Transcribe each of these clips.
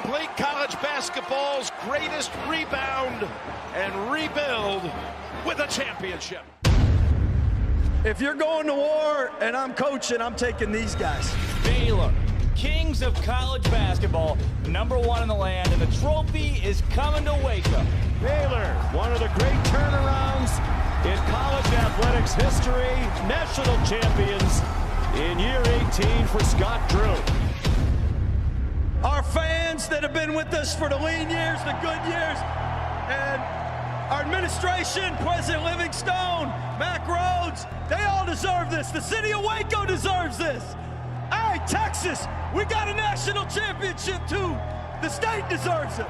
complete college basketball's greatest rebound and rebuild with a championship. If you're going to war and I'm coaching, I'm taking these guys. Baylor, kings of college basketball, #1 in the land, and the trophy is coming to Waco. Baylor, one of the great turnarounds in college athletics history, national champions in year 18 for Scott Drew. Our fans that have been with us for the lean years, the good years, and our administration, President Livingstone, Mac Rhodes, they all deserve this. The city of Waco deserves this. Hey, Texas, we got a national championship too. The state deserves it.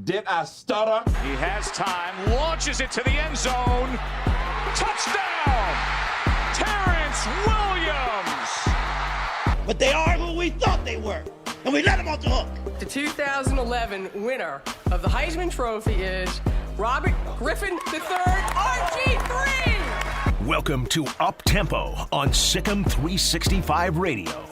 Did I stutter? He has time, launches it to the end zone. Touchdown! Terrence Williams! But they are who we thought they were, and we let them off the hook. The 2011 winner of the Heisman Trophy is Robert Griffin III, RG3! Welcome to Up Tempo on SicEm365 Radio.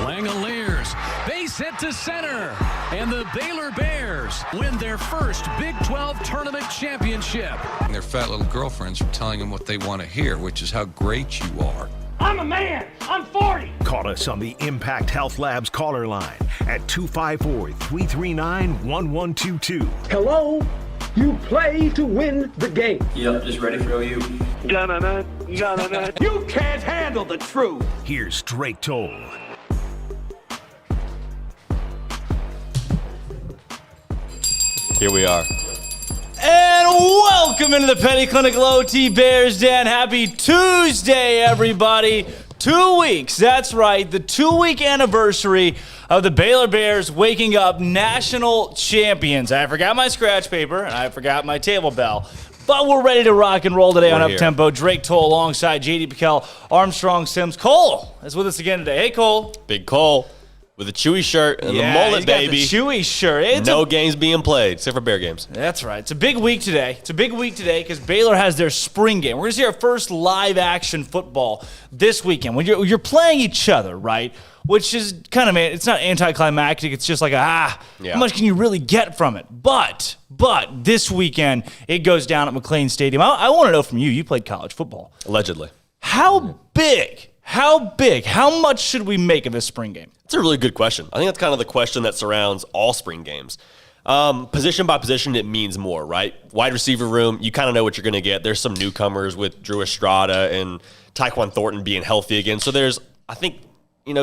Langoliers, base hit to center, and the Baylor Bears win their first Big 12 tournament championship. Their fat little girlfriends are telling them what they want to hear, which is how great you are. I'm a man. I'm 40. Call us on the Impact Health Labs caller line at 254-339-1122. Hello? You play to win the game. Yep, just ready for OU. You can't handle the truth. Here's Drake Toll. Here we are. And welcome into the Penny Clinical OT Bears Den. Happy Tuesday, everybody. 2 weeks, that's right, the 2-week anniversary of the Baylor Bears waking up national champions. I forgot my scratch paper, and I forgot my table bell. But we're ready to rock and roll today on Up Tempo. Drake Toll alongside J.D. Pickell, Armstrong Sims. Cole is with us again today. Hey, Cole. Big Cole with a Chewy shirt and the mullet, baby. He's got the Chewy shirt. No games being played, except for Bear games. That's right. It's a big week today. Because Baylor has their spring game. We're going to see our first live action football this weekend. When you're playing each other, right? Which is kind of, it's not anticlimactic. It's just like, how much can you really get from it? But this weekend, it goes down at McLean Stadium. I want to know from you. You played college football. Allegedly. How much should we make of this spring game? It's a really good question. I think that's kind of the question that surrounds all spring games. Position by position, it means more, right? Wide receiver room, you kind of know what you're going to get. There's some newcomers with Drew Estrada and Tyquan Thornton being healthy again. So there's, I think,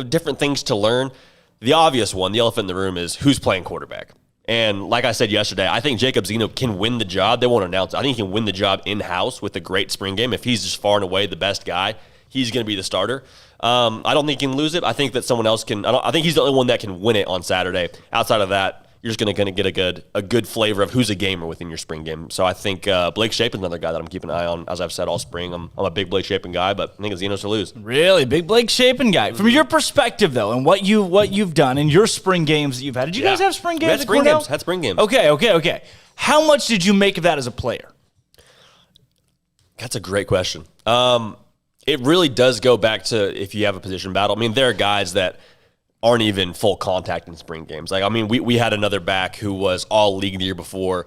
different things to learn. The obvious one, the elephant in the room, is who's playing quarterback. And like I said yesterday, I think Jacob Zeno can win the job. They won't announce it. I think he can win the job in-house with a great spring game. If he's just far and away the best guy, he's going to be the starter. I don't think he can lose it. I think that someone else can. I think he's the only one that can win it on Saturday. Outside of that, you're just going to get a good flavor of who's a gamer within your spring game. So I think Blake Shapen's another guy that I'm keeping an eye on. As I've said all spring, I'm a big Blake Shapen guy, but I think it's Zeno's to lose. Really? Big Blake Shapen guy. From your perspective, though, and what you've done in your spring games that you've had. Did you guys have spring games? We had spring games. Had spring games. Okay. How much did you make of that as a player? That's a great question. It really does go back to if you have a position battle. I mean, there are guys that aren't even full contact in spring games. We had another back who was all league the year before.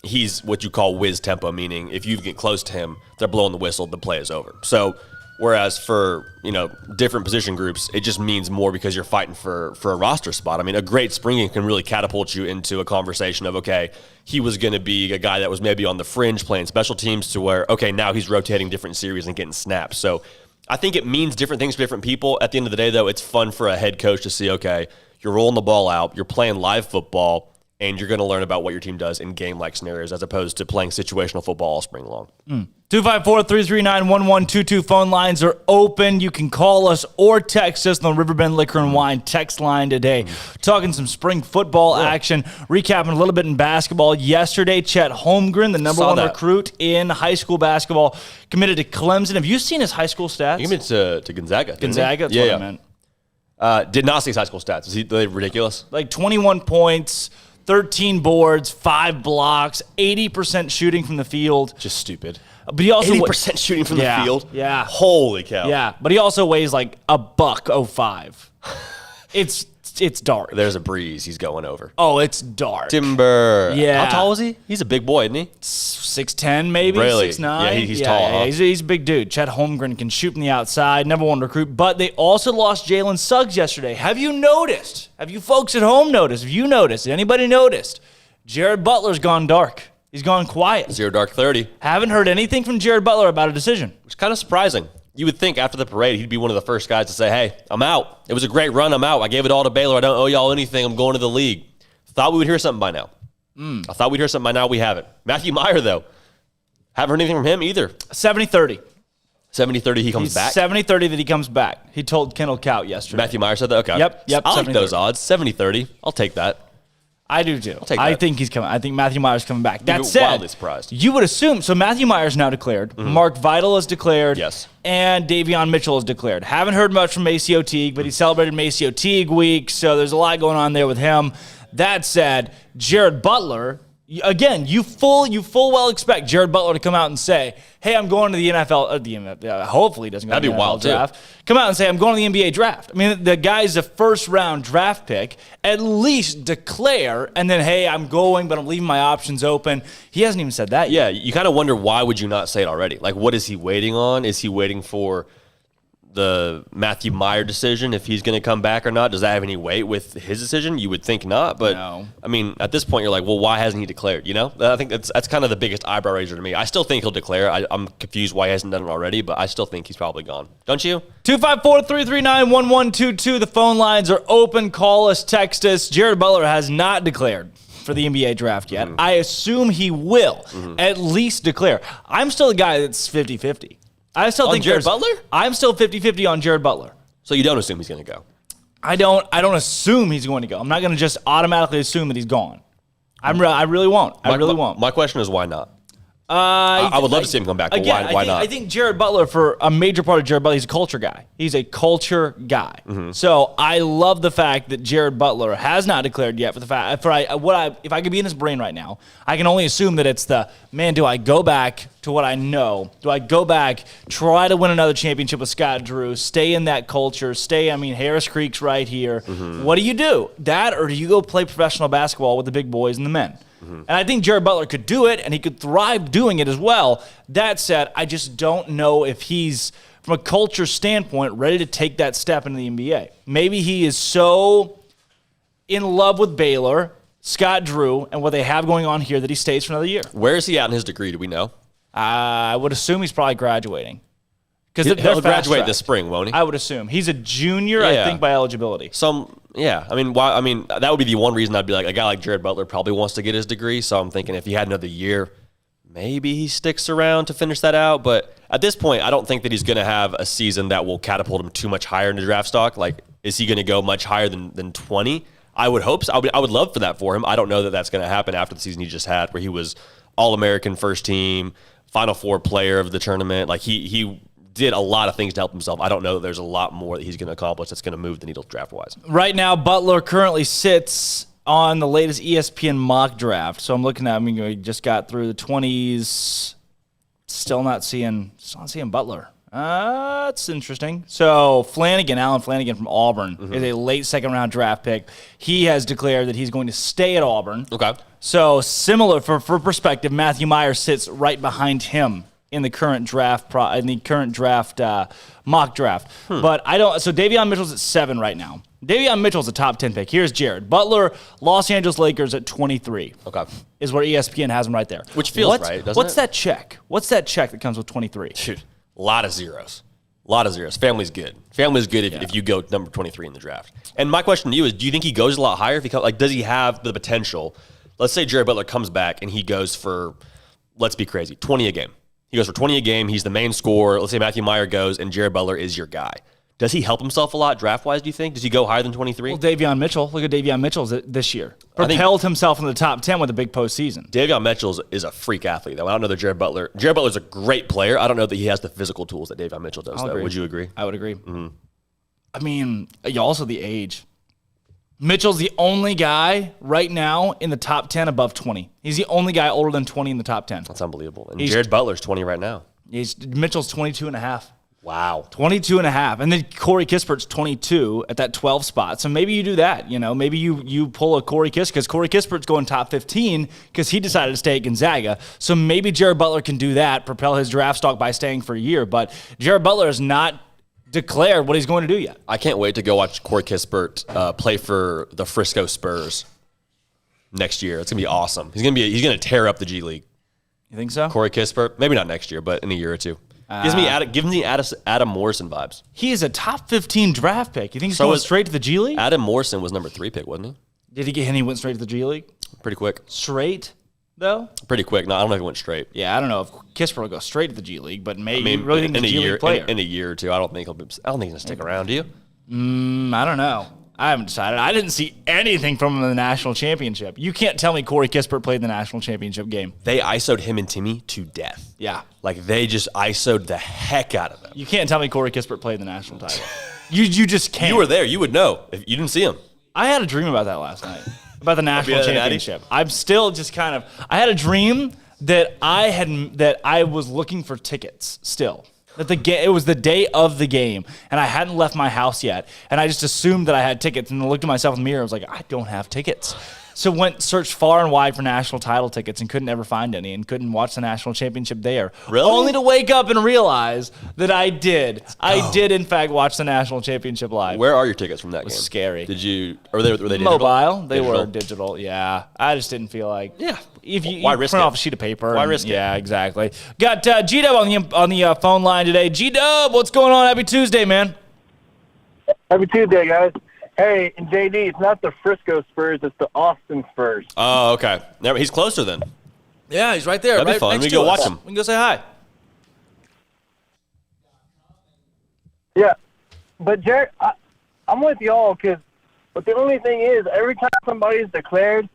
He's what you call whiz tempo, meaning if you get close to him, they're blowing the whistle, the play is over. So whereas for, different position groups, it just means more because you're fighting for a roster spot. I mean, a great spring game can really catapult you into a conversation of, okay, he was going to be a guy that was maybe on the fringe playing special teams to where, okay, now he's rotating different series and getting snaps. So I think it means different things for different people. At the end of the day, though, it's fun for a head coach to see, okay, you're rolling the ball out, you're playing live football, and you're going to learn about what your team does in game-like scenarios as opposed to playing situational football all spring long. 254-339-1122. Phone lines are open. You can call us or text us on the Riverbend Liquor and Wine text line today. Talking some spring football action, recapping a little bit in basketball. Yesterday, Chet Holmgren, the number one recruit in high school basketball, committed to Clemson. Have you seen his high school stats? He committed to Gonzaga. Gonzaga? That's what I meant. Did not see his high school stats. Are they ridiculous? Like 21 points, 13 boards, 5 blocks, 80% shooting from the field. Just stupid. But he also 80% shooting from the field. Yeah. Holy cow. Yeah. But he also weighs like $105. It's dark. There's a breeze. He's going over. Oh, it's dark. Timber. Yeah. How tall is he? He's a big boy, isn't he? 6'10", maybe. Really? 6'9". Yeah, he's tall. Huh? He's a big dude. Chet Holmgren can shoot from the outside. Number one recruit. But they also lost Jalen Suggs yesterday. Have you noticed? Have you folks at home noticed? Have you noticed? Anybody noticed? Jared Butler's gone dark. He's gone quiet. 0 dark 30. Haven't heard anything from Jared Butler about a decision. Which is kind of surprising. You would think after the parade, he'd be one of the first guys to say, hey, I'm out. It was a great run. I'm out. I gave it all to Baylor. I don't owe y'all anything. I'm going to the league. Thought we would hear something by now. I thought we'd hear something by now. We haven't. Matthew Meyer, though. Haven't heard anything from him either. 70-30. 70-30 he comes back? 70-30 that he comes back. He told Kendall Kaut yesterday. Matthew Meyer said that? Okay. Yep. I like those odds. 70-30. I'll take that. I do too. I'll take that. I think he's coming. I think Matthew Meyer's coming back. That said, wildly surprised. You would assume. So Matthew Meyer's now declared. Mark Vital is declared. Yes. And Davion Mitchell is declared. Haven't heard much from Maceo Teague, but he celebrated Maceo Teague week, so there's a lot going on there with him. That said, Jared Butler, again, you full well expect Jared Butler to come out and say, hey, I'm going to the NFL. Hopefully he doesn't go to the NFL draft. Come out and say, I'm going to the NBA draft. I mean, the guy's a first-round draft pick. At least declare, and then, hey, I'm going, but I'm leaving my options open. He hasn't even said that yet. Yeah, you kind of wonder, why would you not say it already? Like, what is he waiting on? Is he waiting for the Matthew Meyer decision, if he's going to come back or not? Does that have any weight with his decision? You would think not, but no. I mean, at this point, you're like, well, why hasn't he declared? You know, I think that's kind of the biggest eyebrow raiser to me. I still think he'll declare. I'm confused why he hasn't done it already, but I still think he's probably gone. Don't you? 254-339-1122. The phone lines are open. Call us, text us. Jared Butler has not declared for the NBA draft yet. I assume he will at least declare. I'm still a guy that's 50-50. I still think Jared Butler? I'm still 50-50 on Jared Butler. So you don't assume he's going to go? I don't assume he's going to go. I'm not going to just automatically assume that he's gone. I really won't. I really won't. My question is, why not? I would love to see him come back, but again, why not? I think Jared Butler, for a major part of Jared Butler, he's a culture guy. He's a culture guy. So I love the fact that Jared Butler has not declared yet. If I could be in his brain right now, I can only assume that it's do I go back to what I know? Do I go back, try to win another championship with Scott Drew, stay in that culture, Harris Creek's right here. What do you do? That, or do you go play professional basketball with the big boys and the men? And I think Jared Butler could do it, and he could thrive doing it as well. That said, I just don't know if he's, from a culture standpoint, ready to take that step into the NBA. Maybe he is so in love with Baylor, Scott Drew, and what they have going on here that he stays for another year. Where is he at in his degree? Do we know? I would assume he's probably graduating. Because he'll graduate this spring, won't he? I would assume. He's a junior, I think, by eligibility. Yeah. I mean, that would be the one reason I'd be like, a guy like Jared Butler probably wants to get his degree. So I'm thinking if he had another year, maybe he sticks around to finish that out. But at this point, I don't think that he's going to have a season that will catapult him too much higher in the draft stock. Like, is he going to go much higher than 20? I would hope so. I would love for that for him. I don't know that that's going to happen after the season he just had, where he was All-American first team, Final Four player of the tournament. Like, he did a lot of things to help himself. I don't know that there's a lot more that he's going to accomplish that's going to move the needle draft-wise. Right now, Butler currently sits on the latest ESPN mock draft. So I'm looking at, we just got through the 20s. Still not seeing Butler. That's interesting. So Alan Flanagan from Auburn is a late second-round draft pick. He has declared that he's going to stay at Auburn. Okay. So similar, for perspective, Matthew Meyer sits right behind him in the current draft mock draft. But so Davion Mitchell's at 7 right now. Davion Mitchell's a top 10 pick. Here's Jared Butler, Los Angeles Lakers at 23. Okay. Is where ESPN has him right there. Which feels right, doesn't What's it? that check? What's that check that comes with 23? Dude, a lot of zeros. Family's good. Family's good if you go number 23 in the draft. And my question to you is, do you think he goes a lot higher? Does he have the potential? Let's say Jared Butler comes back and he goes for, let's be crazy, 20 a game. He goes for 20 a game. He's the main scorer. Let's say Matthew Meyer goes and Jared Butler is your guy. Does he help himself a lot draft-wise, do you think? Does he go higher than 23? Well, Davion Mitchell. Look at Davion Mitchell this year. Propelled himself in the top 10 with a big postseason. Davion Mitchell is a freak athlete, though. I don't know that Jared Butler's a great player. I don't know that he has the physical tools that Davion Mitchell does, though. Agree. Would you agree? I would agree. I mean, also the age. Mitchell's the only guy right now in the top 10 above 20. He's the only guy older than 20 in the top 10. That's unbelievable. And Jared Butler's 20 right now. Mitchell's 22 and a half. Wow. 22 and a half. And then Corey Kispert's 22 at that 12 spot. So maybe you do that. Maybe you pull a Corey Kispert because Corey Kispert's going top 15 because he decided to stay at Gonzaga. So maybe Jared Butler can do that, propel his draft stock by staying for a year. But Jared Butler has not declared what he's going to do yet. I can't wait to go watch Corey Kispert play for the Frisco Spurs next year. It's going to be awesome. He's going to tear up the G League. You think so? Corey Kispert, maybe not next year, but in a year or two. Gives me Adam Morrison vibes. He is a top 15 draft pick. You think he's going straight to the G League? Adam Morrison was number 3 pick, wasn't he? Did he get? And he went straight to the G League. Pretty quick. Straight though. Pretty quick. No, I don't know if he went straight. Yeah, I don't know if Kispert will go straight to the G League, but maybe. I mean, really think he's a G League player in a year or two. I don't think he's gonna stick around. Do you? I don't know. I haven't decided. I didn't see anything from him in the national championship. You can't tell me Corey Kispert played in the national championship game. They ISO'd him and Timmy to death. Yeah. Like, they just ISO'd the heck out of them. You can't tell me Corey Kispert played in the national title. You just can't. You were there. You would know if you didn't see him. I had a dream about that last night, about the national championship. I'm still just kind of – I had a dream that I was looking for tickets still. It was the day of the game, and I hadn't left my house yet, and I just assumed that I had tickets, and I looked at myself in the mirror. I was like, I don't have tickets. So searched far and wide for national title tickets and couldn't ever find any and couldn't watch the national championship there. Really? Only to wake up and realize that I did. I did, in fact, watch the national championship live. Where are your tickets from that game? It was scary. Were they digital? Mobile. They were digital, yeah. I just didn't feel like... Yeah. If you Why risk print it? off a sheet of paper. Why risk it? Yeah, exactly. Got G-Dub on the phone line today. G-Dub, what's going on? Happy Tuesday, man. Happy Tuesday, guys. Hey, and J.D., it's not the Frisco Spurs, it's the Austin Spurs. Oh, okay. He's closer then. Yeah, he's right there. That'd be fun. We can go watch him. We can go say hi. Yeah, but Jared, I'm with y'all but the only thing is, every time somebody's declared,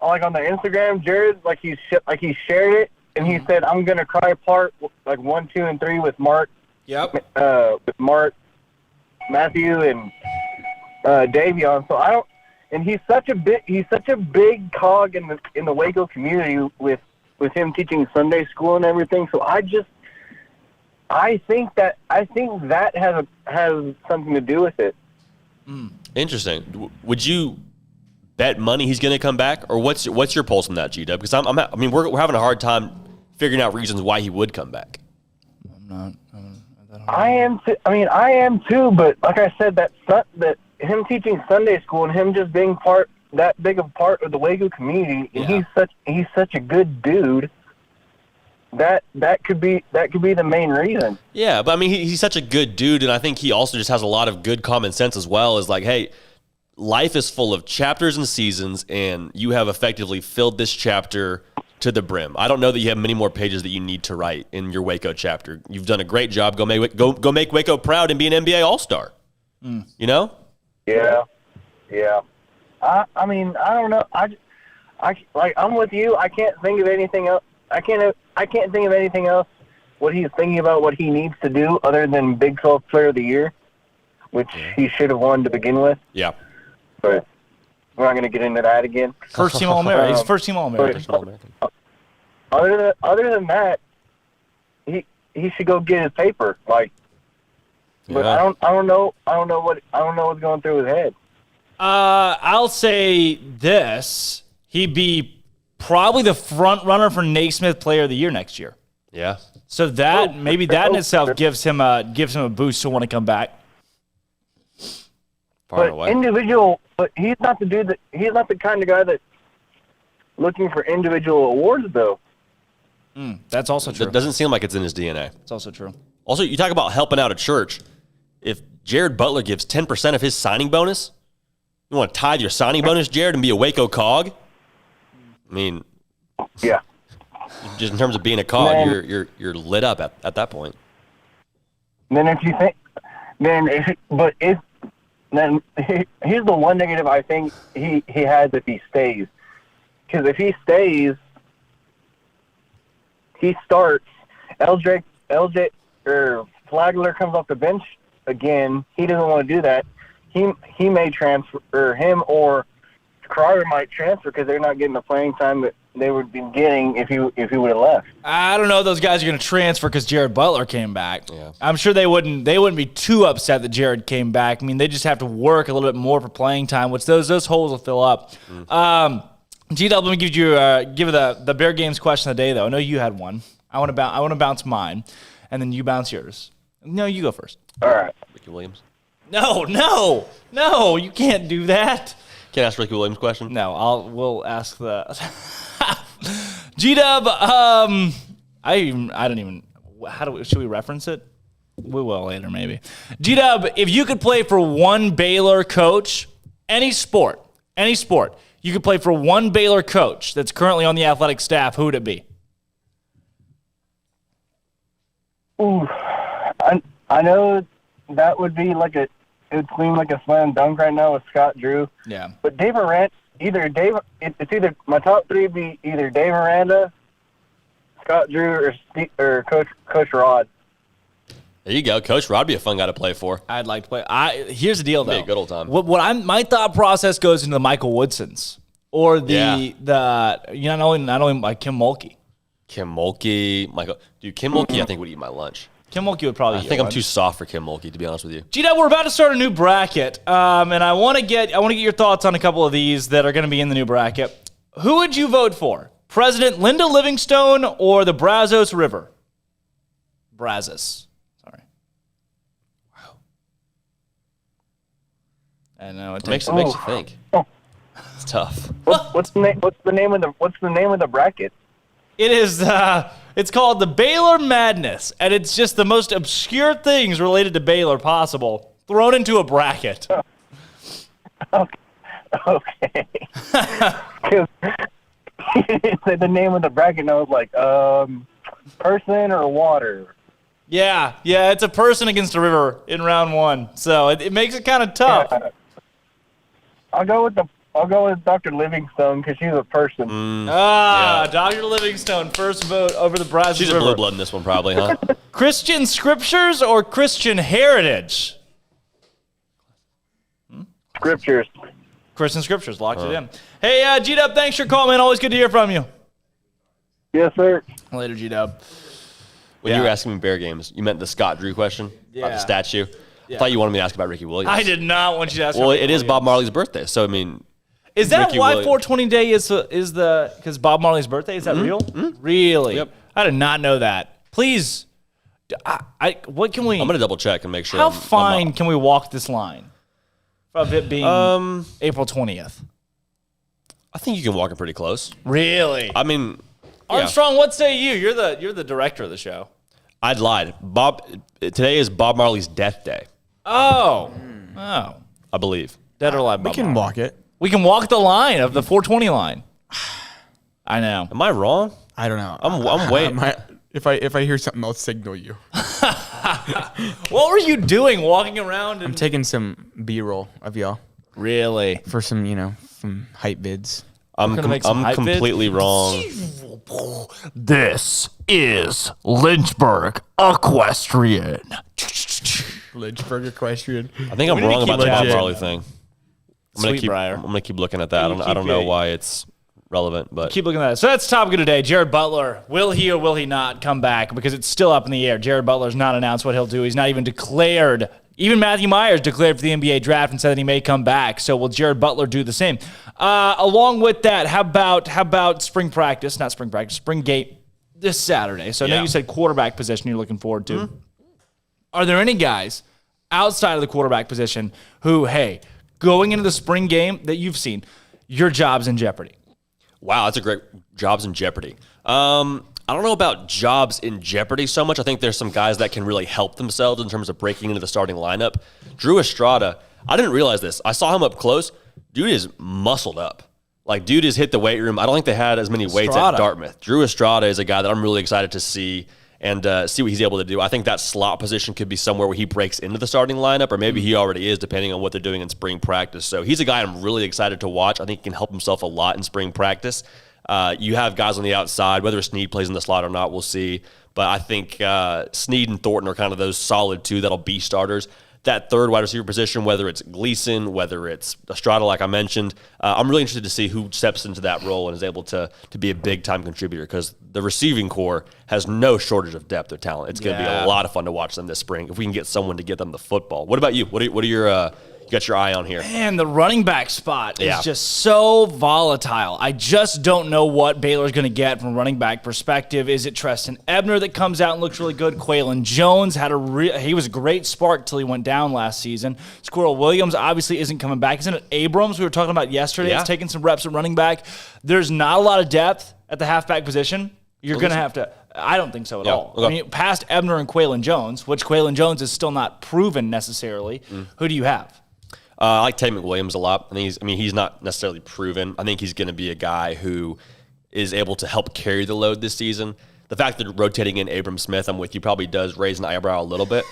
like on the Instagram, Jared, he shared it, and he said, I'm going to cry apart, 1, 2, and 3 with Mark. Yep. With Mark, Matthew, and Davion. So I don't, and he's such a big cog in the Waco community with him teaching Sunday school and everything. So I think that has something to do with it. Interesting. Would you bet money he's going to come back, or what's your pulse on that, G-Dub? Because we're having a hard time figuring out reasons why he would come back. I'm not. I am too. But like I said, that him teaching Sunday school and him just being that big of a part of the Waco community, and he's such a good dude. That could be the main reason. Yeah, but he's such a good dude, and I think he also just has a lot of good common sense as well. Is like, hey, life is full of chapters and seasons, and you have effectively filled this chapter to the brim. I don't know that you have many more pages that you need to write in your Waco chapter. You've done a great job. Go make Waco proud and be an NBA All-Star. You know? Yeah. I don't know. I'm with you. I can't think of anything else. I can't think of anything else what he's thinking about, what he needs to do other than Big 12 Player of the Year, which he should have won to begin with. Yeah. But we're not going to get into that again. First team All-American. He's first team All-American. Other than that, he should go get his paper. But I don't know what's going through his head. I'll say this: he'd be probably the front runner for Naismith Player of the Year next year. Yeah. So maybe that in itself gives him a boost to want to come back. But he's not the dude he's not the kind of guy that's looking for individual awards, though. That's also true. It doesn't seem like it's in his DNA. It's also true. Also, you talk about helping out a church. If Jared Butler gives 10% of his signing bonus, you want to tithe your signing bonus, Jared, and be a Waco cog? Yeah. Just in terms of being a cog, you're lit up at that point. Then if you think, then here's the one negative I think he has if he stays. Because if he stays, he starts. LJ or Flagler comes off the bench again. He doesn't want to do that. he may transfer, or him or Crowder might transfer because they're not getting the playing time that they would be getting if he would have left. I don't know if those guys are going to transfer because Jared Butler came back. Yeah. I'm sure they wouldn't be too upset that Jared came back. I mean, they just have to work a little bit more for playing time, which those holes will fill up. G-Dub, let me give you the Bear Games question of the day, though. I know you had one. I want to bounce mine, and then you bounce yours. No, you go first. All right. Ricky Williams? No, you can't do that. Can't ask Ricky Williams question? No, we'll ask the G-Dub. Should we reference it? We will later, maybe. G-Dub, if you could play for one Baylor coach, any sport, you could play for one Baylor coach that's currently on the athletic staff, who would it be? Ooh, I know that would be it would seem like a slam dunk right now with Scott Drew. Yeah. But Dave Aranda, it's either my top three would be either Dave Aranda, Scott Drew, or Coach Rod. There you go. Coach Rod would be a fun guy to play for. I'd like to play. Here's the deal, though. It'd be a good old time. My thought process goes into the Michael Woodsons or not only like Kim Mulkey. Kim Mulkey, Michael. Dude, Kim Mulkey, I think would eat my lunch. Kim Mulkey would probably. I think I'm too soft for Kim Mulkey, to be honest with you. G-Dub, we're about to start a new bracket, and I want to get your thoughts on a couple of these that are going to be in the new bracket. Who would you vote for? President Linda Livingstone or the Brazos River? Brazos. Sorry. Wow. I know it makes you think. It's tough. What's the name of the bracket? It is. It's called the Baylor Madness, and it's just the most obscure things related to Baylor possible thrown into a bracket. Okay. Because it said the name of the bracket, and I was like, person or water? Yeah, it's a person against a river in round one, so it makes it kind of tough. Yeah. I'll go with Dr. Livingstone because she's a person. Dr. Livingstone, first vote over the Brazos River. She's a blue blood in this one, probably, huh? Christian scriptures or Christian heritage? Scriptures. Christian scriptures, locked it in. Hey, G-Dub, thanks for calling, man. Always good to hear from you. Yes, sir. Later, G-Dub. When you were asking me Bear Games, you meant the Scott Drew question about the statue? Yeah. I thought you wanted me to ask about Ricky Williams. I did not want you to ask about Ricky Williams. It is Bob Marley's birthday, so I mean... Is that Ricky why 420 Day is because Bob Marley's birthday? Is that real? Mm-hmm. Really? Yep. I did not know that. Please, what can we... I'm going to double check and make sure. How fine can we walk this line of it being April 20th? I think you can walk it pretty close. Really? I mean... Armstrong, what say you? You're the director of the show. I'd lied. Today is Bob Marley's death day. Oh. I believe. Dead or alive, We can walk it. We can walk the line of the 420 line. I know. Am I wrong? I don't know. I'm waiting. If I hear something, I'll signal you. What were you doing walking around? I'm taking some B-roll of y'all. Really? For some, some hype vids. I'm completely wrong. This is Lynchburg Equestrian. Lynchburg Equestrian. I think I'm wrong about the Bob Marley thing. I'm Sweetbriar. gonna keep looking at that. I don't know why it's relevant, but keep looking at that. So that's the topic of today. Jared Butler, will he or will he not come back? Because it's still up in the air. Jared Butler's not announced what he'll do. He's not even declared. Even Matthew Myers declared for the NBA draft and said that he may come back. So will Jared Butler do the same? Along with that, how about spring practice? Not spring practice, spring gate this Saturday. So I know you said quarterback position you're looking forward to. Mm-hmm. Are there any guys outside of the quarterback position who, hey, going into the spring game that you've seen, your job's in jeopardy? Wow, that's a great job's in jeopardy. I don't know about jobs in jeopardy so much. I think there's some guys that can really help themselves in terms of breaking into the starting lineup. Drew Estrada, I didn't realize this. I saw him up close. Dude is muscled up. Like, dude has hit the weight room. I don't think they had as many weights at Dartmouth. Drew Estrada is a guy that I'm really excited to see and see what he's able to do. I think that slot position could be somewhere where he breaks into the starting lineup, or maybe he already is, depending on what they're doing in spring practice. So he's a guy I'm really excited to watch. I think he can help himself a lot in spring practice. You have guys on the outside, whether Snead plays in the slot or not, we'll see. But I think Snead and Thornton are kind of those solid two that'll be starters. that third wide receiver position, whether it's Gleason, whether it's Estrada, like I mentioned. I'm really interested to see who steps into that role and is able to be a big-time contributor, because the receiving core has no shortage of depth or talent. It's going to be a lot of fun to watch them this spring if we can get someone to get them the football. What about you? What are your you got your eye on here? Man, the running back spot is just so volatile. I just don't know what Baylor's going to get from a running back perspective. Is it Tristan Ebner that comes out and looks really good? Quaylon Jones he was a great spark till he went down last season. Squirrel Williams obviously isn't coming back. Isn't it Abrams we were talking about yesterday? It's taking some reps at running back. There's not a lot of depth at the halfback position. You're going to have to. I don't think so at all. Okay. I mean, past Ebner and Quaylon Jones, which Quaylon Jones is still not proven necessarily. Who do you have? I like Tayden Williams a lot. He's not necessarily proven. I think he's going to be a guy who is able to help carry the load this season. The fact that rotating in Abram Smith, I'm with you, probably does raise an eyebrow a little bit.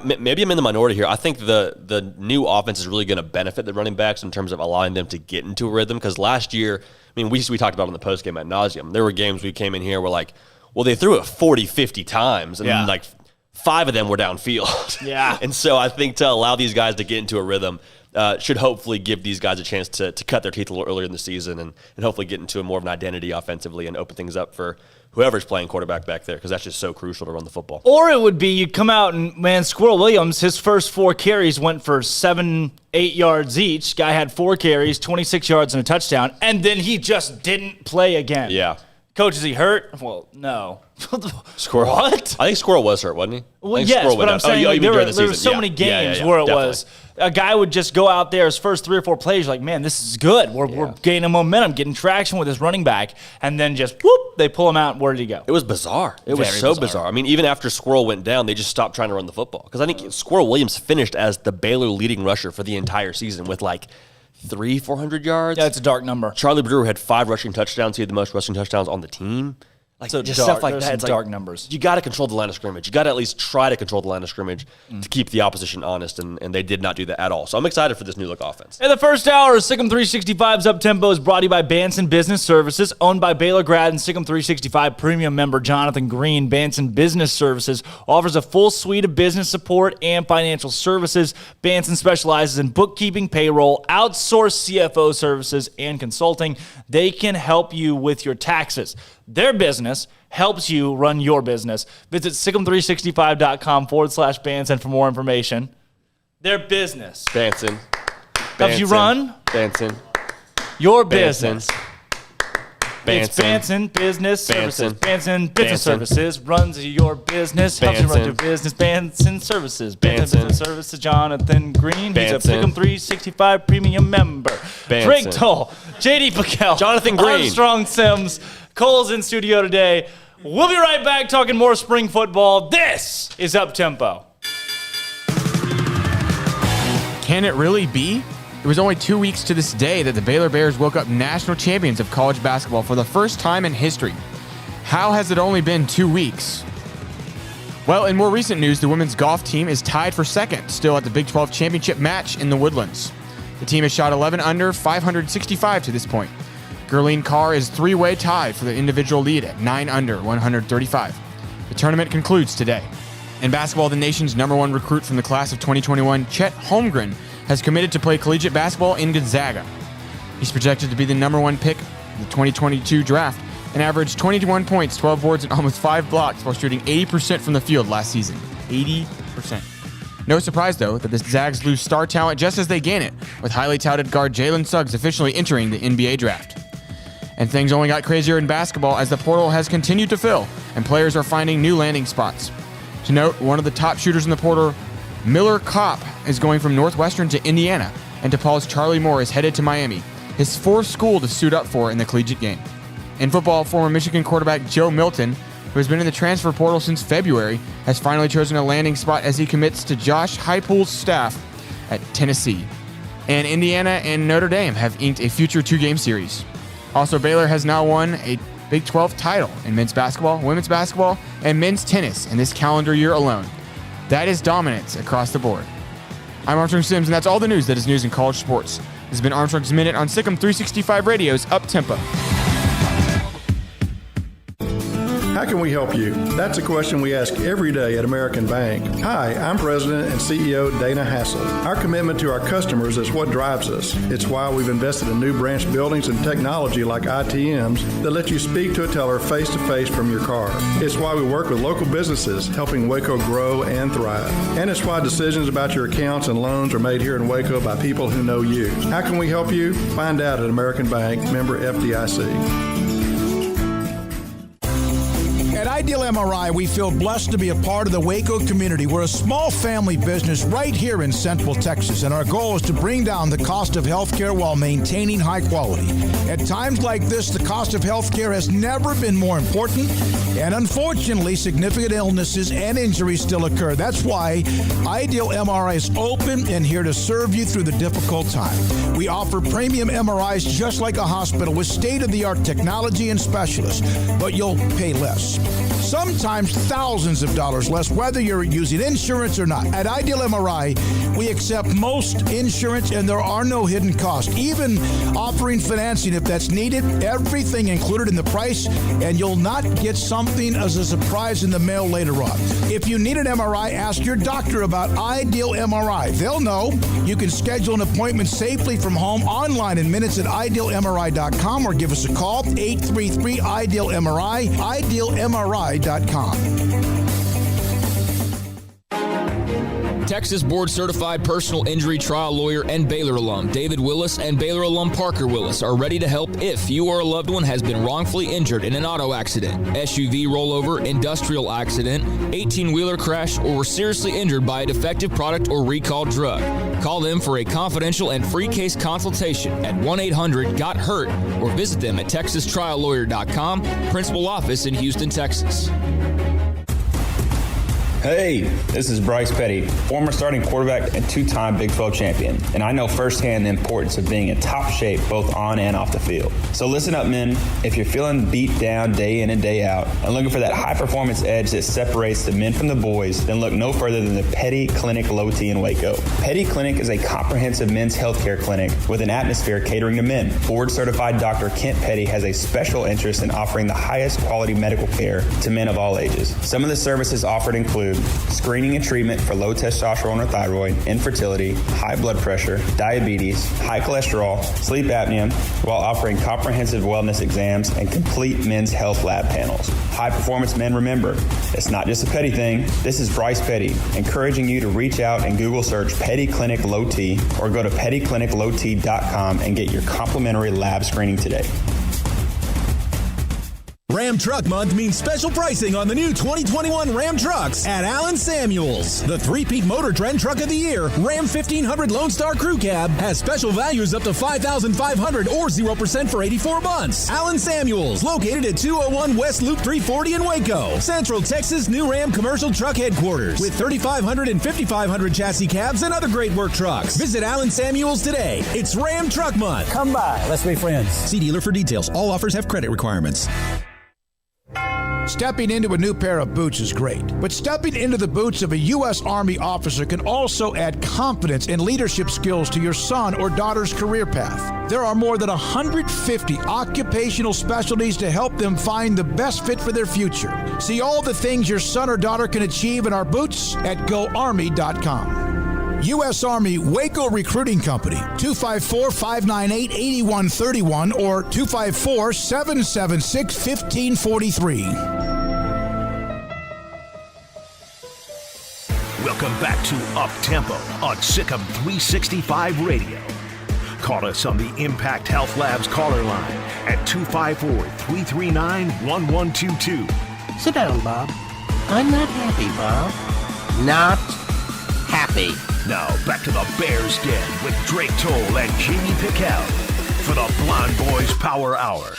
Maybe I'm in the minority here. I think the new offense is really going to benefit the running backs in terms of allowing them to get into a rhythm, because last year, we talked about it in the postgame ad nauseum. There were games we came in here where they threw it 40, 50 times, and 5 of them were downfield. Yeah. And so I think to allow these guys to get into a rhythm should hopefully give these guys a chance to cut their teeth a little earlier in the season and hopefully get into more of an identity offensively and open things up for whoever's playing quarterback back there, because that's just so crucial to run the football. Or it would be you'd come out and, Squirrel Williams, his first 4 carries went for 7-8 yards each. Guy had 4 carries, 26 yards and a touchdown, and then he just didn't play again. Yeah. Coach, is he hurt? Well, no. Squirrel? What? I think Squirrel was hurt, wasn't he? Well, yes, but I'm saying there were so many games where it was a guy would just go out there his first 3 or 4 plays, like, man, this is good. We're gaining momentum, getting traction with his running back, and then just, whoop, they pull him out. Where did he go? It was bizarre. It was so bizarre. Even after Squirrel went down, they just stopped trying to run the football. Because I think Squirrel Williams finished as the Baylor leading rusher for the entire season with 400 yards. Yeah, it's a dark number. Charlie Brewer had 5 rushing touchdowns. He had the most rushing touchdowns on the team. So just dark, stuff like that. It's dark numbers. You got to control the line of scrimmage. You got to at least try to control the line of scrimmage to keep the opposition honest, and they did not do that at all. So I'm excited for this new look offense. In the first hour of SicEm365's Up-Tempo is brought to you by Banson Business Services, owned by Baylor grad and SicEm365 premium member Jonathan Green. Banson Business Services offers a full suite of business support and financial services. Banson specializes in bookkeeping, payroll, outsourced CFO services, and consulting. They can help you with your taxes. Their business helps you run your business. Visit SicEm365.com/Banson for more information. Their business Banson helps you run Banson your business. It's Banson Banson Business Services. Banson Business Services runs your business, helps you run your business. Banson Services. Banson Business Services. Jonathan Green. He's a SicEm365 premium member. Drake Toll, J.D. Pickell, Jonathan Green, Armstrong Sims. Cole's in studio today. We'll be right back talking more spring football. This is Up-Tempo. Can it really be? It was only 2 weeks to this day that the Baylor Bears woke up national champions of college basketball for the first time in history. How has it only been 2 weeks? Well, in more recent news, the women's golf team is tied for second, still at the Big 12 championship match in the Woodlands. The team has shot 11 under, 565 to this point. Gurleen Carr is 3-way tied for the individual lead at 9 under, 135. The tournament concludes today. In basketball, the nation's #1 recruit from the class of 2021, Chet Holmgren, has committed to play collegiate basketball in Gonzaga. He's projected to be the #1 pick in the 2022 draft and averaged 21 points, 12 boards, and almost 5 blocks while shooting 80% from the field last season. 80%. No surprise, though, that the Zags lose star talent just as they gain it, with highly touted guard Jalen Suggs officially entering the NBA draft. And things only got crazier in basketball as the portal has continued to fill, and players are finding new landing spots. To note, one of the top shooters in the portal, Miller Kopp, is going from Northwestern to Indiana, and DePaul's Charlie Moore is headed to Miami, his 4th school to suit up for in the collegiate game. In football, former Michigan quarterback Joe Milton, who has been in the transfer portal since February, has finally chosen a landing spot as he commits to Josh Heupel's staff at Tennessee. And Indiana and Notre Dame have inked a future 2-game series. Also, Baylor has now won a Big 12 title in men's basketball, women's basketball, and men's tennis in this calendar year alone. That is dominance across the board. I'm Armstrong Sims, and that's all the news that is news in college sports. This has been Armstrong's Minute on SicEm365 Radio's Up-Tempo. How can we help you? That's a question we ask every day at American Bank. Hi, I'm President and CEO Dana Hassel. Our commitment to our customers is what drives us. It's why we've invested in new branch buildings and technology like ITMs that let you speak to a teller face-to-face from your car. It's why we work with local businesses, helping Waco grow and thrive. And it's why decisions about your accounts and loans are made here in Waco by people who know you. How can we help you? Find out at American Bank, member FDIC. At Ideal MRI, we feel blessed to be a part of the Waco community. We're a small family business right here in Central Texas, and our goal is to bring down the cost of healthcare while maintaining high quality. At times like this, the cost of healthcare has never been more important, and unfortunately, significant illnesses and injuries still occur. That's why Ideal MRI is open and here to serve you through the difficult time. We offer premium MRIs just like a hospital with state-of-the-art technology and specialists, but you'll pay less. Sometimes thousands of dollars less, whether you're using insurance or not. At Ideal MRI, we accept most insurance and there are no hidden costs. Even offering financing if that's needed, everything included in the price, and you'll not get something as a surprise in the mail later on. If you need an MRI, ask your doctor about Ideal MRI. They'll know. You can schedule an appointment safely from home online in minutes at idealmri.com or give us a call, 833-IDEAL-MRI, idealmri.com. Texas Board Certified Personal Injury Trial Lawyer and Baylor alum David Willis and Baylor alum Parker Willis are ready to help if you or a loved one has been wrongfully injured in an auto accident, SUV rollover, industrial accident, 18-wheeler crash, or were seriously injured by a defective product or recalled drug. Call them for a confidential and free case consultation at 1-800-GOT-HURT or visit them at texastriallawyer.com, principal office in Houston, Texas. Hey, this is Bryce Petty, former starting quarterback and two-time Big 12 champion, and I know firsthand the importance of being in top shape both on and off the field. So listen up, men. If you're feeling beat down day in and day out and looking for that high-performance edge that separates the men from the boys, then look no further than the Petty Clinic Low T in Waco. Petty Clinic is a comprehensive men's healthcare clinic with an atmosphere catering to men. Board-certified Dr. Kent Petty has a special interest in offering the highest quality medical care to men of all ages. Some of the services offered include screening and treatment for low testosterone or thyroid, infertility, high blood pressure, diabetes, high cholesterol, sleep apnea, while offering comprehensive wellness exams and complete men's health lab panels. High performance men, remember, it's not just a Petty thing. This is Bryce Petty, encouraging you to reach out and Google search Petty Clinic Low T or go to pettycliniclowt.com and get your complimentary lab screening today. Ram Truck Month means special pricing on the new 2021 Ram trucks at Allen Samuels. The three-peat Motor Trend Truck of the Year, Ram 1500 Lone Star Crew Cab, has special values up to $5,500 or 0% for 84 months. Allen Samuels, located at 201 West Loop 340 in Waco, Central Texas' new Ram commercial truck headquarters with 3,500 and 5,500 chassis cabs and other great work trucks. Visit Allen Samuels today. It's Ram Truck Month. Come by. Let's be friends. See dealer for details. All offers have credit requirements. Stepping into a new pair of boots is great, but stepping into the boots of a U.S. Army officer can also add confidence and leadership skills to your son or daughter's career path. There are more than 150 occupational specialties to help them find the best fit for their future. See all the things your son or daughter can achieve in our boots at GoArmy.com. U.S. Army Waco Recruiting Company, 254-598-8131 or 254-776-1543. Welcome back to Up Tempo on SicEm365 Radio. Call us on the Impact Health Labs caller line at 254-339-1122. Sit down, Bob. I'm not happy, Bob. Not happy. Now, back to the Bears Den with Drake Toll and J.D. Pickell for the Blonde Boys Power Hour.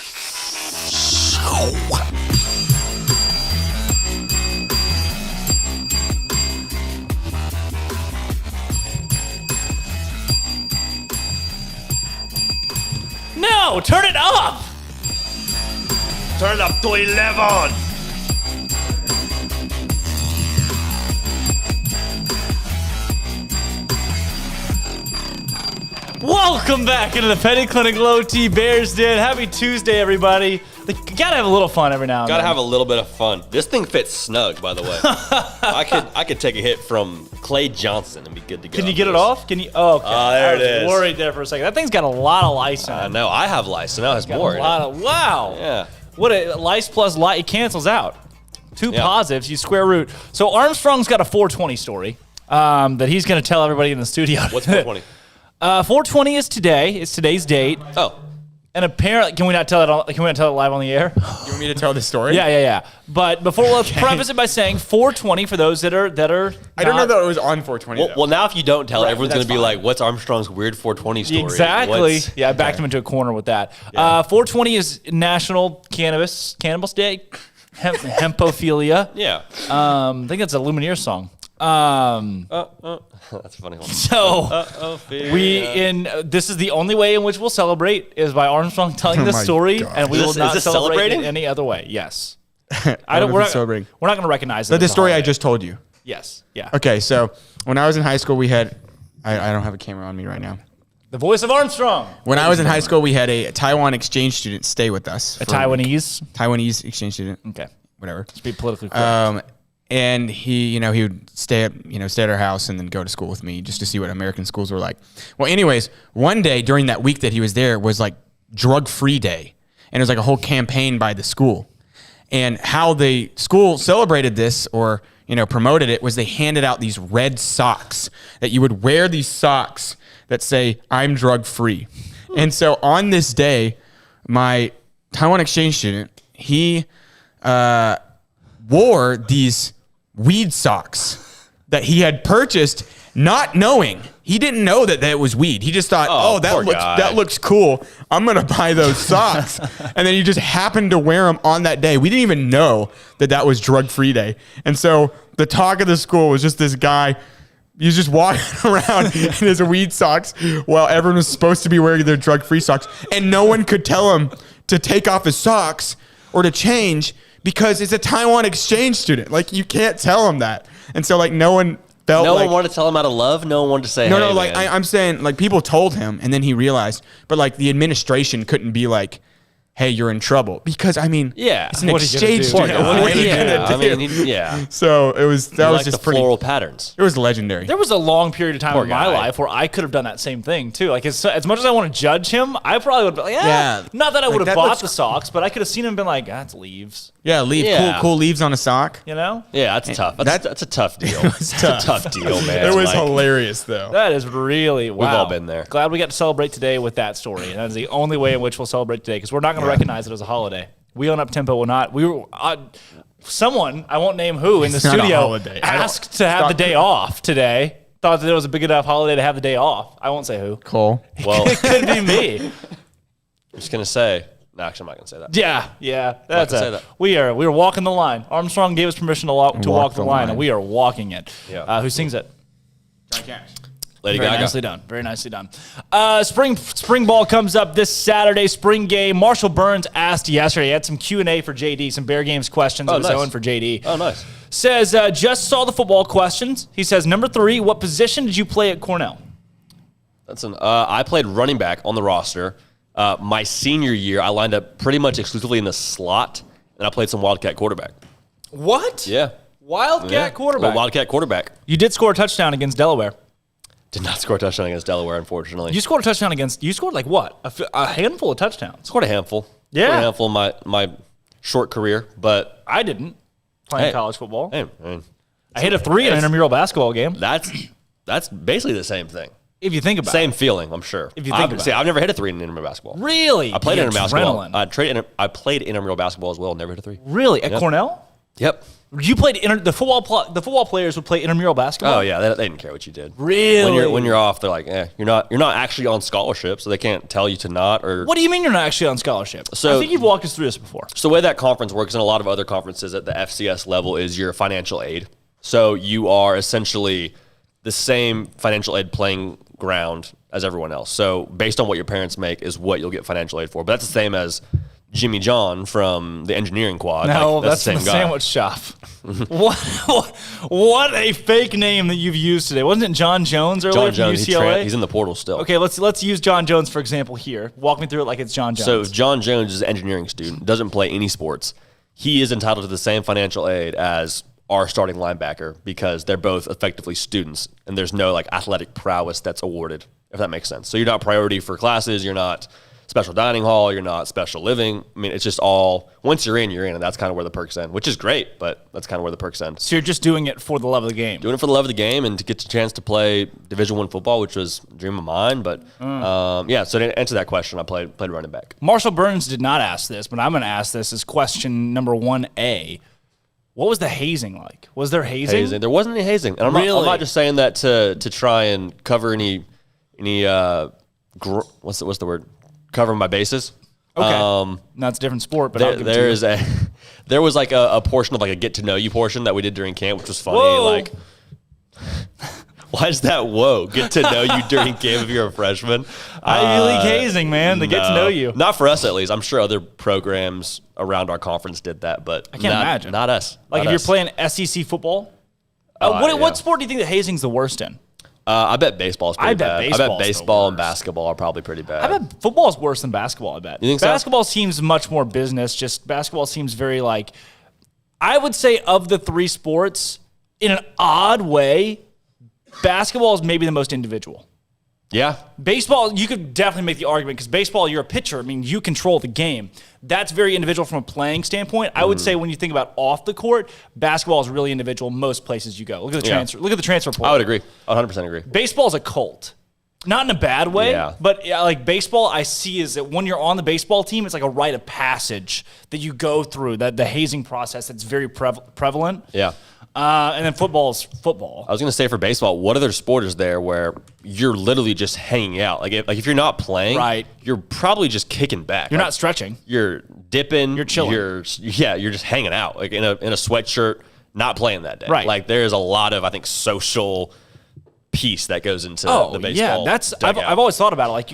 No, turn it up! Turn it up to 11! Welcome back into the Petty Clinic Low T Bears Den. Happy Tuesday, everybody. You gotta have a little fun every now and then. Gotta have a little bit of fun. This thing fits snug, by the way. I could take a hit from Clay Johnson and be good to go. Can you get it off? Can you? Oh, okay. There it is. I was worried there for a second. That thing's got a lot of lice in it. I know. I have lice, so now it has more. Wow. Yeah. What a lice plus lice, it cancels out. Two positives, you square root. So Armstrong's got a 420 story that he's going to tell everybody in the studio. What's 420? 420 is today. It's today's date. Oh. And apparently, can we not tell it? Can we not tell it live on the air? You want me to tell the story? Yeah. But before, let's preface it by saying 420 for those that are. I don't know that it was on 420. Well, now if you don't tell it, everyone's going to be fine. like, "What's Armstrong's weird 420 story?" Exactly. I backed him into a corner with that. 420 is National Cannabis Day. Hempophilia. Yeah. I think that's a Lumineers song. That's a funny one. So this is the only way in which we'll celebrate is by Armstrong telling this story, and we will not celebrate it any other way. Yes. We're not going to recognize it. The story I just told you. Yes. Yeah. Okay, so when I was in high school, we had I don't have a camera on me right now. The voice of Armstrong. When I was in high school, we had a Taiwan exchange student stay with us. A Taiwanese exchange student. Okay. Whatever. Let's be politically correct. And he would stay at our house and then go to school with me just to see what American schools were like. Well, anyways, one day during that week that he was there was like drug-free day. And it was like a whole campaign by the school. And how the school celebrated this or, promoted it was they handed out these red socks that you would wear these socks that say, "I'm drug-free." And so on this day, my Taiwan exchange student, he wore these weed socks that he had purchased not knowing. He didn't know that it was weed. He just thought, that looks cool. I'm going to buy those socks. And then he just happened to wear them on that day. We didn't even know that was drug-free day. And so the talk of the school was just this guy. He was just walking around in his weed socks while everyone was supposed to be wearing their drug-free socks. And no one could tell him to take off his socks or to change because it's a Taiwan exchange student. Like, you can't tell him that. And so, no one felt No one wanted to tell him out of love? No one wanted to say, No, man. I'm saying, people told him, and then he realized. But, the administration couldn't be like, hey, you're in trouble. Because, it's an exchange student. What are you going to do? So, that was just pretty. Floral patterns. It was legendary. There was a long period of time in my life where I could have done that same thing, too. As much as I want to judge him, I probably would have been not that I would have bought the socks, but I could have seen him and been like, that's leaves. Yeah, cool leaves on a sock. Yeah, that's tough. That's a tough deal. It's a tough deal, man. It was hilarious, though. That is really, wow. We've all been there. Glad we got to celebrate today with that story. And that is the only way in which we'll celebrate today because we're not going to recognize it as a holiday. We own Up Tempo will not. We were someone, I won't name who, in the studio asked to have the day off today. Thought that it was a big enough holiday to have the day off. I won't say who. Cole. Well, it could be me. I'm just going to say. No, actually, I'm not going to say that. Yeah. Say that. We are walking the line. Armstrong gave us permission to walk the line, and we are walking it. Yeah. Who sings it? John Cash. Lady Gaga. Very nicely done. Spring ball comes up this Saturday. Spring game. Marshall Burns asked yesterday. He had some Q&A for JD, some Bear Games questions of his own for JD. Oh, nice. Says, just saw the football questions. He says, number 3, what position did you play at Cornell? I played running back on the roster. My senior year, I lined up pretty much exclusively in the slot, and I played some Wildcat quarterback. What? Yeah. Wildcat quarterback? Well, Wildcat quarterback. You did score a touchdown against Delaware. Did not score a touchdown against Delaware, unfortunately. You scored a touchdown you scored like what? A handful of touchdowns. Scored a handful. Yeah. Scored a handful in my short career, but I didn't play college football. I hit a 3 in an intramural basketball game. That's basically the same thing. If you think about Same feeling, I'm sure. If you think about it. I've never hit a 3 in intramural basketball. Really? I played intramural basketball. Adrenaline. I played intramural basketball as well. Never hit a 3. Really? At Cornell? Yep. You played the football players would play intramural basketball? Oh yeah, they didn't care what you did. Really? When you're off, they're like, you're not actually on scholarship, so they can't tell you to not. Or what do you mean you're not actually on scholarship? So I think you've walked us through this before. So the way that conference works, and a lot of other conferences at the FCS level, is your financial aid. So you are essentially the same financial aid playing ground as everyone else. So based on what your parents make is what you'll get financial aid for. But that's the same as Jimmy John from the engineering quad. No, like, that's the from same the guy. sandwich shop. What a fake name that you've used today. Wasn't it John Jones earlier John Jones, from UCLA? he's in the portal still. Okay, let's use John Jones, for example, here. Walk me through it like it's John Jones. So if John Jones is an engineering student, doesn't play any sports, he is entitled to the same financial aid as our starting linebacker because they're both effectively students, and there's no like athletic prowess that's awarded, if that makes sense. So you're not priority for classes, you're not special dining hall, you're not special living. I mean, it's just all, once you're in, and that's kind of where the perks end, which is great, but that's kind of where the perks end. So you're just doing it for the love of the game. Doing it for the love of the game and to get the chance to play Division I football, which was a dream of mine. But so to answer that question, I played running back. Marshall Burns did not ask this, but I'm going to ask this as question number 1A. What was the hazing like? Was there hazing? There wasn't any hazing. And I'm not just saying that to try and cover any what's the word? Covering my bases. Okay. That's a different sport, but there was like a portion of like a get to know you portion that we did during camp, which was funny. Whoa. Like, why is that get to know you during camp if you're a freshman? Ivy League hazing, man. They get to know you. Not for us, at least. I'm sure other programs around our conference did that, but I can't imagine. Not us. Like not if us. you're playing SEC football, what sport do you think that hazing's the worst in? I bet baseball's pretty bad. I bet baseball's baseball and basketball are probably pretty bad. I bet football's worse than basketball, I bet. You think so? Basketball seems much more business. Just basketball seems very like, I would say of the three sports, in an odd way, basketball is maybe the most individual. Yeah. Baseball, you could definitely make the argument because baseball, you're a pitcher. I mean, you control the game. That's very individual from a playing standpoint. I would say when you think about off the court, basketball is really individual most places you go. Look at the transfer. Look at the transfer portal. I would agree. 100% agree. Baseball is a cult. Not in a bad way, Yeah. but like baseball, I see is that when you're on the baseball team, it's like a rite of passage that you go through, that the hazing process that's very prevalent. Yeah. And then football is football. I was going to say for baseball, what other sport is there where you're literally just hanging out? Like if you're not playing, right, you're probably just kicking back. You're like, not stretching. You're dipping. You're chilling. You're just hanging out, like in a sweatshirt, not playing that day. Right. Like there's a lot of, I think, social piece that goes into the baseball. Yeah, I've always thought about it. Like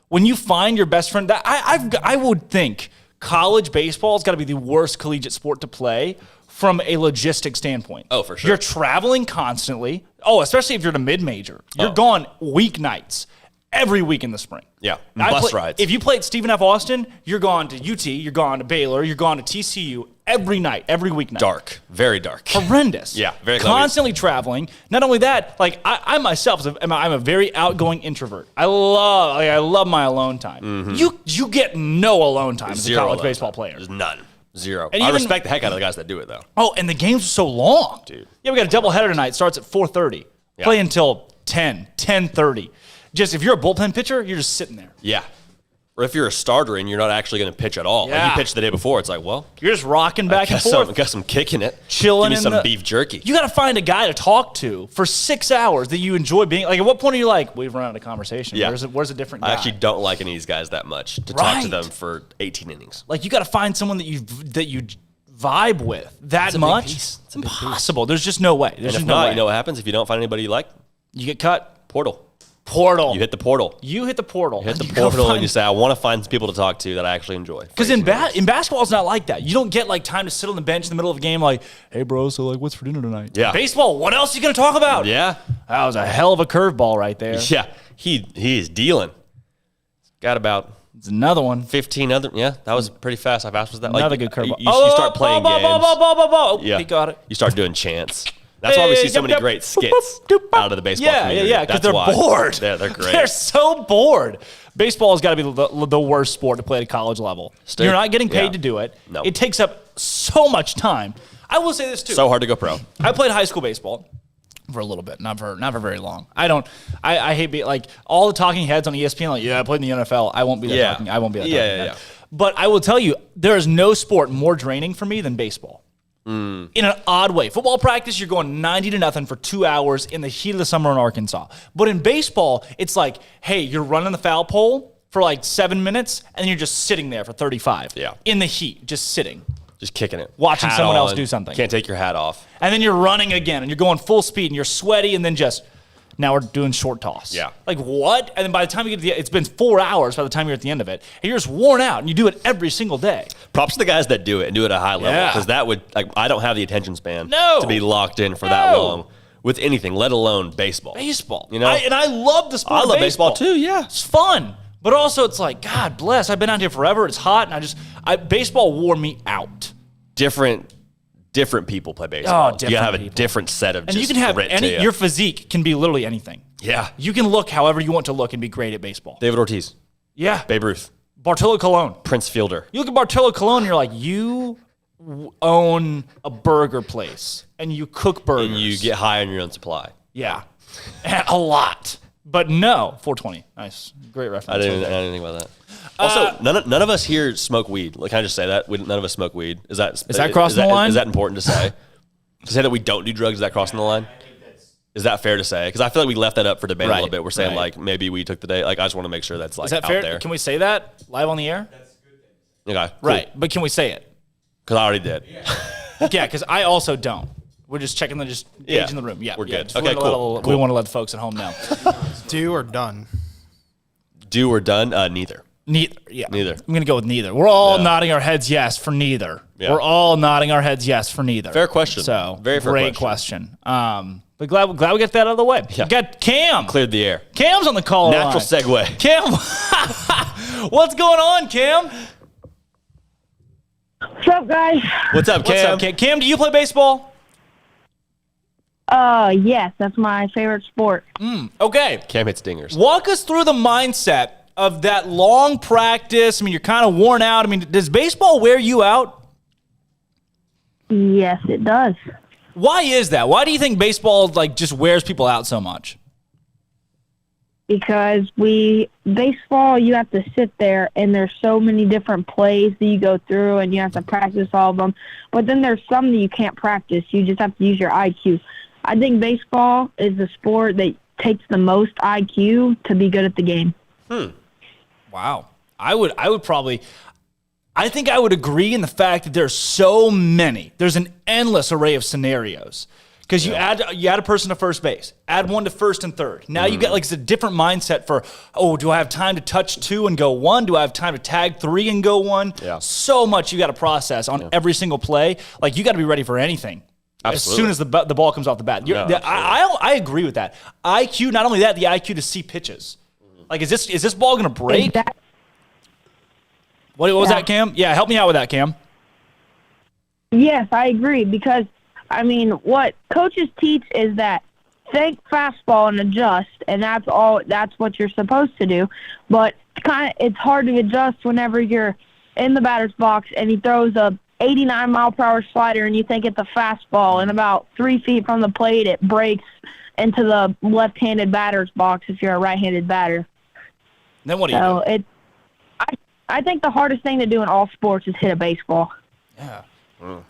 when you find your best friend, I would think college baseball has got to be the worst collegiate sport to play from a logistic standpoint. Oh, for sure. You're traveling constantly. Oh, especially if you're in a mid-major. You're gone weeknights every week in the spring. Yeah, bus rides. If you play at Stephen F. Austin, you're gone to UT, you're gone to Baylor, you're gone to TCU every night, every weeknight. Dark, very dark. Horrendous. Yeah, very constantly traveling. Not only that, like I myself, I'm a very outgoing introvert. I love my alone time. Mm-hmm. You get no alone time as a college baseball player. There's none. Zero. And I even- respect the heck out of the guys that do it, though. Oh, and the games are so long. Dude. Yeah, we got a doubleheader tonight. Starts at 4:30. Yeah. Play until 10:30. Just if you're a bullpen pitcher, you're just sitting there. Yeah. Or if you're a starter and you're not actually going to pitch at all. Yeah. Like you pitched the day before, it's like, well, You're just rocking back and forth. Got some kick in it. Chilling Give me in some the- beef jerky. You got to find a guy to talk to for 6 hours that you enjoy being. Like, at what point are you like, we've run out of conversation? Yeah. Where's a different guy? I actually don't like any of these guys that much to talk to them for 18 innings. Like, you got to find someone that you vibe with that It's a big much. piece. It's impossible. There's just no way. There's And if just no not, way. you know what happens if you don't find anybody you like? You get cut. Portal. You hit the portal. You hit the portal. You hit the You go portal and find- you say, I want to find some people to talk to that I actually enjoy. Because in basketball, it's not like that. You don't get like time to sit on the bench in the middle of a game like, hey, bro, so like, what's for dinner tonight? Yeah. Baseball, what else are you going to talk about? Yeah. That was a hell of a curveball right there. Yeah. He is dealing. Got about It's another one. 15 other. Yeah, that was pretty fast. How fast was that? Another good curveball. You start playing games. Yeah. He got it. You start doing chants. That's why we see so many great skits out of the baseball community. Yeah, because That's they're why. bored. They're great. They're so bored. Baseball has got to be the worst sport to play at a college level. You're not getting paid to do it. No. It takes up so much time. I will say this too. So hard to go pro. I played high school baseball for a little bit, not for very long. I hate being like all the talking heads on ESPN. Like, yeah, I played in the NFL. I won't be that talking. I won't be that talking head. But I will tell you, there is no sport more draining for me than baseball. In an odd way. Football practice, you're going 90-0 for 2 hours in the heat of the summer in Arkansas. But in baseball, it's like, hey, you're running the foul pole for like 7 minutes, and you're just sitting there for 35. Yeah. In the heat, just sitting. Just kicking it. Watching Hat someone else on. do something. Can't take your hat off. And then you're running again, and you're going full speed, and you're sweaty, and then just Now we're doing short toss. Yeah. Like, what? And then by the time you get to the it's been 4 hours by the time you're at the end of it, and you're just worn out, and you do it every single day. Props to the guys that do it and do it at a high level, because that would, like, I don't have the attention span to be locked in for that long with anything, let alone baseball. Baseball. You know? I love the sport I of love baseball too, yeah. It's fun. But also, it's like, God bless, I've been out here forever. It's hot, and baseball wore me out. Different people play baseball. Oh, you gotta have a different set of and you can have your physique can be literally anything. Yeah. You can look however you want to look and be great at baseball. David Ortiz. Yeah. Babe Ruth. Bartolo Colon. Prince Fielder. You look at Bartolo Colon and you're like, you own a burger place and you cook burgers. And you get high on your own supply. Yeah. A lot. But no, 420. Nice. Great reference. I didn't think about that. Also, none of us here smoke weed. Like, can I just say that? None of us smoke weed. Is that crossing the line? Is that important to say? To say that we don't do drugs, is that crossing the line? Is that fair to say? Because I feel like we left that up for debate a little bit. We're saying, like, maybe we took the day. Like, I just want to make sure that's, like, is that out fair? there. Can we say that live on the air? That's a good thing. Okay. Cool. Right. But can we say it? Because I already did. Yeah, because I also don't. We're just checking gauge in the room. Yeah, we're good. Okay, cool. We want to let the folks at home know. Do or done? Do or done? Neither. Neither. I'm going to go with neither. We're all nodding our heads yes for neither. Yeah. We're all nodding our heads yes for neither. Fair question. So, very fair great question. But glad we get that out of the way. Yeah. We got Cam. Cleared the air. Cam's on the call. Natural segue. Cam, what's going on, Cam? What's up, guys? What's up, Cam? Cam, do you play baseball? Yes, that's my favorite sport. Okay. Cam hits dingers. Walk us through the mindset of that long practice. I mean, you're kind of worn out. I mean, does baseball wear you out? Yes, it does. Why is that? Why do you think baseball just wears people out so much? Because baseball, you have to sit there, and there's so many different plays that you go through, and you have to practice all of them. But then there's some that you can't practice. You just have to use your IQ. I think baseball is the sport that takes the most IQ to be good at the game. Wow. I would agree in the fact that there's so many. There's an endless array of scenarios. Because you add a person to first base, add one to first and third. Now you get it's a different mindset for, do I have time to touch 2 and go 1? Do I have time to tag 3 and go 1? Yeah. So much you got to process on every single play. Like, you got to be ready for anything. Absolutely. As soon as the ball comes off the bat. I agree with that. IQ, not only that, the IQ to see pitches. Like, is this ball going to break? What was that, Cam? Yeah, help me out with that, Cam. Yes, I agree, because what coaches teach is that think fastball and adjust, and that's what you're supposed to do. But it's hard to adjust whenever you're in the batter's box and he throws a 89-mile-per-hour slider and you think it's a fastball, and about 3 feet from the plate it breaks into the left-handed batter's box if you're a right-handed batter. Then what do you do? I think the hardest thing to do in all sports is hit a baseball. Yeah.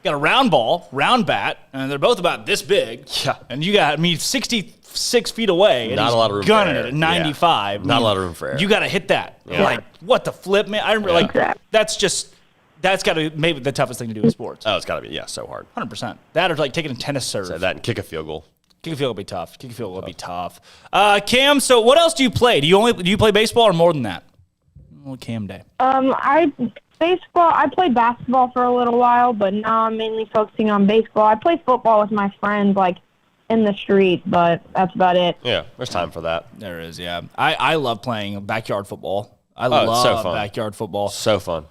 Got a round ball, round bat, and they're both about this big. Yeah. And you got, 66 feet away. And not a lot of room gunning for it error. at 95. Yeah. Not a lot of room for error. You got to hit that. Yeah. Like, what the flip, man? I remember, that's got to be maybe the toughest thing to do in sports. Oh, it's got to be, so hard. 100%. That or taking a tennis serve. So that and kick a field goal. Kick a field goal would be tough. Kick a field goal would be tough. Cam, so what else do you play? Do you play baseball or more than that? Little Cam day. I played basketball for a little while, but now I'm mainly focusing on baseball. I play football with my friends, in the street, but that's about it. Yeah, there's time for that. There is, yeah. I love playing backyard football. I love so fun. backyard football. So fun.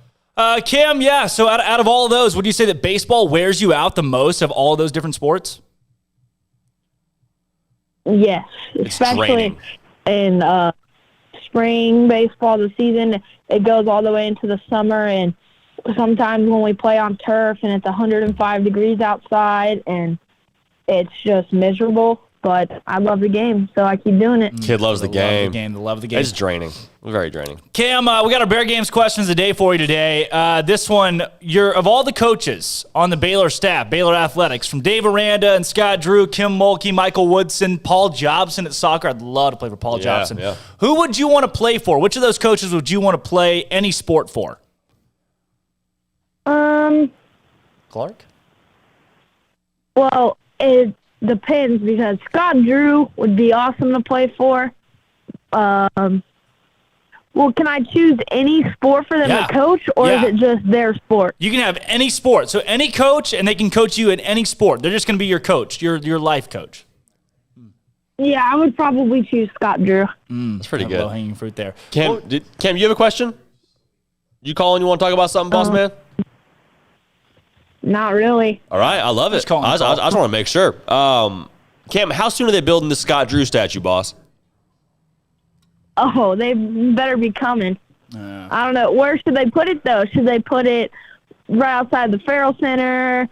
Cam, yeah, so out of all of those, would you say that baseball wears you out the most of all of those different sports? Yes, It's especially draining. in spring baseball, the season, it goes all the way into the summer, and sometimes when we play on turf and it's 105 degrees outside and it's just miserable, but I love the game, so I keep doing it. Kid loves the game. They love the game. It's draining. Very draining. Cam, we got our Bear Games questions of the day for you today. This one, of all the coaches on the Baylor staff, Baylor Athletics, from Dave Aranda and Scott Drew, Kim Mulkey, Michael Woodson, Paul Jobson at soccer. I'd love to play for Paul Jobson. Yeah. Who would you want to play for? Which of those coaches would you want to play any sport for? Clark? Well, depends because Scott Drew would be awesome to play for. Well, can I choose any sport for them to coach, or is it just their sport? You can have any sport. So any coach, and they can coach you in any sport. They're just going to be your coach, your life coach. Yeah, I would probably choose Scott Drew. That's pretty good. Low-hanging fruit there. Cam, you have a question? You calling? You want to talk about something, boss man? Not really. All right, I love it. I just want to make sure. Cam, how soon are they building the Scott Drew statue, boss? Oh, they better be coming. I don't know. Where should they put it, though? Should they put it right outside the Farrell Center?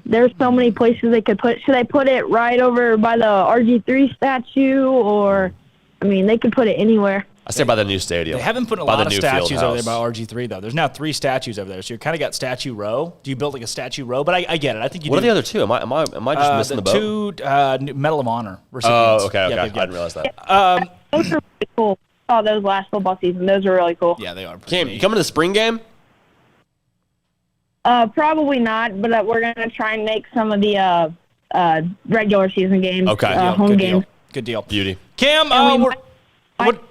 There's so many places they could put. Should they put it right over by the RG3 statue? Or, I mean, they could put it anywhere. I say by the new stadium. They haven't put a lot of statues over there by RG3, though. There's now 3 statues over there, so you kind of got statue row. Do you build like a statue row? But I get it. I think you. What are the other 2? Am I just missing the boat? 2 Medal of Honor recipients. Oh, okay. Yeah, I didn't realize that. Those are really cool. I saw those last football season. Those are really cool. Yeah, they are. Cam, you coming to the spring game? Probably not, but we're going to try and make some of the regular season games. Okay. Home games. Good deal. Beauty. Cam, what?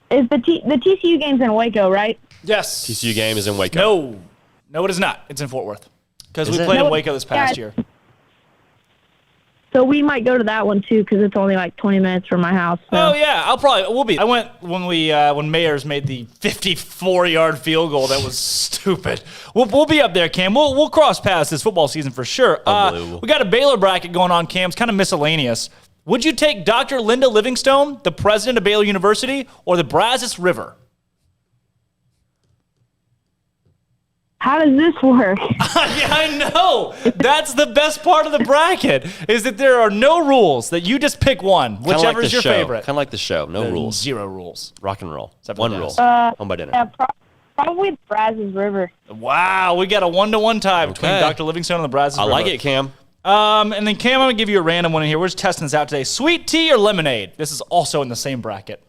Is the TCU game's in Waco, right? Yes. TCU game is in Waco. No, it is not. It's in Fort Worth. Because we played in Waco this past year. So we might go to that one too, because it's only like 20 minutes from my house. So. Oh yeah, we'll be. I went when Mayers made the 54-yard field goal. That was stupid. We'll be up there, Cam. We'll cross paths this football season for sure. Unbelievable. We got a Baylor bracket going on, Cam. It's kind of miscellaneous. Would you take Dr. Linda Livingstone, the president of Baylor University, or the Brazos River? How does this work? Yeah, I know. That's the best part of the bracket, is that there are no rules, that you just pick one, whichever is your favorite. Kind of like the show. No rules. 0 rules. Rock and roll. Except for One the rule. guys. Home by dinner. Yeah, probably the Brazos River. Wow, we got a 1-to-1 tie between Dr. Livingstone and the Brazos River. I like it, Cam. And then, Cam, I'm going to give you a random one in here. We're just testing this out today. Sweet tea or lemonade? This is also in the same bracket.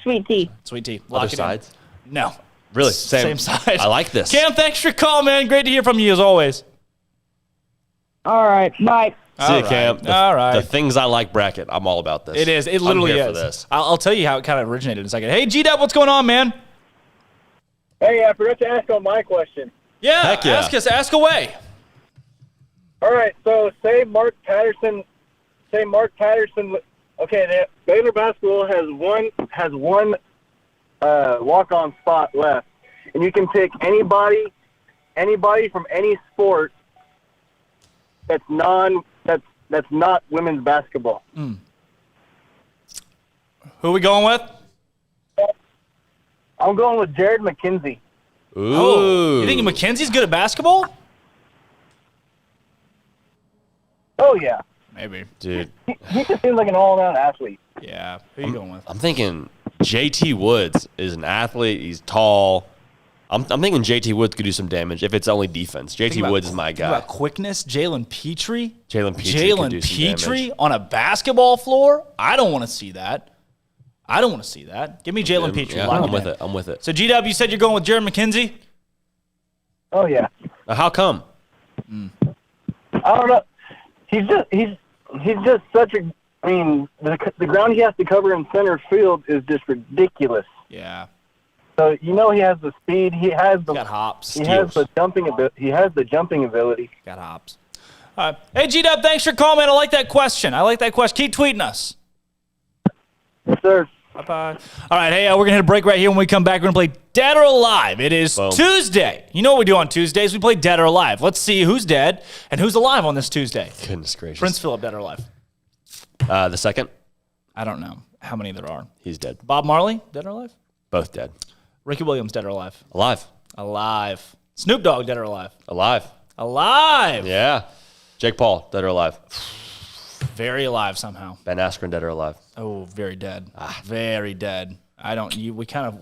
Sweet tea. Sweet tea. Other sides? No. Really? Same side. I like this. Cam, thanks for calling, man. Great to hear from you as always. All right. Bye. See you, Cam. All right. The things I like bracket. I'm all about this. It is. It literally I'm here is. for this. I'll tell you how it kind of originated in a second. Hey, G-Dub, what's going on, man? Hey, I forgot to ask on my question. Yeah, Heck yeah. Ask away. All right, so say Mark Patterson. Okay, Baylor basketball has one walk-on spot left, and you can pick anybody from any sport that's not women's basketball. Who are we going with? I'm going with Jared McKenzie. Ooh. Oh, you think McKenzie's good at basketball? Oh yeah, maybe. Dude, he just seems like an all-around athlete. Yeah. Who are you going with? I'm thinking JT Woods is an athlete. He's tall. I'm thinking JT Woods could do some damage if it's only defense. JT Woods is my guy. About quickness, Jalen Petrie. Jalen Petrie on a basketball floor? I don't want to see that. Give me Jalen Petrie. Yeah, I'm with it. So, G-Dub, you said you're going with Jared McKenzie? Oh yeah. How come? I don't know. He's just such a. I mean, the ground he has to cover in center field is just ridiculous. Yeah. So he has the speed. He has the got hops. He has the jumping ability. Got hops. All right. Hey, G-Dub, thanks for calling, man. I like that question. Keep tweeting us. Yes, sir. Bye-bye. All right, hey, we're going to hit a break right here. When we come back, we're going to play Dead or Alive. It is Tuesday. You know what we do on Tuesdays? We play Dead or Alive. Let's see who's dead and who's alive on this Tuesday. Goodness gracious. Prince Philip, dead or alive? The second? I don't know how many there are. He's dead. Bob Marley, dead or alive? Both dead. Ricky Williams, dead or alive? Alive. Snoop Dogg, dead or alive? Alive. Yeah. Jake Paul, dead or alive? Very alive somehow. Ben Askren, dead or alive? Oh, very dead. Very dead. We kind of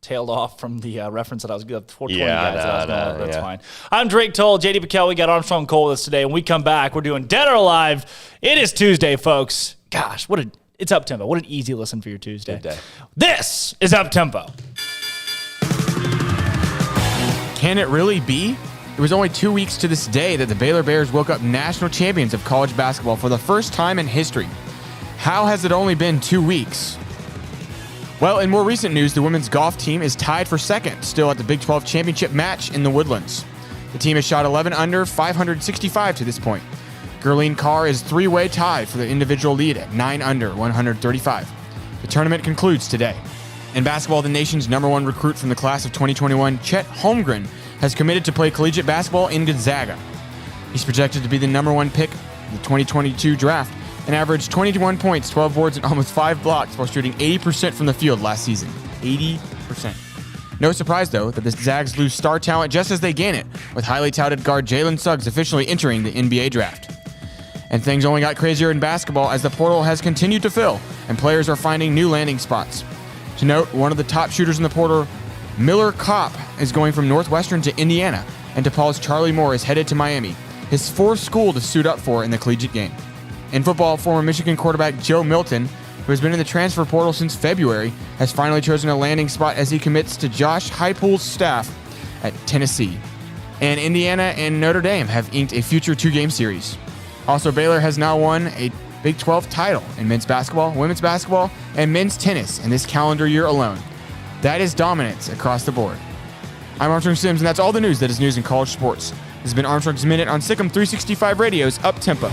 tailed off from the reference that I was good. 420 guys. That's fine. I'm Drake Toll, J.D. Pickell. We got Armstrong Cole with us today. When we come back, we're doing Dead or Alive. It is Tuesday, folks. Gosh, it's up-tempo. What an easy listen for your Tuesday. Good day. This is up-tempo. Can it really be? It was only 2 weeks to this day that the Baylor Bears woke up national champions of college basketball for the first time in history. How has it only been 2 weeks? Well, in more recent news, the women's golf team is tied for second, still at the Big 12 championship match in the Woodlands. The team has shot 11 under, 565 to this point. Gurleen Carr is three-way tied for the individual lead at 9 under, 135. The tournament concludes today. In basketball, the nation's number one recruit from the class of 2021, Chet Holmgren, has committed to play collegiate basketball in Gonzaga. He's projected to be the number one pick in the 2022 draft and averaged 21 points, 12 boards, and almost 5 blocks while shooting 80% from the field last season. 80%. No surprise, though, that the Zags lose star talent just as they gain it, with highly touted guard Jalen Suggs officially entering the NBA draft. And things only got crazier in basketball as the portal has continued to fill, and players are finding new landing spots. To note, one of the top shooters in the portal, Miller Kopp, is going from Northwestern to Indiana, and DePaul's Charlie Moore is headed to Miami, his fourth school to suit up for in the collegiate game. In football, former Michigan quarterback Joe Milton, who has been in the transfer portal since February, has finally chosen a landing spot as he commits to Josh Heupel's staff at Tennessee. And Indiana and Notre Dame have inked a future 2-game series. Also, Baylor has now won a Big 12 title in men's basketball, women's basketball, and men's tennis in this calendar year alone. That is dominance across the board. I'm Armstrong Sims, and that's all the news that is news in college sports. This has been Armstrong's Minute on SicEm365 Radio's Up Tempo.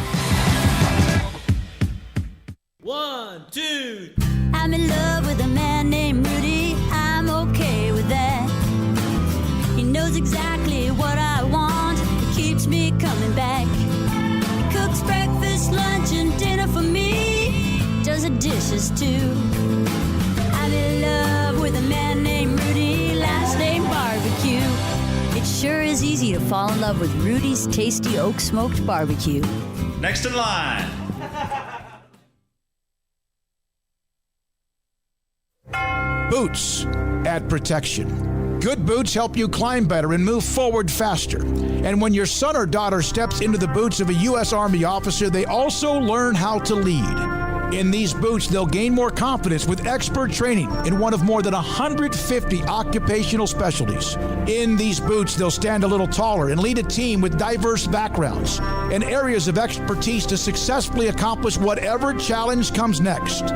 1, 2. I'm in love with a man named Rudy. I'm okay with that. He knows exactly what I want. He keeps me coming back. He cooks breakfast, lunch, and dinner for me. Does the dishes too. I'm in love with a man named Rudy. Last name Barbecue. It sure is easy to fall in love with Rudy's tasty oak smoked barbecue. Next in line. Boots add protection. Good boots help you climb better and move forward faster. And when your son or daughter steps into the boots of a U.S. Army officer, they also learn how to lead. In these boots, they'll gain more confidence with expert training in one of more than 150 occupational specialties. In these boots, they'll stand a little taller and lead a team with diverse backgrounds and areas of expertise to successfully accomplish whatever challenge comes next.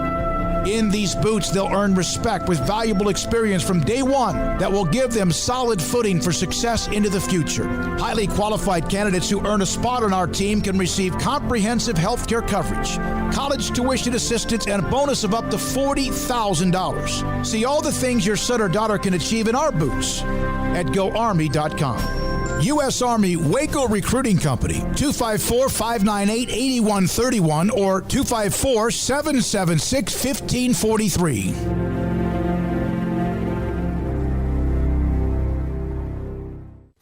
In these boots, they'll earn respect with valuable experience from day one that will give them solid footing for success into the future. Highly qualified candidates who earn a spot on our team can receive comprehensive health care coverage, college tuition assistance, and a bonus of up to $40,000. See all the things your son or daughter can achieve in our boots at GoArmy.com. U.S. Army Waco Recruiting Company, 254-598-8131 or 254-776-1543.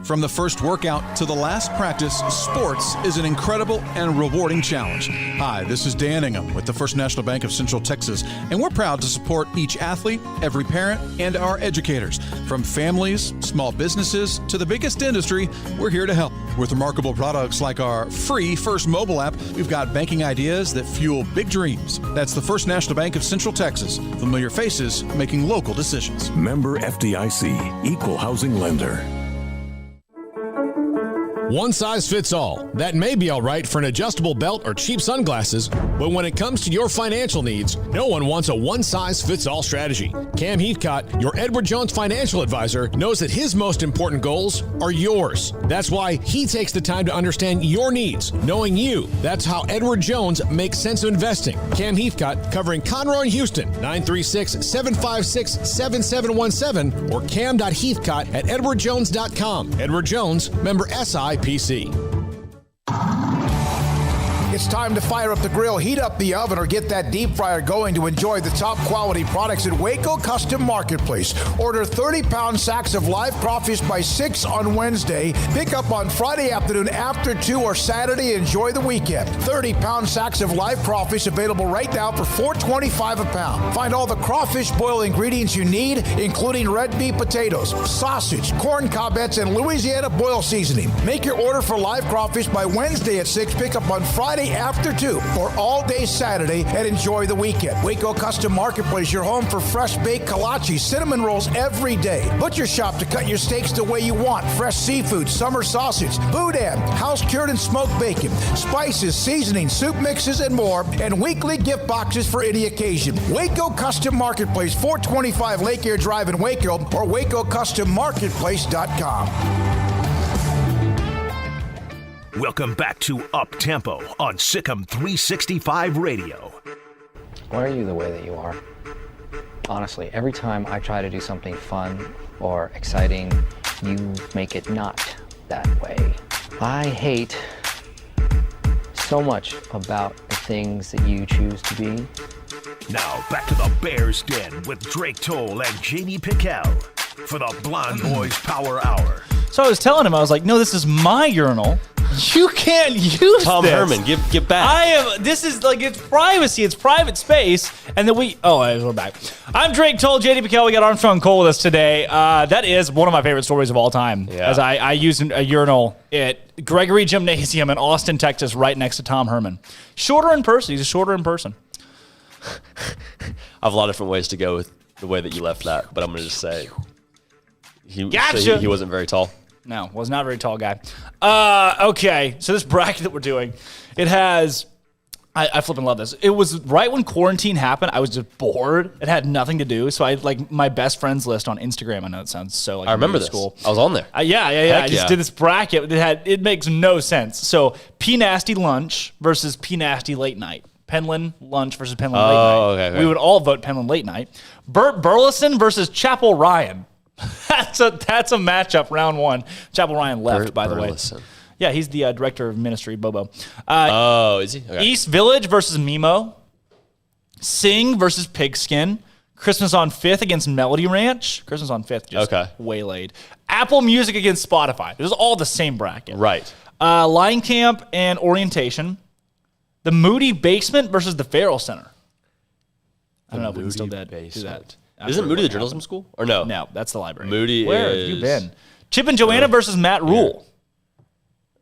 From the first workout to the last practice, sports is an incredible and rewarding challenge. Hi, this is Dan Ingham with the First National Bank of Central Texas, and we're proud to support each athlete, every parent, and our educators. From families, small businesses, to the biggest industry, we're here to help. With remarkable products like our free First mobile app, we've got banking ideas that fuel big dreams. That's the First National Bank of Central Texas. Familiar faces making local decisions. Member FDIC, Equal Housing Lender. One size fits all. That may be all right for an adjustable belt or cheap sunglasses, but when it comes to your financial needs, no one wants a one-size-fits-all strategy. Cam Heathcott, your Edward Jones financial advisor, knows that his most important goals are yours. That's why he takes the time to understand your needs, knowing you. That's how Edward Jones makes sense of investing. Cam Heathcott, covering Conroe and Houston, 936-756-7717 or cam.heathcott@edwardjones.com. Edward Jones, member SIPC. It's time to fire up the grill, heat up the oven, or get that deep fryer going to enjoy the top quality products at Waco Custom Marketplace. Order 30-pound sacks of live crawfish by 6 on Wednesday. Pick up on Friday afternoon after 2 or Saturday. Enjoy the weekend. 30-pound sacks of live crawfish available right now for $4.25 a pound. Find all the crawfish boil ingredients you need, including red beef potatoes, sausage, corn cobbettes, and Louisiana boil seasoning. Make your order for live crawfish by Wednesday at 6. Pick up on Friday Friday after 2 or all day Saturday and enjoy the weekend. Waco Custom Marketplace, your home for fresh baked kolache, cinnamon rolls every day. Butcher shop to cut your steaks the way you want. Fresh seafood, summer sausage, boudin, house-cured and smoked bacon, spices, seasoning, soup mixes, and more, and weekly gift boxes for any occasion. Waco Custom Marketplace, 425 Lake Air Drive in Waco, or WacoCustomMarketplace.com. Welcome back to Up Tempo on SicEm365 Radio. Why are you the way that you are? Honestly, every time I try to do something fun or exciting, you make it not that way. I hate so much about the things that you choose to be. Now back to the Bears Den with Drake Toll and J.D. Pickell for the Blonde Boys Power Hour. So I was telling him, I was like, no, this is my urinal. You can't use Tom this. Herman, get back. This is like, it's privacy, it's private space. And then we're back. I'm Drake Toll, J.D. Pickell. We got Armstrong Cole with us today. That is one of my favorite stories of all time. Yeah. As I used a urinal at Gregory Gymnasium in Austin, Texas, right next to Tom Herman. Shorter in person. He's shorter in person. I have a lot of different ways to go with the way that you left that, but I'm going to just say he wasn't very tall. No, was not a very tall guy. Okay, so this bracket that we're doing, it has, I flipping love this. It was right when quarantine happened. I was just bored. It had nothing to do. So I had like my best friends list on Instagram. I know it sounds so like I remember this. School. I was on there. Yeah. I just did this bracket. It makes no sense. So P Nasty lunch versus P Nasty late night. Penland lunch versus Penland late night. Okay. We would all vote Penland late night. Burt Burleson versus Chapel Ryan. That's a matchup, round one. Chapel Ryan left, by the way. Yeah, he's the director of ministry, Bobo. Is he? Okay. East Village versus Mimo. Sing versus Pigskin. Christmas on 5th against Melody Ranch. Christmas on 5th just waylaid. Apple Music against Spotify. It was all the same bracket. Right. Line Camp and Orientation. The Moody Basement versus the Farrell Center. I don't know if we can still do that. Isn't Moody the journalism school? Or no? No, that's the library. Moody Where have you been? Chip and Joanna versus Matt Rule.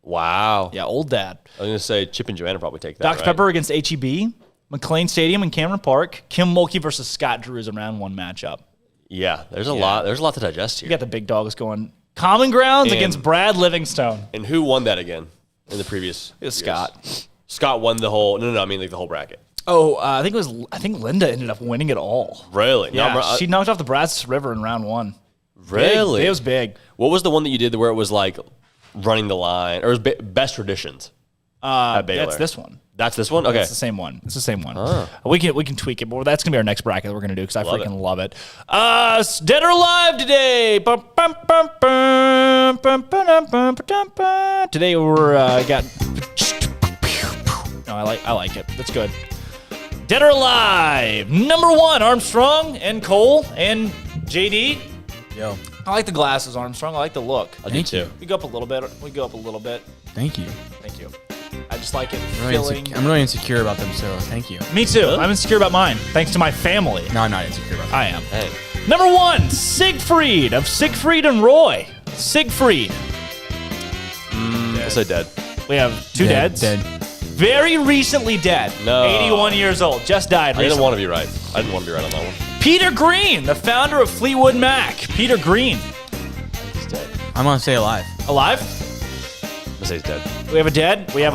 Wow. Yeah, old dad. I was going to say Chip and Joanna probably take that, Dr. Pepper against HEB. McLean Stadium and Cameron Park. Kim Mulkey versus Scott Drew is a round one matchup. Yeah, there's a lot to digest here. You got the big dogs going. Common Grounds against Brad Livingstone. And who won that again in the previous It was Scott. Scott won the whole, I mean like the whole bracket. Oh, I think Linda ended up winning it all. Really? Yeah, No, she knocked off the Brazos River in round one. Really? It was big. What was the one that you did where it was like running the line, or it was best traditions at Baylor? That's this one. That's this one? Okay. It's the same one. It's the same one. Oh. We can tweak it, but that's going to be our next bracket that we're going to do because I freaking love it. Dead or Alive today. Today we're got... No, I like it. That's good. Dead or Alive. Number 1, Armstrong and Cole and JD. Yo. I like the glasses, Armstrong. I like the look. I do too. We go up a little bit. Thank you. Thank you. I just like it. I'm really insecure about them, so thank you. Me too. Really? I'm insecure about mine, thanks to my family. No, I'm not insecure about that. I am. Hey. Number 1, Siegfried of Siegfried and Roy. Siegfried. I'll say dead. We have 2 deads. Dead. Very recently dead. No. 81 years old. Just died recently. I didn't want to be right. I didn't want to be right on that one. Peter Green, the founder of Fleetwood Mac. Peter Green. He's dead. I'm going to say alive. Alive? I'm going to say he's dead. We have a dead. We have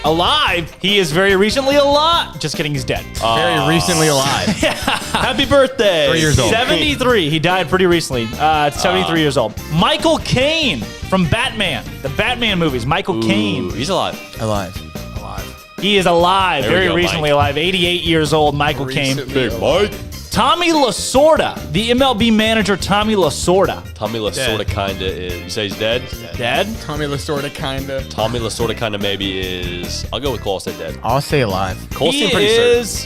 alive. He is very recently alive. Just kidding, he's dead. Very recently alive. Happy birthday. 3 years old. 73. He died pretty recently. 73 years old. Michael Caine from Batman. The Batman movies. Michael Caine. He's alive. Alive. He is alive. There we Very go, recently Mike. alive. 88 years old. Michael Caine. Big Mike. Tommy Lasorda. The MLB manager, Tommy Lasorda. Tommy Lasorda kinda is. You say he's dead? Dead? Tommy Lasorda kinda. Tommy Lasorda kinda maybe is. I'll go with Cole. I'll say dead. I'll say alive. Cole He seemed pretty is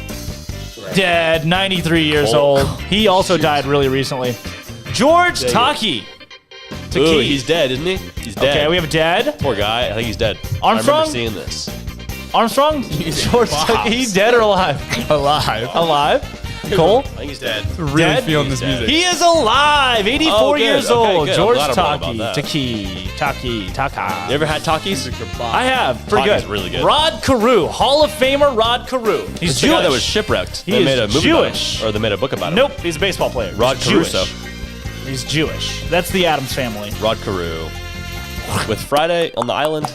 dead. 93 years old. He also died really recently. George Taki. Ooh, he's dead, isn't he? He's dead. Okay, we have a dead. Poor guy. I think he's dead. Armstrong? I remember seeing this. Armstrong? George Taki. He's dead or alive? Alive. Alive? Cole? I think he's dead. Really Dead? feeling this music. He is alive, 84 Oh, good. years Okay, old. good. I'm George glad I'm wrong about Taki. that. Taka. You ever had Takis? I have. Pretty Taki's good. really good. Rod Carew, Hall of Famer Rod Carew. He's It's the Jewish. guy that was shipwrecked. He They is made a movie Jewish. about him, or they made a book about him. Nope, he's a baseball player. Rod He's Jewish. Caruso. He's Jewish. That's the Addams family. Rod Carew. With Friday on the island.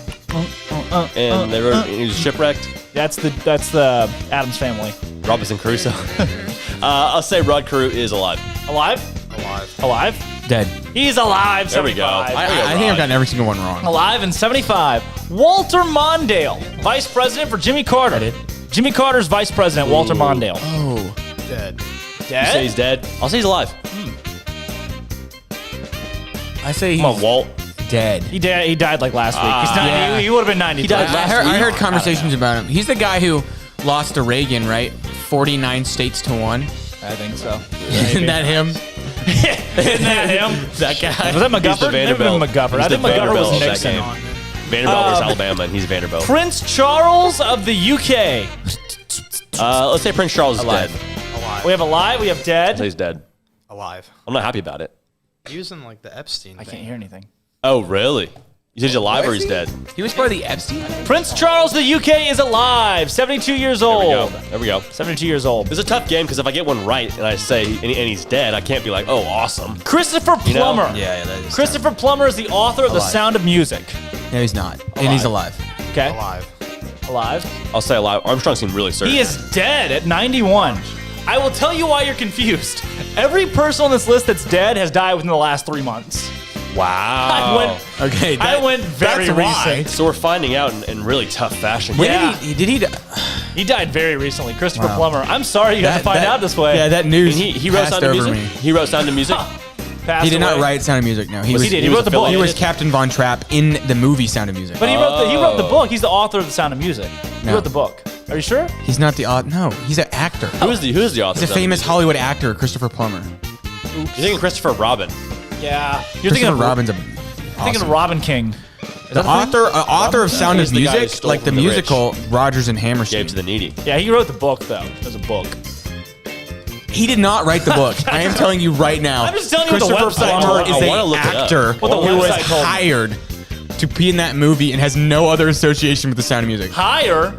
And he was shipwrecked. That's the Addams family. Robinson Crusoe. I'll say Rod Carew is alive. Alive? Alive? Dead. He's alive. There we go. 75. I think I've gotten every single one wrong. Alive in 75. Walter Mondale, vice president for Jimmy Carter. Jimmy Carter's vice president, Walter Mondale. Oh. Dead. You say he's dead? I'll say he's alive. I say Come on, Walt. dead. He died like last week. He's not, Yeah. he would have been 93. He died last I week. heard conversations about him. He's the guy who lost to Reagan, right? 49 states to 1. I think so. Isn't that him? Isn't that him? That guy. Was that He's the McGufford? Vanderbilt. McGufford. I He's think the McGufford was Vanderbilt of that Nixon. game. Vanderbilt was Alabama, and he's Vanderbilt. Prince Charles of the UK. Let's say Prince Charles is dead. Alive. We have alive. We have I'll dead. say he's dead. Alive. I'm not happy about it. He was in like the Epstein I thing. can't hear anything. Oh, really? You said he's alive or he's dead? He was part of the Epstein? Prince Charles of the UK is alive. 72 years old. There we go. 72 years old. It's a tough game because if I get one right and I say and he's dead, I can't be like, oh, awesome. Christopher You know? Plummer. Yeah, that is Christopher Plummer is the author of The Alive. Sound of Music. No, he's not. And he's alive. Okay. alive. Alive. I'll say alive. Armstrong seemed really certain. He is dead at 91. I will tell you why you're confused. Every person on this list that's dead has died within the last 3 months. Wow. Okay, I went very that's why. recent. So we're finding out in really tough fashion. When Yeah. did he He died very recently. Christopher Wow. Plummer. I'm sorry you had to find out this way. Yeah, that news And he wrote passed Sound of over Music? me. He wrote Sound of Music? Passed He did not away. write Sound of Music, no. He did. He was wrote the book. He was affiliated? Captain Von Trapp in the movie Sound of Music. But he wrote the book. He's the author of The Sound of Music. He No. wrote the book. Are you sure? He's not the author. No, he's an actor. Who's the author? He's a of Sound of famous Music? Hollywood actor, Christopher Plummer. You're thinking Christopher Robin. Yeah. You're Christopher thinking of Robin's a thinking of Robin King. the author of Sound He's of the guy who Music, stole like the from the rich. musical Rodgers and Hammerstein. Gave to the needy. Yeah, he wrote the book though. There's a book. He did not write the book. I am telling you right now. I'm just telling you what the Christopher website Plummer told me. is I wanna an look it up. actor What the who was website told me. hired to be in that movie and has no other association with the Sound of Music. Hire.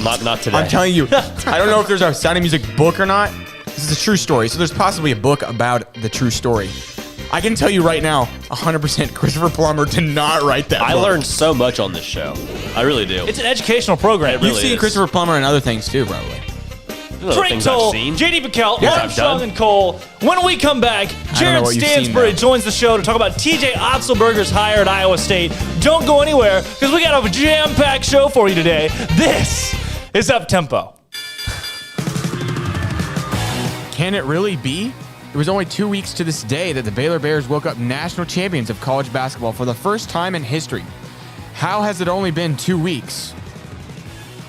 Not today. I'm telling you, I don't know if there's a Sound of Music book or not. This is a true story, so there's possibly a book about the true story. I can tell you right now, 100% Christopher Plummer did not write that I book. learned so much on this show. I really do. It's an educational program. It really You've seen is. Christopher Plummer and other things too, probably. Those are Drake things Toll, I've seen. J.D. Pickell, Yes, I've Armstrong done. and Cole. When we come back, know Jared what you've seen, Stansberry though. joins the show to talk about T.J. Otzelberger's hire at Iowa State. Don't go anywhere because we got a jam-packed show for you today. This is Up Tempo. Can it really be? It was only 2 weeks to this day that the Baylor Bears woke up national champions of college basketball for the first time in history. How has it only been 2 weeks?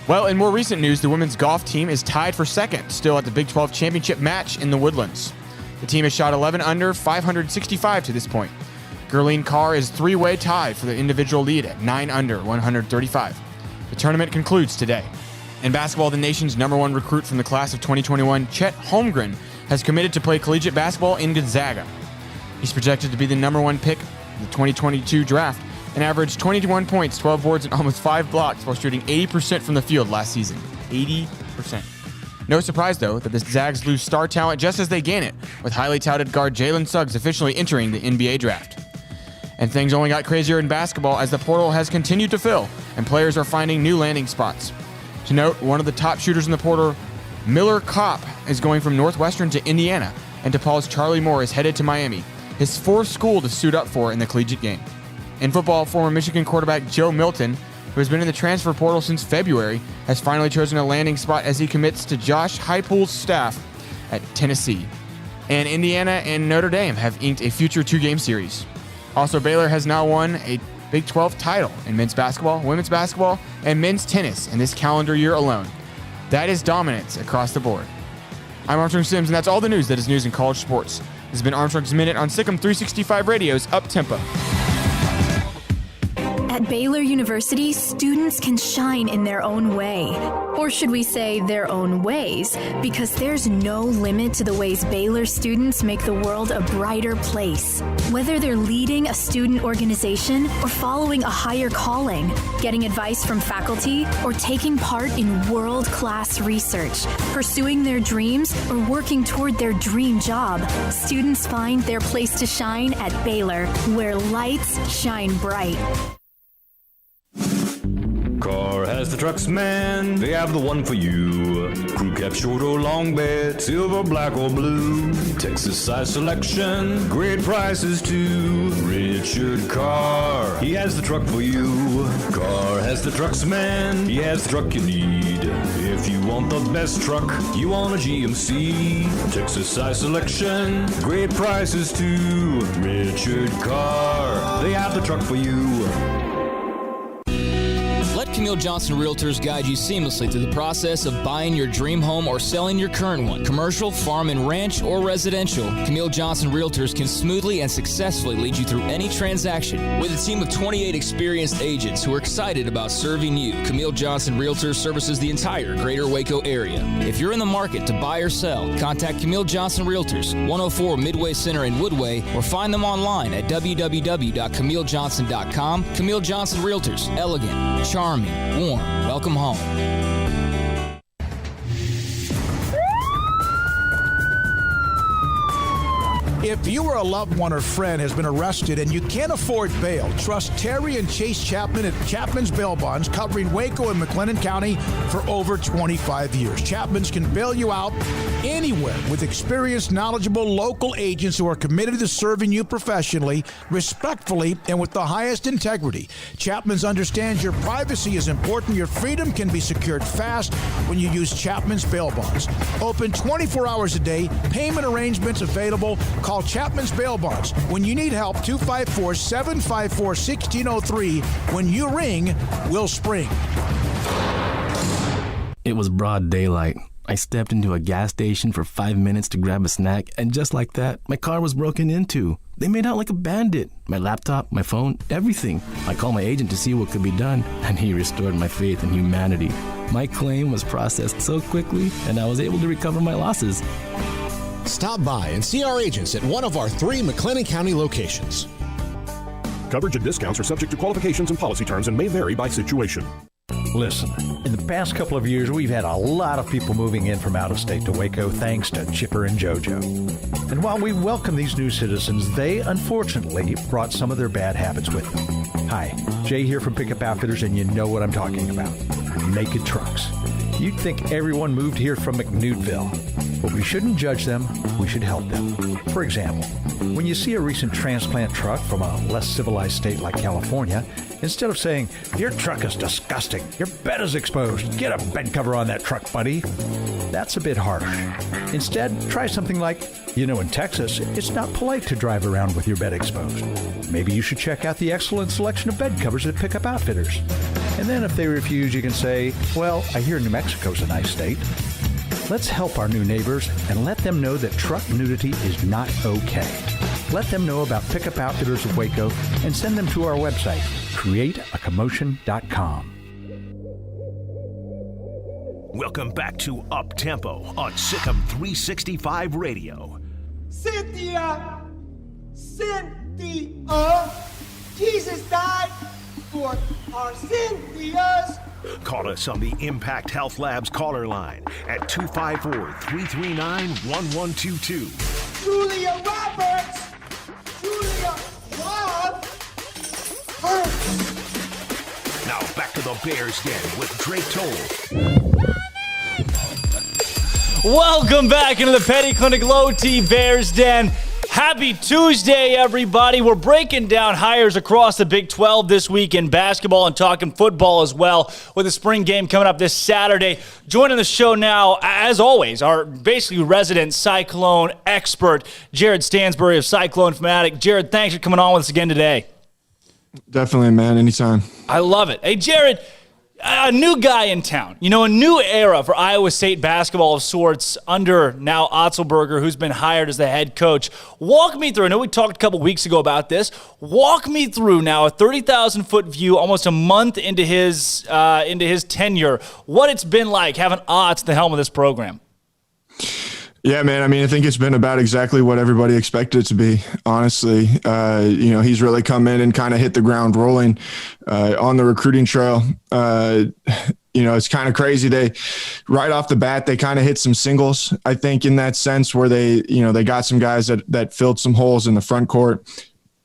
Well, in more recent news, the women's golf team is tied for second, still at the Big 12 championship match in the Woodlands. The team has shot 11 under, 565 to this point. Gurleen Carr is three-way tied for the individual lead at 9 under, 135. The tournament concludes today. In basketball, the nation's #1 recruit from the class of 2021, Chet Holmgren, has committed to play collegiate basketball in Gonzaga. He's projected to be the #1 pick in the 2022 draft and averaged 21 points, 12 boards, and almost 5 blocks while shooting 80% from the field last season. 80%. No surprise, though, that the Zags lose star talent just as they gain it, with highly touted guard Jalen Suggs officially entering the NBA draft. And things only got crazier in basketball as the portal has continued to fill, and players are finding new landing spots. To note, one of the top shooters in the portal, Miller Kopp, is going from Northwestern to Indiana, and DePaul's Charlie Moore is headed to Miami, his fourth school to suit up for in the collegiate game. In football, former Michigan quarterback Joe Milton, who has been in the transfer portal since February, has finally chosen a landing spot as he commits to Josh Heupel's staff at Tennessee. And Indiana and Notre Dame have inked a future 2-game series. Also, Baylor has now won a Big 12 title in men's basketball, women's basketball, and men's tennis in this calendar year alone. That is dominance across the board. I'm Armstrong Sims, and that's all the news that is news in college sports. This has been Armstrong's Minute on SicEm365 Radio's Up Tempo. At Baylor University, students can shine in their own way. Or should we say their own ways? Because there's no limit to the ways Baylor students make the world a brighter place. Whether they're leading a student organization or following a higher calling, getting advice from faculty, or taking part in world-class research, pursuing their dreams, or working toward their dream job, students find their place to shine at Baylor, where lights shine bright. Car has the trucks, man. They have the one for you. Crew cab, short or long bed, silver, black or blue. Texas size selection, great prices too. Richard Carr, he has the truck for you. Carr has the trucks, man. He has the truck you need. If you want the best truck, you want a GMC. Texas size selection, great prices too. Richard Carr, they have the truck for you. Let Camille Johnson Realtors guide you seamlessly through the process of buying your dream home or selling your current one. Commercial, farm and ranch, or residential, Camille Johnson Realtors can smoothly and successfully lead you through any transaction. With a team of 28 experienced agents who are excited about serving you, Camille Johnson Realtors services the entire greater Waco area. If you're in the market to buy or sell, contact Camille Johnson Realtors, 104 Midway Center in Woodway, or find them online at www.camillejohnson.com. Camille Johnson Realtors, elegant, charming, warm. Welcome home. If you or a loved one or friend has been arrested and you can't afford bail, trust Terry and Chase Chapman at Chapman's Bail Bonds, covering Waco and McLennan County for over 25 years. Chapman's can bail you out anywhere with experienced, knowledgeable local agents who are committed to serving you professionally, respectfully, and with the highest integrity. Chapman's understands your privacy is important. Your freedom can be secured fast when you use Chapman's Bail Bonds. Open 24 hours a day. Payment arrangements available. Call Chapman's Bail Bonds. When you need help, 254-754-1603. When you ring, we'll spring. It was broad daylight. I stepped into a gas station for 5 minutes to grab a snack, and just like that, my car was broken into. They made out like a bandit. My laptop, my phone, everything. I called my agent to see what could be done, and he restored my faith in humanity. My claim was processed so quickly, and I was able to recover my losses. Stop by and see our agents at one of our 3 McLennan County locations. Coverage and discounts are subject to qualifications and policy terms and may vary by situation. Listen, in the past couple of years, we've had a lot of people moving in from out of state to Waco thanks to Chipper and JoJo. And while we welcome these new citizens, they unfortunately brought some of their bad habits with them. Hi, Jay here from Pickup Outfitters, and you know what I'm talking about. Naked trucks. You'd think everyone moved here from McNewtville. But we shouldn't judge them, we should help them. For example, when you see a recent transplant truck from a less civilized state like California, instead of saying, "Your truck is disgusting, your bed is exposed, get a bed cover on that truck, buddy," that's a bit harsh. Instead, try something like, "You know, in Texas, it's not polite to drive around with your bed exposed. Maybe you should check out the excellent selection of bed covers at Pickup Outfitters." And then if they refuse, you can say, "Well, I hear New Mexico's a nice state." Let's help our new neighbors and let them know that truck nudity is not okay. Let them know about Pickup Outfitters of Waco and send them to our website, createacommotion.com. Welcome back to Up Tempo on SicEm365 Radio. Cynthia, Jesus died for our Cynthias. Call us on the Impact Health Labs caller line at 254-339-1122. Julia Roberts, Julia Robb. Now back to the Bears Den with Drake Toll. Welcome back into the Petty Clinic Low T Bears Den. Happy Tuesday, everybody. We're breaking down hires across the Big 12 this week in basketball and talking football as well with the spring game coming up this Saturday. Joining the show now, as always, our basically resident Cyclone expert, Jared Stansberry of Cyclone Fanatic. Jared, thanks for coming on with us again today. Definitely, man. Anytime. I love it. Hey, Jared, a new guy in town, a new era for Iowa State basketball of sorts under now Otzelberger, who's been hired as the head coach. Walk me through. I know we talked a couple weeks ago about this. Walk me through now a 30,000-foot view, almost a month into his tenure, what it's been like having Otz at the helm of this program. Yeah, man. I mean, I think it's been about exactly what everybody expected it to be, honestly. He's really come in and kind of hit the ground rolling on the recruiting trail. It's kind of crazy. They, right off the bat, they kind of hit some singles, I think, in that sense where they got some guys that filled some holes in the front court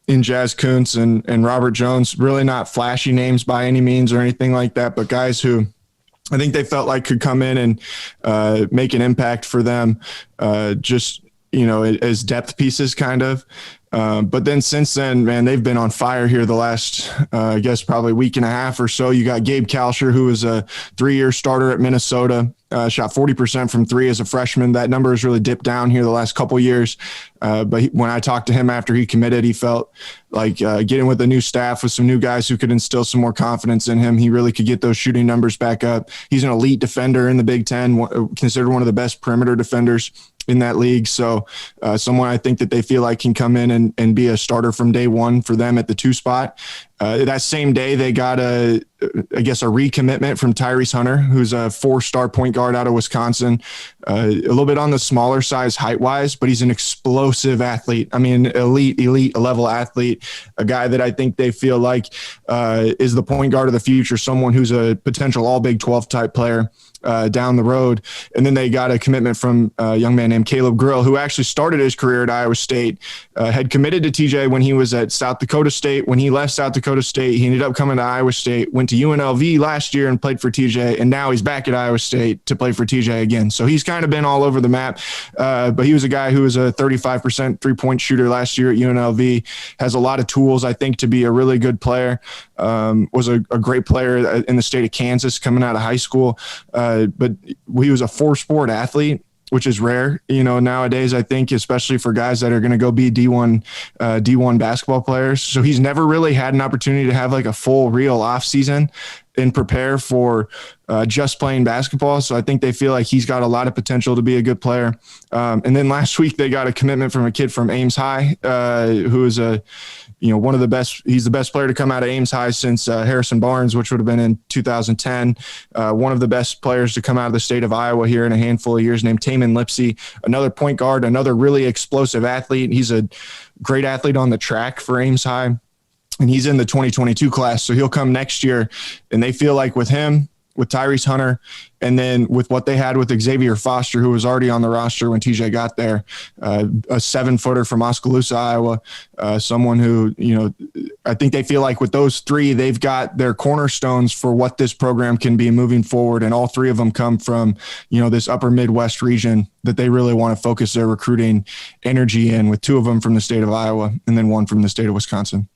in Jazz Kuntz and Robert Jones. Really not flashy names by any means or anything like that, but guys who I think they felt like could come in and make an impact for them, as depth pieces kind of. But then since then, man, they've been on fire here the last, I guess, probably week and a half or so. You got Gabe Kausher, who was a 3-year starter at Minnesota, shot 40% from three as a freshman. That number has really dipped down here the last couple years. But when I talked to him after he committed, he felt like getting with a new staff with some new guys who could instill some more confidence in him, he really could get those shooting numbers back up. He's an elite defender in the Big Ten, considered one of the best perimeter defenders in that league. So someone I think that they feel like can come in and be a starter from day one for them at the 2 spot. That same day, they got a recommitment from Tyrese Hunter, who's a 4-star point guard out of Wisconsin. A little bit on the smaller size height-wise, but he's an explosive athlete. I mean, elite level athlete, a guy that I think they feel like is the point guard of the future, someone who's a potential all-Big 12 type player down the road. And then they got a commitment from a young man named Caleb Grill, who actually started his career at Iowa State, had committed to TJ when he was at South Dakota State. When he left South Dakota State, he ended up coming to Iowa State, went to UNLV last year and played for TJ, and now he's back at Iowa State to play for TJ again. So he's kind of been all over the map, but he was a guy who was a 35% three-point shooter last year at UNLV, has a lot of tools, I think, to be a really good player, was a great player in the state of Kansas coming out of high school, but he was a 4-sport athlete, which is rare, nowadays, I think, especially for guys that are going to go be D1 basketball players. So he's never really had an opportunity to have like a full real off season and prepare for just playing basketball. So I think they feel like he's got a lot of potential to be a good player. And then last week they got a commitment from a kid from Ames High, who is one of the best. He's the best player to come out of Ames High since Harrison Barnes, which would have been in 2010. One of the best players to come out of the state of Iowa here in a handful of years, named Tayden Williams, another point guard, another really explosive athlete. He's a great athlete on the track for Ames High, and he's in the 2022 class. So he'll come next year, and they feel like with him, with Tyrese Hunter, and then with what they had with Xavier Foster, who was already on the roster when TJ got there, a 7-footer from Oskaloosa, Iowa, someone who, I think they feel like with those three, they've got their cornerstones for what this program can be moving forward. And all three of them come from, this upper Midwest region that they really want to focus their recruiting energy in, with 2 of them from the state of Iowa and then 1 from the state of Wisconsin.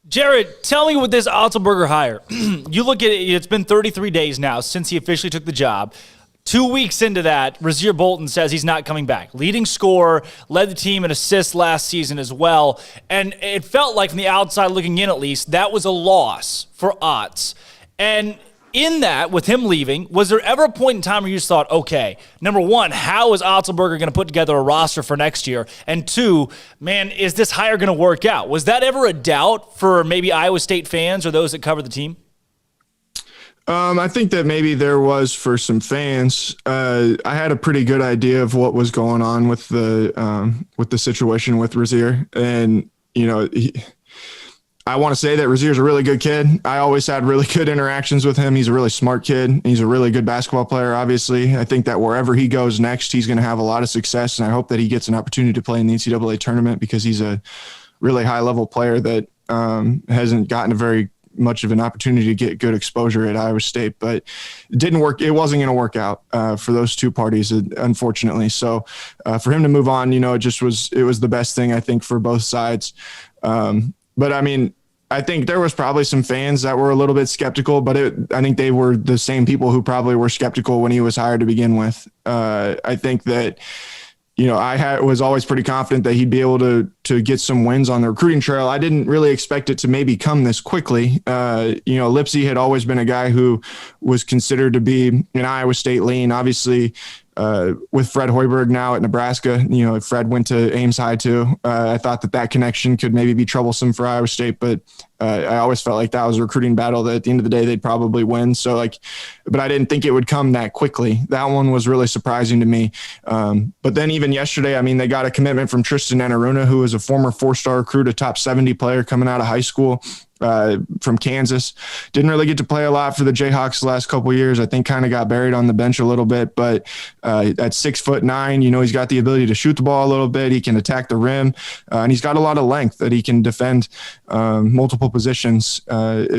Jared, tell me with this Otzelberger hire, you look at it, it's been 33 days now since he officially took the job. 2 weeks into that, Rasir Bolton says he's not coming back. Leading scorer, led the team in assists last season as well. And it felt like from the outside looking in at least, that was a loss for Otz. And in that, with him leaving, was there ever a point in time where you just thought, okay, number one, how is Otzelberger going to put together a roster for next year? And 2, man, is this hire going to work out? Was that ever a doubt for maybe Iowa State fans or those that cover the team? I think that maybe there was for some fans. I had a pretty good idea of what was going on with the situation with Rasir, and I want to say that Rasir's a really good kid. I always had really good interactions with him. He's a really smart kid. He's a really good basketball player, obviously. I think that wherever he goes next, he's going to have a lot of success, and I hope that he gets an opportunity to play in the NCAA tournament, because he's a really high-level player that hasn't gotten a very much of an opportunity to get good exposure at Iowa State, but it didn't work. It wasn't going to work out for those 2 parties, unfortunately. So for him to move on, it was the best thing, I think, for both sides. But I mean, I think there was probably some fans that were a little bit skeptical, but I think they were the same people who probably were skeptical when he was hired to begin with. I think that I was always pretty confident that he'd be able to get some wins on the recruiting trail. I didn't really expect it to maybe come this quickly. Lipsy had always been a guy who was considered to be an Iowa State lean. Obviously, with Fred Hoiberg now at Nebraska, Fred went to Ames High too. I thought that connection could maybe be troublesome for Iowa State, but I always felt like that was a recruiting battle that at the end of the day, they'd probably win. So but I didn't think it would come that quickly. That one was really surprising to me. But then even yesterday, they got a commitment from Tristan Anaruna, who was a former 4-star recruit, a top 70 player coming out of high school. From Kansas. Didn't really get to play a lot for the Jayhawks the last couple of years. I think kind of got buried on the bench a little bit, but at 6'9", he's got the ability to shoot the ball a little bit. He can attack the rim, and he's got a lot of length that he can defend multiple positions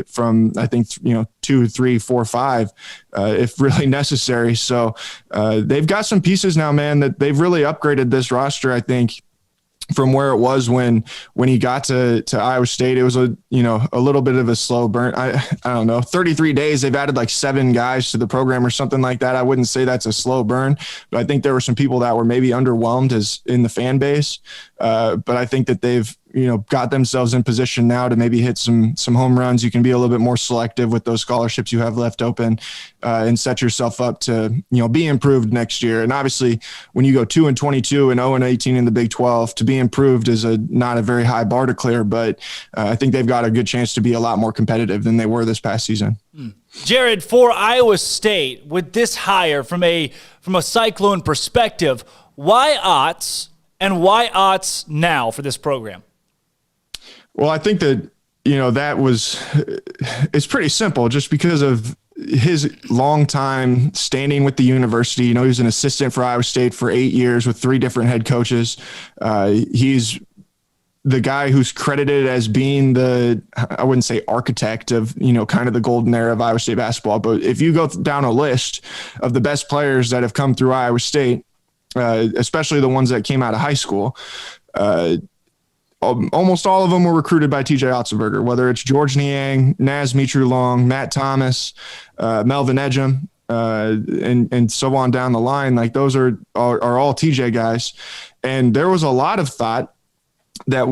from, I think, 2, 3, 4, 5, if really necessary. So they've got some pieces now, man, that they've really upgraded this roster, I think, from where it was when he got to Iowa State. It was a little bit of a slow burn. I don't know, 33 days, they've added like 7 guys to the program or something like that. I wouldn't say that's a slow burn, but I think there were some people that were maybe underwhelmed as in the fan base. But I think that they've, got themselves in position now to maybe hit some home runs. You can be a little bit more selective with those scholarships you have left open, and set yourself up to, be improved next year. And obviously when you go 2-22 and 0-18 in the Big 12, to be improved is not a very high bar to clear, but I think they've got a good chance to be a lot more competitive than they were this past season. Jared, for Iowa State, with this hire from a Cyclone perspective, why Otts and why Otts now for this program? Well, I think that, it's pretty simple just because of his long time standing with the university. He was an assistant for Iowa State for 8 years with 3 different head coaches. He's the guy who's credited as being I wouldn't say architect of, kind of the golden era of Iowa State basketball. But if you go down a list of the best players that have come through Iowa State, especially the ones that came out of high school, almost all of them were recruited by TJ Otzelberger, whether it's George Niang, Naz Mitru-Long, Matt Thomas, Melvin Ejim, and so on down the line. Like those are all TJ guys. And there was a lot of thought that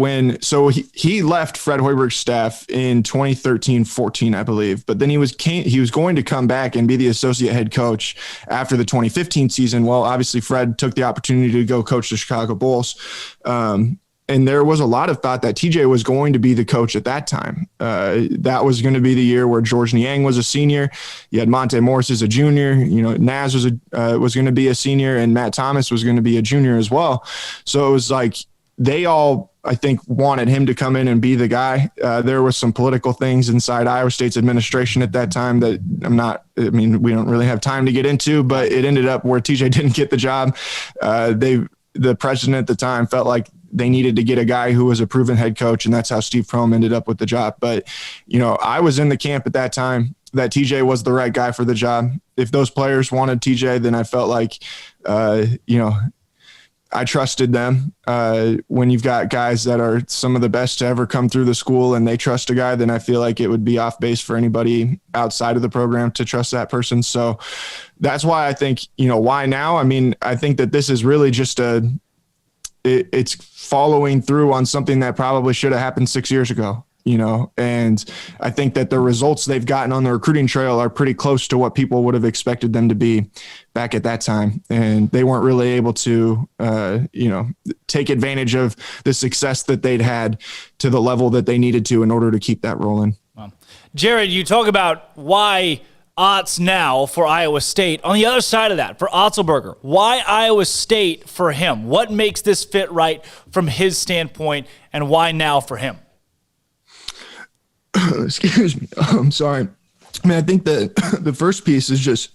he left Fred Hoiberg's staff in 2013-14, I believe, but then he was going to come back and be the associate head coach after the 2015 season. Well, obviously Fred took the opportunity to go coach the Chicago Bulls. And there was a lot of thought that TJ was going to be the coach at that time. That was going to be the year where George Niang was a senior. You had Monte Morris as a junior. Naz was going to be a senior, and Matt Thomas was going to be a junior as well. So it was like they all, I think, wanted him to come in and be the guy. There was some political things inside Iowa State's administration at that time that we don't really have time to get into, but it ended up where TJ didn't get the job. The president at the time felt like they needed to get a guy who was a proven head coach, and that's how Steve Prohm ended up with the job. But, I was in the camp at that time that TJ was the right guy for the job. If those players wanted TJ, then I felt like, I trusted them. When you've got guys that are some of the best to ever come through the school and they trust a guy, then I feel like it would be off base for anybody outside of the program to trust that person. So that's why I think, why now? I think that this is really just it's following through on something that probably should have happened 6 years ago, and I think that the results they've gotten on the recruiting trail are pretty close to what people would have expected them to be back at that time. And they weren't really able to, take advantage of the success that they'd had to the level that they needed to in order to keep that rolling. Wow. Jared, you talk about why Otts now for Iowa State. On the other side of that, for Otzelberger, why Iowa State for him? What makes this fit right from his standpoint, and why now for him? Excuse me. I'm sorry. I think the first piece is just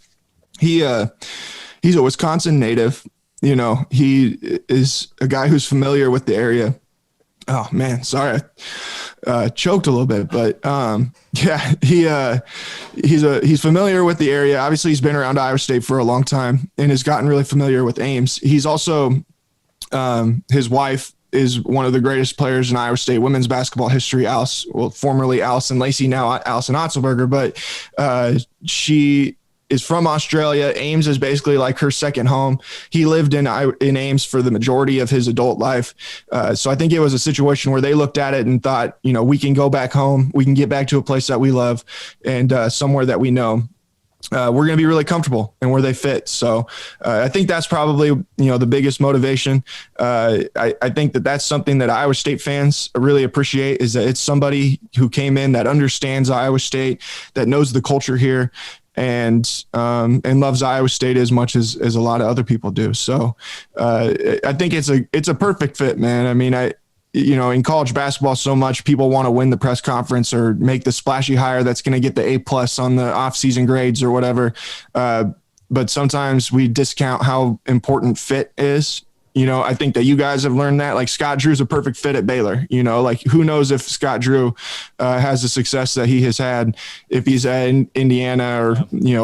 he's a Wisconsin native. He is a guy who's familiar with the area. Oh man, sorry. Choked a little bit, but he's familiar with the area. Obviously he's been around Iowa State for a long time and has gotten really familiar with Ames. He's also, his wife is one of the greatest players in Iowa State women's basketball history, formerly Allison Lacey, now Allison Otzelberger, but she is from Australia. Ames is basically like her second home. He lived in Ames for the majority of his adult life. So I think it was a situation where they looked at it and thought, we can go back home. We can get back to a place that we love and somewhere that we know. We're going to be really comfortable and where they fit. So I think that's probably, the biggest motivation. I think that that's something that Iowa State fans really appreciate, is that it's somebody who came in that understands Iowa State, that knows the culture here, and loves Iowa State as much as a lot of other people do. So I think it's a perfect fit, man. I mean, in college basketball, so much people want to win the press conference or make the splashy hire that's going to get the A+ on the off-season grades or whatever. But sometimes we discount how important fit is. I think that you guys have learned that. Like, Scott Drew's a perfect fit at Baylor. Like, who knows if Scott Drew has the success that he has had if he's at Indiana or,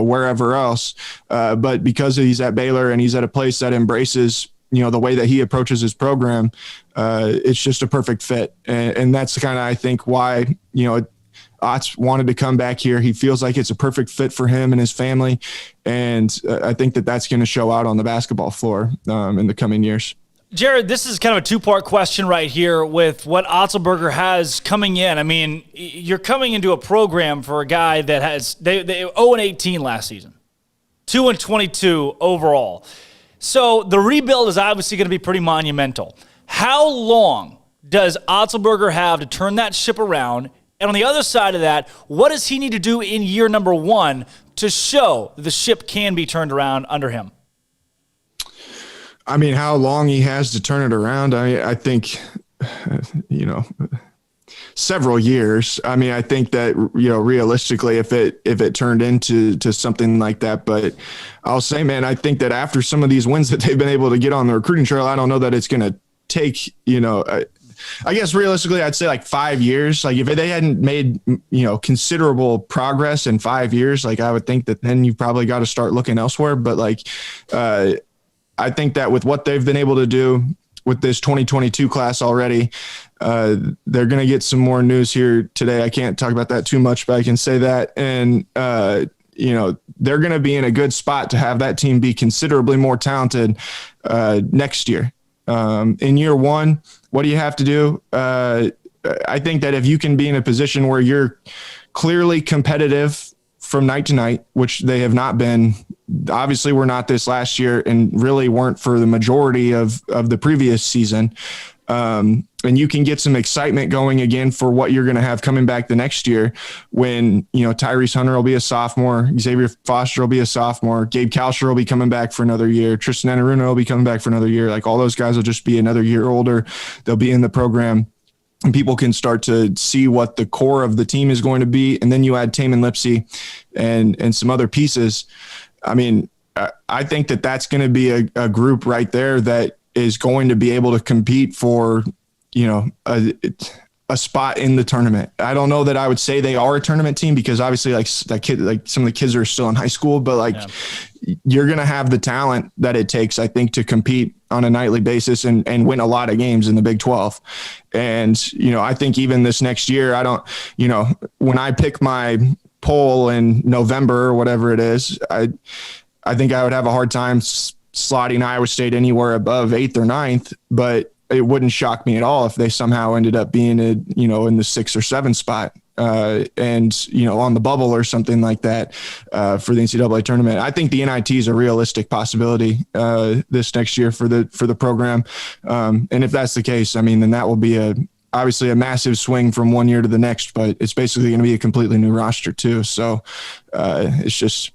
wherever else. But because he's at Baylor and he's at a place that embraces the way that he approaches his program, it's just a perfect fit. And that's kind of, I think, why, Otts wanted to come back here. He feels like it's a perfect fit for him and his family. And I think that that's going to show out on the basketball floor in the coming years. Jared, this is kind of a two-part question right here with what Otzelberger has coming in. I mean, you're coming into a program for a guy that has, they 0-18 last season, 2-22 overall. So the rebuild is obviously going to be pretty monumental. How long does Otzelberger have to turn that ship around? And on the other side of that, what does he need to do in year number 1 to show the ship can be turned around under him? I mean, how long he has to turn it around, I think, several years. I mean, I think that, realistically, if it turned into something like that, but I'll say, man, I think that after some of these wins that they've been able to get on the recruiting trail, I don't know that it's going to take, I guess realistically, I'd say like 5 years. Like, if they hadn't made, considerable progress in 5 years, like, I would think that then you've probably got to start looking elsewhere. But I think that with what they've been able to do with this 2022 class already, they're going to get some more news here today. I can't talk about that too much, but I can say that. And, they're going to be in a good spot to have that team be considerably more talented next year. In year 1, what do you have to do? I think that if you can be in a position where you're clearly competitive from night to night, which they have not been, obviously were not this last year and really weren't for the majority of the previous season. And you can get some excitement going again for what you're going to have coming back the next year when, Tyrese Hunter will be a sophomore, Xavier Foster will be a sophomore, Gabe Kausher will be coming back for another year, Tristan Anaruna will be coming back for another year. Like, all those guys will just be another year older. They'll be in the program. And people can start to see what the core of the team is going to be. And then you add Tamin Lipsey and some other pieces. I mean, I think that that's going to be a group right there that is going to be able to compete for, a spot in the tournament. I don't know that I would say they are a tournament team, because obviously some of the kids are still in high school, but you're going to have the talent that it takes, I think, to compete on a nightly basis and win a lot of games in the Big 12. And, I think even this next year, when I pick my poll in November or whatever it is, I think I would have a hard time slotting Iowa State anywhere above 8th or 9th, but it wouldn't shock me at all if they somehow ended up being in the 6th or 7th spot and on the bubble or something like that for the NCAA tournament. I think the NIT is a realistic possibility this next year for the program. And if that's the case, I mean, then that will be obviously a massive swing from one year to the next, but it's basically going to be a completely new roster too. So it's just,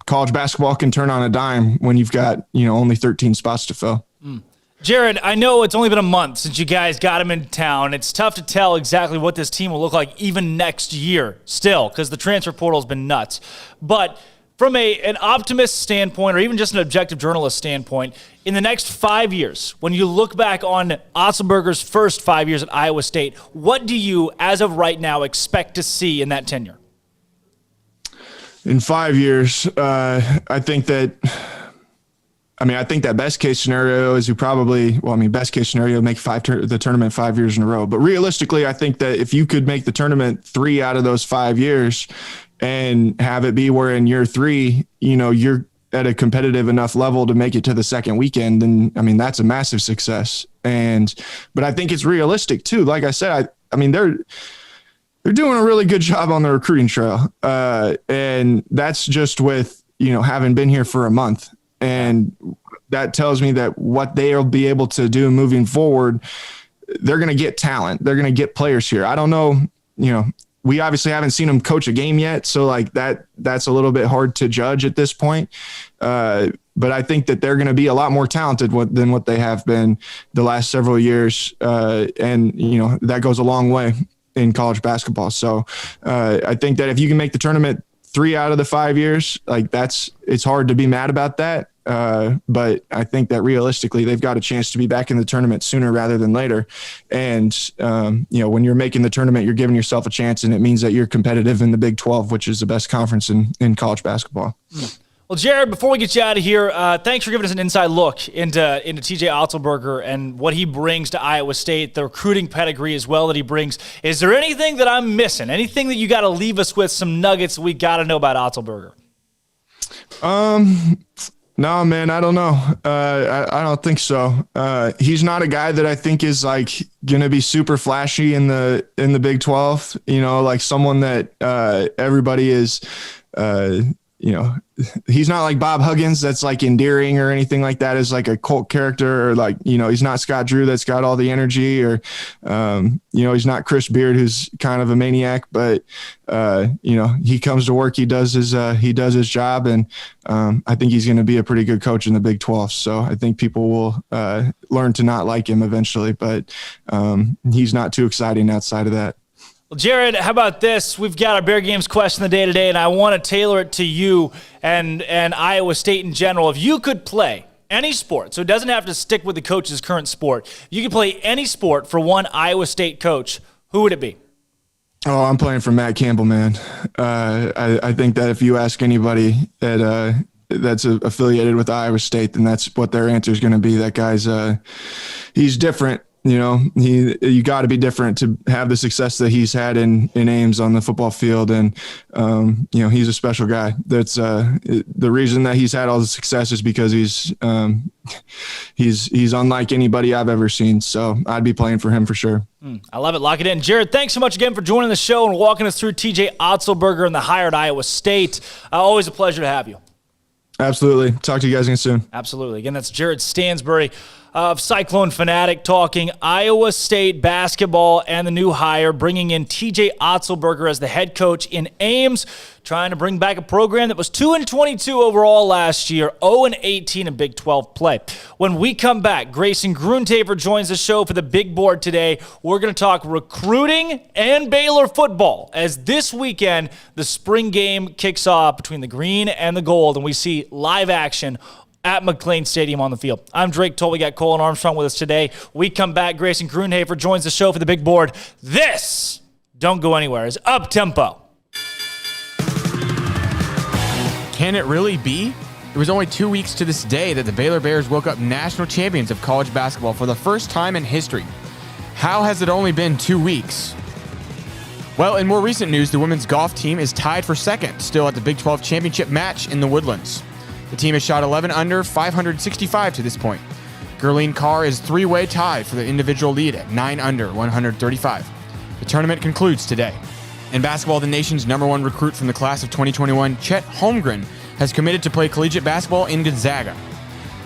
college basketball can turn on a dime when you've got, only 13 spots to fill. Jared, I know it's only been a month since you guys got him in town. It's tough to tell exactly what this team will look like even next year still, because the transfer portal has been nuts. But from an optimist standpoint, or even just an objective journalist standpoint, in the next 5 years, when you look back on Otzelberger's first 5 years at Iowa State, what do you, as of right now, expect to see in that tenure? In 5 years, I think that best case scenario is best case scenario, make the tournament 5 years in a row. But realistically, I think that if you could make the tournament 3 out of those 5 years, and have it be where in year 3, you're at a competitive enough level to make it to the second weekend, then I mean, that's a massive success. But I think it's realistic too. Like I said, I mean, they're doing a really good job on the recruiting trail. And that's just with, having been here for a month. And that tells me that what they'll be able to do moving forward, they're going to get talent. They're going to get players here. I don't know, we obviously haven't seen them coach a game yet. So like that's a little bit hard to judge at this point. But I think that they're going to be a lot more talented than what they have been the last several years. And that goes a long way in college basketball. So I think that if you can make the tournament 3 out of the 5 years, like it's hard to be mad about that. But I think that realistically, they've got a chance to be back in the tournament sooner rather than later. And, when you're making the tournament, you're giving yourself a chance, and it means that you're competitive in the Big 12, which is the best conference in college basketball. Well, Jared, before we get you out of here, thanks for giving us an inside look into TJ Otzelberger and what he brings to Iowa State, the recruiting pedigree as well that he brings. Is there anything that I'm missing? Anything that you got to leave us with, some nuggets we got to know about Otzelberger? No, man, I don't know. I don't think so. He's not a guy that I think is like going to be super flashy in the Big 12, like someone that everybody is, he's not like Bob Huggins that's like endearing or anything like that, as like a cult character, or like, he's not Scott Drew that's got all the energy, or, he's not Chris Beard who's kind of a maniac, but, he comes to work, he does his job. And I think he's going to be a pretty good coach in the Big 12. So I think people will learn to not like him eventually, but he's not too exciting outside of that. Well, Jared, how about this? We've got our Bear Games question of the day today, and I want to tailor it to you and Iowa State in general. If you could play any sport, so it doesn't have to stick with the coach's current sport, you could play any sport for one Iowa State coach, who would it be? Oh, I'm playing for Matt Campbell, man. I think that if you ask anybody that's affiliated with Iowa State, then that's what their answer is going to be. That guy's he's different. You got to be different to have the success that he's had in Ames on the football field. And, he's a special guy. That's the reason that he's had all the success is because he's unlike anybody I've ever seen. So I'd be playing for him for sure. I love it. Lock it in. Jared, thanks so much again for joining the show and walking us through TJ Otzelberger and the hire at Iowa State. Always a pleasure to have you. Absolutely. Talk to you guys again soon. Absolutely. Again, that's Jared Stansberry of Cyclone Fanatic talking Iowa State basketball and the new hire, bringing in TJ Otzelberger as the head coach in Ames, trying to bring back a program that was 2-22 overall last year, 0-18 in Big 12 play. When we come back, Grayson Gruntaver joins the show for the big board today. We're going to talk recruiting and Baylor football, as this weekend the spring game kicks off between the green and the gold, and we see live action at McLean Stadium on the field. I'm Drake Toll. We got Cole and Armstrong with us today. We come back. Grayson Grunhaver joins the show for the big board. This, don't go anywhere, is Up Tempo. Can it really be? It was only 2 weeks to this day that the Baylor Bears woke up national champions of college basketball for the first time in history. How has it only been 2 weeks? Well, in more recent news, the women's golf team is tied for second, still at the Big 12 championship match in the Woodlands. The team has shot 11 under, 565 to this point. Gurleen Carr is three-way tied for the individual lead at 9 under, 135. The tournament concludes today. In basketball, the nation's #1 recruit from the class of 2021, Chet Holmgren, has committed to play collegiate basketball in Gonzaga.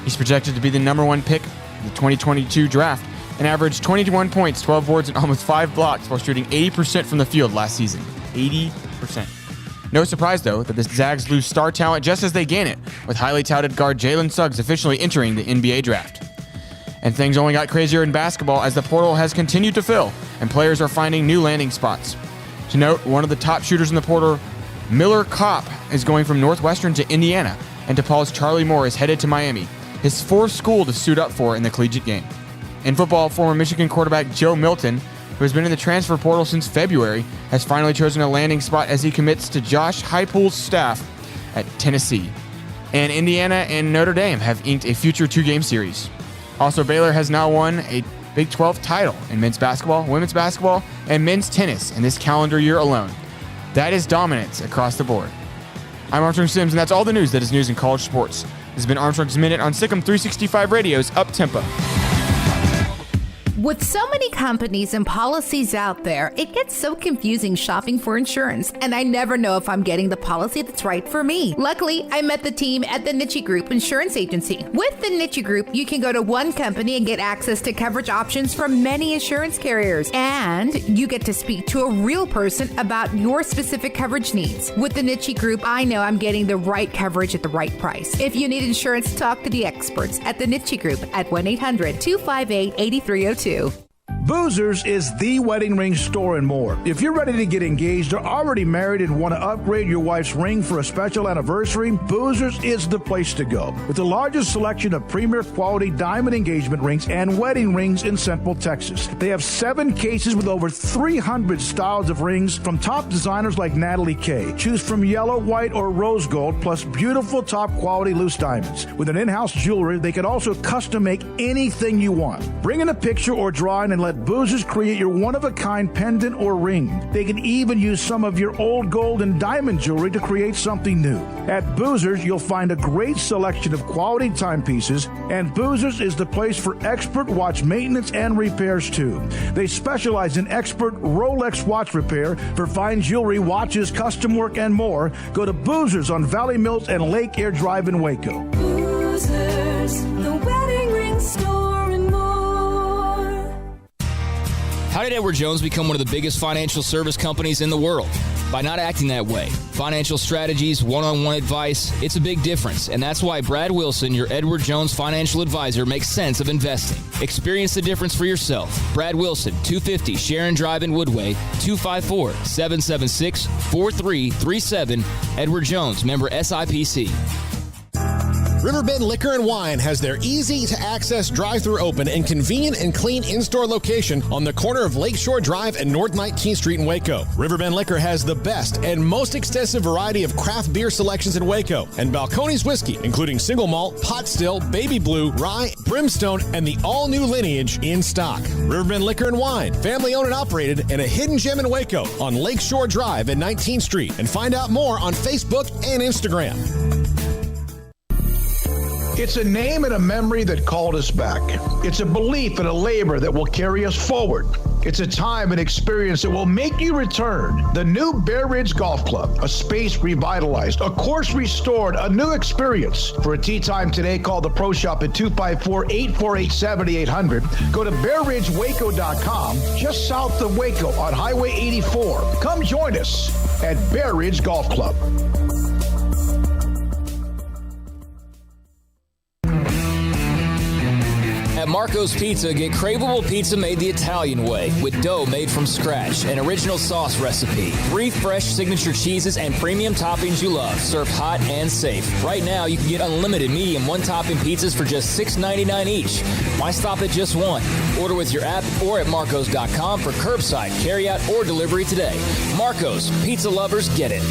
He's projected to be the #1 pick in the 2022 draft and averaged 21 points, 12 boards, and almost 5 blocks while shooting 80% from the field last season. 80%. No surprise, though, that the Zags lose star talent just as they gain it, with highly touted guard Jalen Suggs officially entering the NBA draft. And things only got crazier in basketball as the portal has continued to fill, and players are finding new landing spots. To note, one of the top shooters in the portal, Miller Kopp, is going from Northwestern to Indiana, and DePaul's Charlie Moore is headed to Miami, his fourth school to suit up for in the collegiate game. In football, former Michigan quarterback Joe Milton, who has been in the transfer portal since February, has finally chosen a landing spot as he commits to Josh Heupel's staff at Tennessee. And Indiana and Notre Dame have inked a future 2-game series. Also, Baylor has now won a Big 12 title in men's basketball, women's basketball, and men's tennis in this calendar year alone. That is dominance across the board. I'm Armstrong Sims, and that's all the news that is news in college sports. This has been Armstrong's Minute on SicEm365 Radio's Up Tempo. With so many companies and policies out there, it gets so confusing shopping for insurance, and I never know if I'm getting the policy that's right for me. Luckily, I met the team at the Niche Group Insurance Agency. With the Niche Group, you can go to one company and get access to coverage options from many insurance carriers, and you get to speak to a real person about your specific coverage needs. With the Niche Group, I know I'm getting the right coverage at the right price. If you need insurance, talk to the experts at the Niche Group at 1-800-258-8302. Boozers is the wedding ring store and more. If you're ready to get engaged or already married and want to upgrade your wife's ring for a special anniversary, Boozers is the place to go. With the largest selection of premier quality diamond engagement rings and wedding rings in Central Texas. They have 7 cases with over 300 styles of rings from top designers like Natalie Kay. Choose from yellow, white, or rose gold, plus beautiful top quality loose diamonds. With an in-house jewelry, they can also custom make anything you want. Bring in a picture or drawing and let Boozers create your one-of-a-kind pendant or ring. They can even use some of your old gold and diamond jewelry to create something new. At Boozers, you'll find a great selection of quality timepieces, and Boozers is the place for expert watch maintenance and repairs too. They specialize in expert Rolex watch repair for fine jewelry, watches, custom work, and more. Go to Boozers on Valley Mills and Lake Air Drive in Waco. Boozers, the wedding ring store and more. How did Edward Jones become one of the biggest financial service companies in the world? By not acting that way. Financial strategies, one-on-one advice, it's a big difference. And that's why Brad Wilson, your Edward Jones financial advisor, makes sense of investing. Experience the difference for yourself. Brad Wilson, 250 Sharon Drive in Woodway, 254-776-4337. Edward Jones, member SIPC. Riverbend Liquor and Wine has their easy-to-access drive-thru open and convenient and clean in-store location on the corner of Lakeshore Drive and North 19th Street in Waco. Riverbend Liquor has the best and most extensive variety of craft beer selections in Waco, and Balcones whiskey, including single malt, pot still, baby blue, rye, brimstone, and the all-new lineage in stock. Riverbend Liquor and Wine, family-owned and operated, and a hidden gem in Waco on Lakeshore Drive and 19th Street. And find out more on Facebook and Instagram. It's a name and a memory that called us back. It's a belief and a labor that will carry us forward. It's a time and experience that will make you return. The new Bear Ridge Golf Club, a space revitalized, a course restored, a new experience. For a tee time today, call the Pro Shop at 254-848-7800. Go to BearRidgeWaco.com, just south of Waco on Highway 84. Come join us at Bear Ridge Golf Club. At Marco's Pizza, get craveable pizza made the Italian way with dough made from scratch, an original sauce recipe, 3 fresh signature cheeses, and premium toppings you love, served hot and safe. Right now, you can get unlimited medium one-topping pizzas for just $6.99 each. Why stop at just one? Order with your app or at marcos.com for curbside, carryout, or delivery today. Marco's, pizza lovers get it.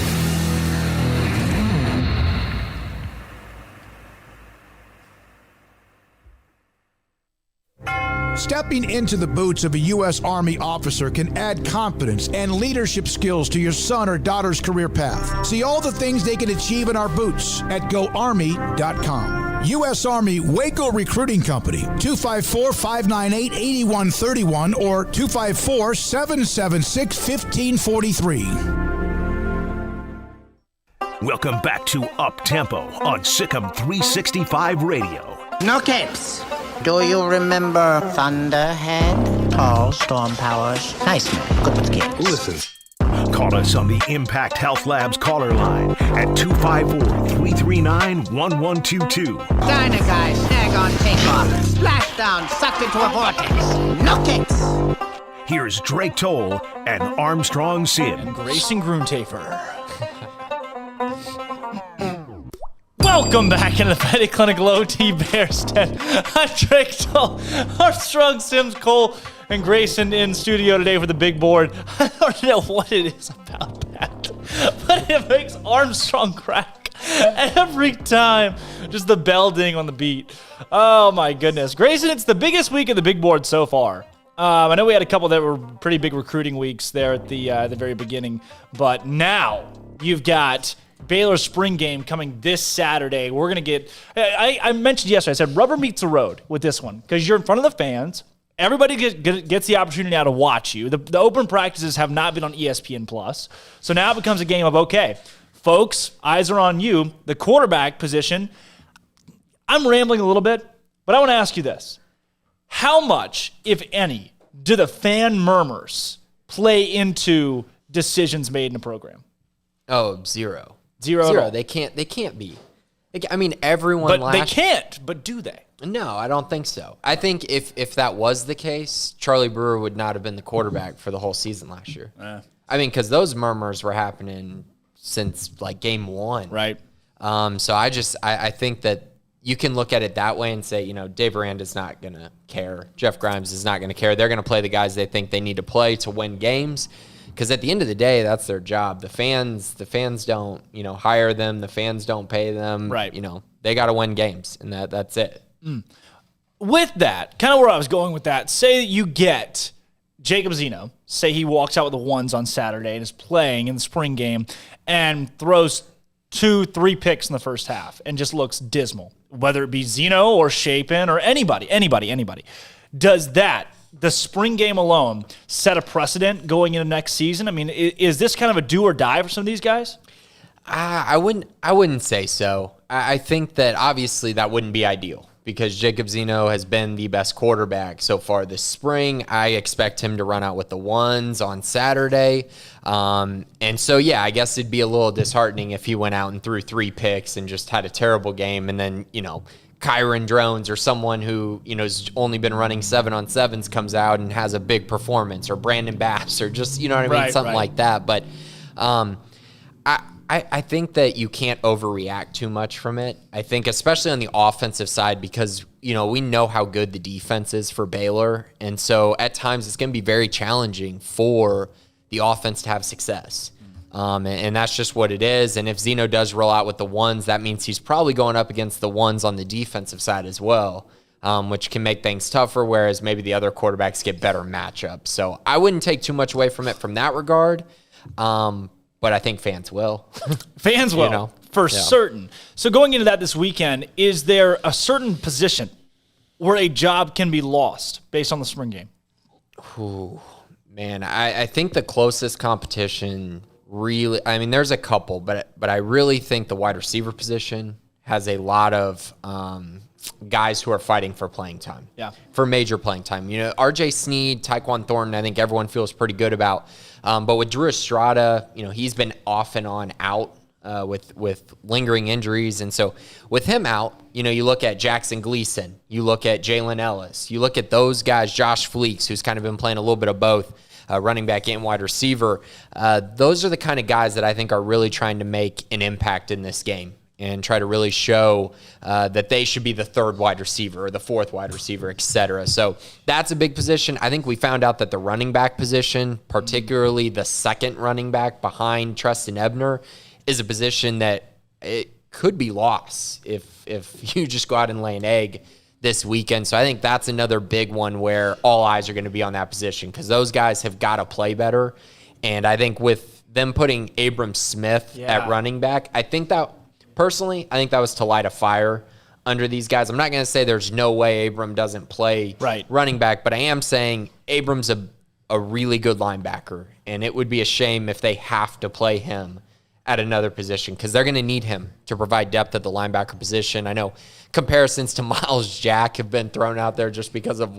Stepping into the boots of a U.S. Army officer can add confidence and leadership skills to your son or daughter's career path. See all the things they can achieve in our boots at GoArmy.com. U.S. Army Waco Recruiting Company, 254-598-8131 or 254-776-1543. Welcome back to Up Tempo on SicEm365 Radio. No capes. Do you remember Thunderhead? Tall, storm powers. Nice man. Good with kids. Listen. Call us on the Impact Health Labs caller line at 254-339-1122. Dyna guy, snag on takeoff. Splashdown, sucked into a vortex. No capes. Here's Drake Toll and Armstrong Sims. And Grayson Gruntafer. Welcome back into the Petty Clinic Low T Bears Den. I'm Drake Toll, Armstrong, Sims, Cole, and Grayson in studio today for the big board. I don't know what it is about that, but it makes Armstrong crack every time. Just the bell ding on the beat. Oh my goodness. Grayson, it's the biggest week of the big board so far. I know we had a couple that were pretty big recruiting weeks there at the very beginning, but now you've got Baylor's spring game coming this Saturday. We're going to get I mentioned yesterday, I said rubber meets the road with this one because you're in front of the fans. Everybody gets the opportunity now to watch you. The open practices have not been on ESPN+. So now it becomes a game of, okay, folks, eyes are on you. The quarterback position, I'm rambling a little bit, but I want to ask you this. How much, if any, do the fan murmurs play into decisions made in a program? Oh, zero. Zero at all. They can't be. I mean, everyone But they can't, but do they? No, I don't think so. I think if that was the case, Charlie Brewer would not have been the quarterback for the whole season last year. I mean, because those murmurs were happening since like game one. Right. So I think that you can look at it that way and say, Dave Aranda's not going to care. Jeff Grimes is not going to care. They're going to play the guys they think they need to play to win games. Because at the end of the day, that's their job. The fans don't, hire them. The fans don't pay them. Right. They got to win games, and that's it. With that, kind of where I was going with that, say that you get Jacob Zeno, say he walks out with the ones on Saturday and is playing in the spring game and throws 2-3 picks in the first half and just looks dismal, whether it be Zeno or Shapen or anybody. Does the spring game alone, set a precedent going into next season? I mean, is this kind of a do or die for some of these guys? I wouldn't say so. I think that obviously that wouldn't be ideal because Jacob Zeno has been the best quarterback so far this spring. I expect him to run out with the ones on Saturday. And so, yeah, I guess it'd be a little disheartening if he went out and threw 3 picks and just had a terrible game and then, Kyron Drones or someone who, has only been running 7-on-7s comes out and has a big performance, or Brandon Bass, or just, something like that. But I think that you can't overreact too much from it. I think especially on the offensive side because, we know how good the defense is for Baylor. And so at times it's going to be very challenging for the offense to have success. And that's just what it is. And if Zeno does roll out with the ones, that means he's probably going up against the ones on the defensive side as well, which can make things tougher, whereas maybe the other quarterbacks get better matchups. So I wouldn't take too much away from it from that regard, but I think fans will. Fans will, certain. So going into that this weekend, is there a certain position where a job can be lost based on the spring game? Ooh, man, I think the closest competition really, there's a couple, but I really think the wide receiver position has a lot of guys who are fighting for playing time. Yeah. For major playing time. RJ Sneed, Tyquan Thornton, I think everyone feels pretty good about. But with Drew Estrada, he's been off and on out with lingering injuries. And so with him out, you look at Jackson Gleason, you look at Jalen Ellis, you look at those guys, Josh Fleeks, who's kind of been playing a little bit of both. Running back and wide receiver. Those are the kind of guys that I think are really trying to make an impact in this game and try to really show that they should be the third wide receiver or the fourth wide receiver, et cetera. So that's a big position. I think we found out that the running back position, particularly the second running back behind Tristan Ebner, is a position that it could be lost if you just go out and lay an egg this weekend. So I think that's another big one where all eyes are going to be on that position because those guys have got to play better. And I think with them putting Abram Smith at running back, I think that was to light a fire under these guys. I'm not going to say there's no way Abram doesn't play running back, but I am saying Abram's a really good linebacker, and it would be a shame if they have to play him at another position because they're going to need him to provide depth at the linebacker position. I know comparisons to Miles Jack have been thrown out there just because of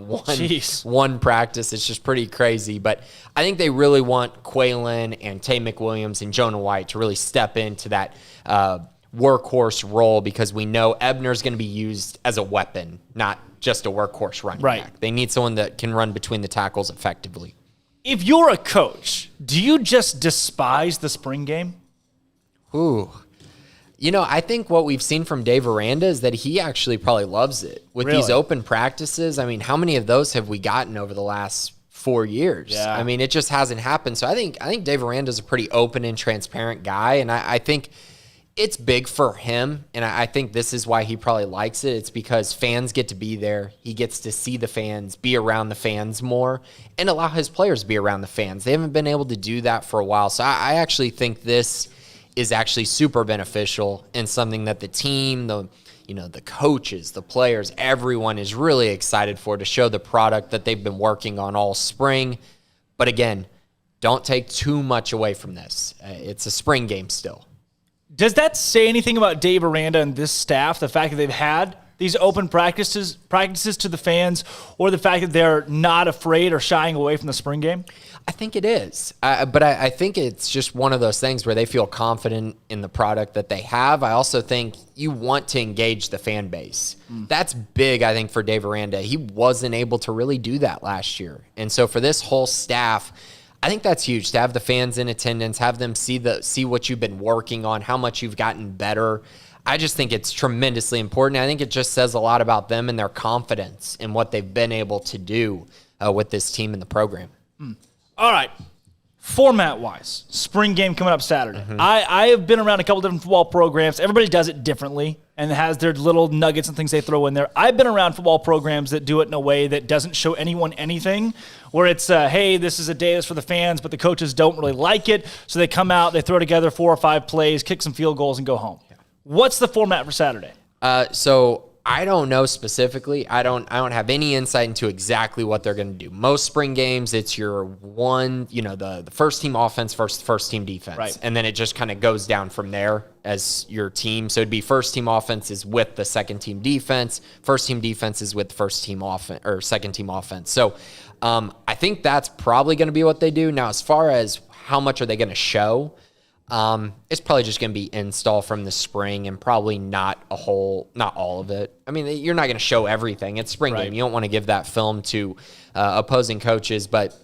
one practice. It's just pretty crazy. But I think they really want Quaylen and Tay McWilliams and Jonah White to really step into that workhorse role because we know Ebner's going to be used as a weapon, not just a workhorse running back. They need someone that can run between the tackles effectively. If you're a coach, do you just despise the spring game? Ooh. I think what we've seen from Dave Aranda is that he actually probably loves it. With these open practices, how many of those have we gotten over the last 4 years? Yeah. It just hasn't happened. So I think Dave Aranda is a pretty open and transparent guy, and I think It's big for him, and I think this is why he probably likes it. It's because fans get to be there. He gets to see the fans, be around the fans more, and allow his players to be around the fans. They haven't been able to do that for a while. So I actually think this is actually super beneficial and something that the team, the coaches, the players, everyone is really excited for, to show the product that they've been working on all spring. But again, don't take too much away from this. It's a spring game still. Does that say anything about Dave Aranda and this staff, the fact that they've had these open practices to the fans, or the fact that they're not afraid or shying away from the spring game? I think it is. But I think it's just one of those things where they feel confident in the product that they have. I also think you want to engage the fan base. That's big, I think, for Dave Aranda. He wasn't able to really do that last year. And so for this whole staff, I think that's huge, to have the fans in attendance, have them see what you've been working on, how much you've gotten better. I just think it's tremendously important. I think it just says a lot about them and their confidence in what they've been able to do with this team and the program. All right. Format-wise, spring game coming up Saturday. I have been around a couple different football programs. Everybody does it differently and has their little nuggets and things they throw in there. I've been around football programs that do it in a way that doesn't show anyone anything, where it's, hey, this is a day that's for the fans, but the coaches don't really like it, so they come out, they throw together 4 or 5 plays, kick some field goals, and go home. What's the format for Saturday? So I don't know specifically. I don't have any insight into exactly what they're going to do. Most spring games, it's your one, the first team offense versus first team defense. Right. And then it just kind of goes down from there as your team. So it'd be first team offense is with the second team defense. First team defense is with the first team offense or second team offense. So I think that's probably going to be what they do. Now, as far as how much are they going to show, it's probably just going to be install from the spring and probably not all of it. I mean, you're not going to show everything. It's spring game. You don't want to give that film to opposing coaches, but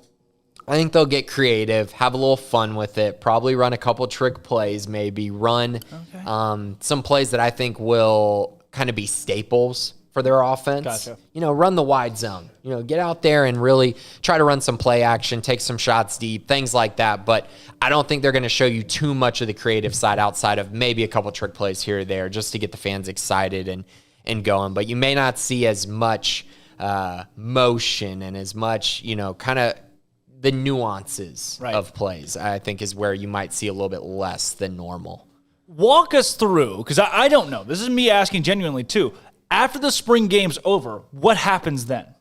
I think they'll get creative, have a little fun with it, probably run a couple trick plays, maybe run some plays that I think will kind of be staples for their offense. Gotcha. Run the wide zone. Get out there and really try to run some play action, take some shots deep, things like that. But I don't think they're going to show you too much of the creative side outside of maybe a couple trick plays here or there just to get the fans excited and going. But you may not see as much motion and as much, kind of the nuances of plays, I think, is where you might see a little bit less than normal. Walk us through, because I don't know. This is me asking genuinely, too. After the spring game's over, what happens then?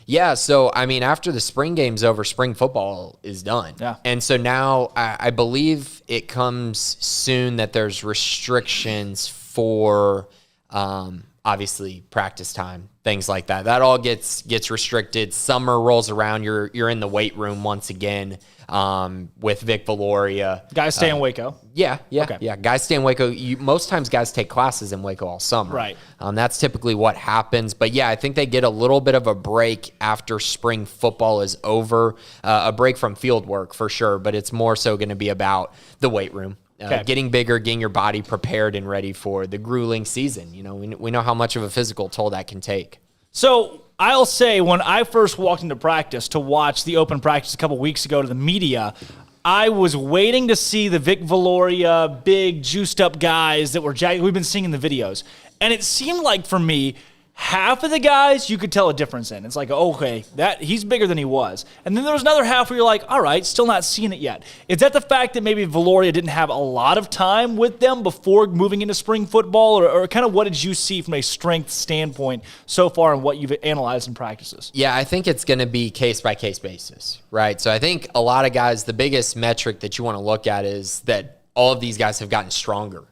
Yeah, so, after the spring game's over, spring football is done. Yeah. And so now I believe it comes soon that there's restrictions for, obviously, practice time, things like that. That all gets restricted. Summer rolls around. You're in the weight room once again with Vic Valoria. Guys stay in Waco. Yeah. Okay. Yeah. Guys stay in Waco. Most times guys take classes in Waco all summer. Right. That's typically what happens. But yeah, I think they get a little bit of a break after spring football is over. A break from field work for sure, but it's more so going to be about the weight room. Getting bigger, getting your body prepared and ready for the grueling season. We know how much of a physical toll that can take. So I'll say, when I first walked into practice to watch the open practice a couple weeks ago to the media, I was waiting to see the Vic Valoria, big, juiced-up guys that we've been seeing in the videos. And it seemed like, for me, half of the guys you could tell a difference in. It's like, okay, he's bigger than he was. And then there was another half where you're like, all right, still not seeing it yet. Is that the fact that maybe Valoria didn't have a lot of time with them before moving into spring football? Or kind of what did you see from a strength standpoint so far in what you've analyzed in practices? Yeah, I think it's going to be case-by-case basis, right? So I think a lot of guys, the biggest metric that you want to look at is that all of these guys have gotten stronger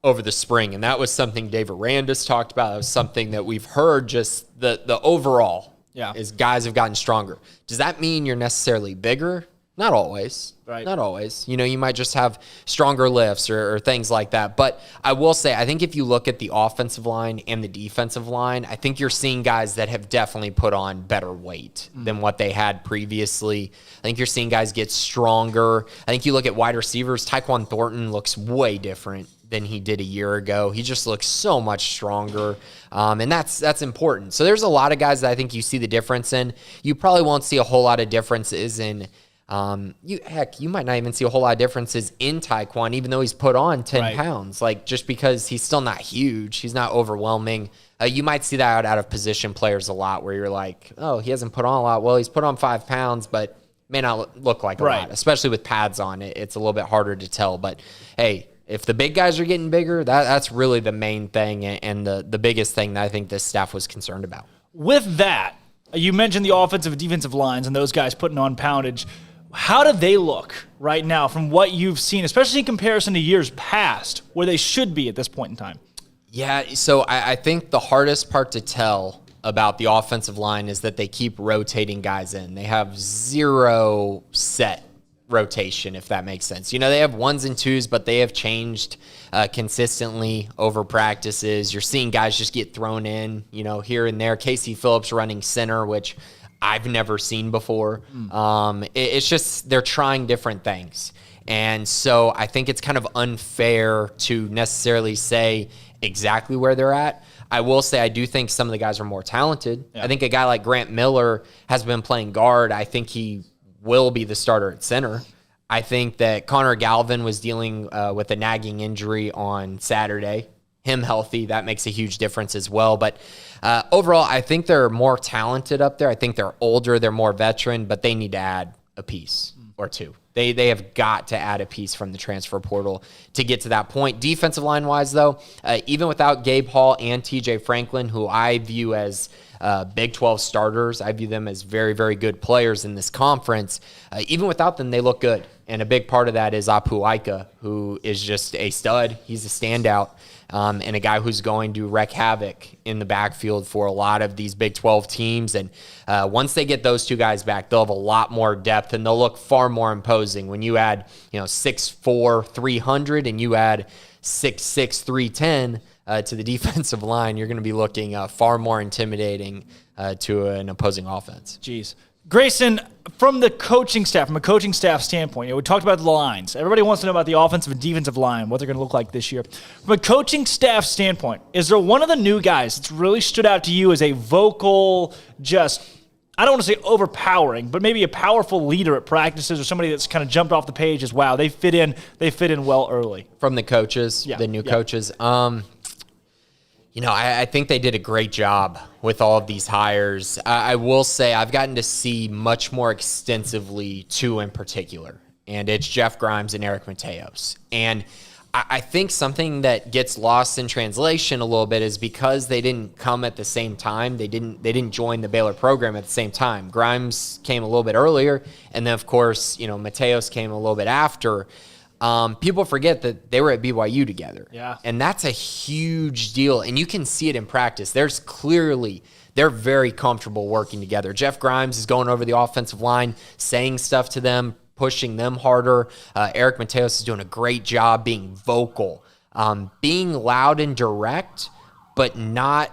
over the spring, and that was something Dave Aranda's talked about. That was something that we've heard, just the overall is guys have gotten stronger. Does that mean you're necessarily bigger? Not always. Right. Not always. You might just have stronger lifts or things like that. But I will say, I think if you look at the offensive line and the defensive line, I think you're seeing guys that have definitely put on better weight than what they had previously. I think you're seeing guys get stronger. I think you look at wide receivers, Tyquan Thornton looks way different than he did a year ago. He just looks so much stronger, and that's important. So there's a lot of guys that I think you see the difference in. You probably won't see a whole lot of differences in You might not even see a whole lot of differences in Taekwon, even though he's put on 10 pounds. Like, just because he's still not huge, he's not overwhelming. You might see that out of position players a lot, where you're like, oh, he hasn't put on a lot. Well, he's put on 5 pounds, but may not look like a lot, especially with pads on. It's a little bit harder to tell. But hey, if the big guys are getting bigger, that's really the main thing and the biggest thing that I think this staff was concerned about. With that, you mentioned the offensive and defensive lines and those guys putting on poundage. How do they look right now from what you've seen, especially in comparison to years past, where they should be at this point in time? Yeah, so I think the hardest part to tell about the offensive line is that they keep rotating guys in. They have 0 set rotation, if that makes sense. They have 1s and 2s, but they have changed consistently over practices. You're seeing guys just get thrown in, here and there. Casey Phillips running center, which I've never seen before. It's just they're trying different things. And so I think it's kind of unfair to necessarily say exactly where they're at. I will say I do think some of the guys are more talented. Yeah. I think a guy like Grant Miller has been playing guard. I think he will be the starter at center. I think that Connor Galvin was dealing with a nagging injury on Saturday. Him healthy, that makes a huge difference as well. But overall, I think they're more talented up there. I think they're older, they're more veteran, but they need to add a piece or two. They have got to add a piece from the transfer portal to get to that point. Defensive line-wise, though, even without Gabe Hall and TJ Franklin, who I view as Big 12 starters, I view them as very, very good players in this conference. Even without them, they look good. And a big part of that is Apu Aika, who is just a stud. He's a standout. And a guy who's going to wreak havoc in the backfield for a lot of these Big 12 teams. And once they get those two guys back, they'll have a lot more depth, and they'll look far more imposing. When you add 6'4", 300, and you add 6'6", 310 to the defensive line, you're going to be looking far more intimidating to an opposing offense. Jeez. Grayson, from a coaching staff standpoint, we talked about the lines. Everybody wants to know about the offensive and defensive line, what they're going to look like this year. From a coaching staff standpoint, is there one of the new guys that's really stood out to you as a vocal, I don't want to say overpowering, but maybe a powerful leader at practices, or somebody that's kind of jumped off the page as, wow, they fit in well early? From the coaches, the new coaches. I think they did a great job with all of these hires. I will say I've gotten to see much more extensively 2 in particular, and it's Jeff Grimes and Eric Mateos. And I think something that gets lost in translation a little bit is because they didn't come at the same time. They didn't join the Baylor program at the same time. Grimes came a little bit earlier, and then, of course, Mateos came a little bit after. People forget that they were at BYU together. Yeah. And that's a huge deal. And you can see it in practice. They're very comfortable working together. Jeff Grimes is going over the offensive line, saying stuff to them, pushing them harder. Eric Mateos is doing a great job being vocal, being loud and direct, but not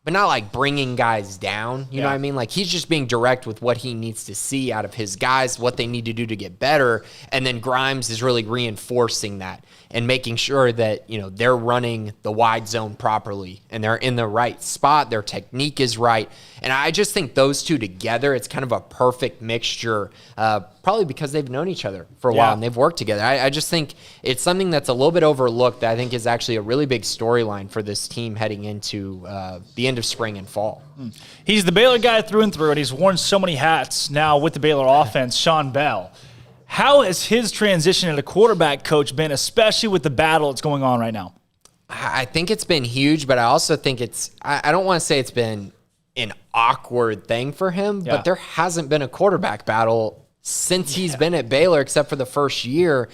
like bringing guys down. You know what I mean? Like, he's just being direct with what he needs to see out of his guys, what they need to do to get better. And then Grimes is really reinforcing that and making sure that, they're running the wide zone properly and they're in the right spot. Their technique is right. And I just think those two together, it's kind of a perfect mixture, probably because they've known each other for a while and they've worked together. I just think it's something that's a little bit overlooked that I think is actually a really big storyline for this team heading into the end of spring and fall. He's the Baylor guy through and through, and he's worn so many hats now with the Baylor offense, Sean Bell. How has his transition as a quarterback coach been, especially with the battle that's going on right now? I think it's been huge, but I also think I don't want to say it's been an awkward thing for him, but there hasn't been a quarterback battle since he's been at Baylor, except for the first year.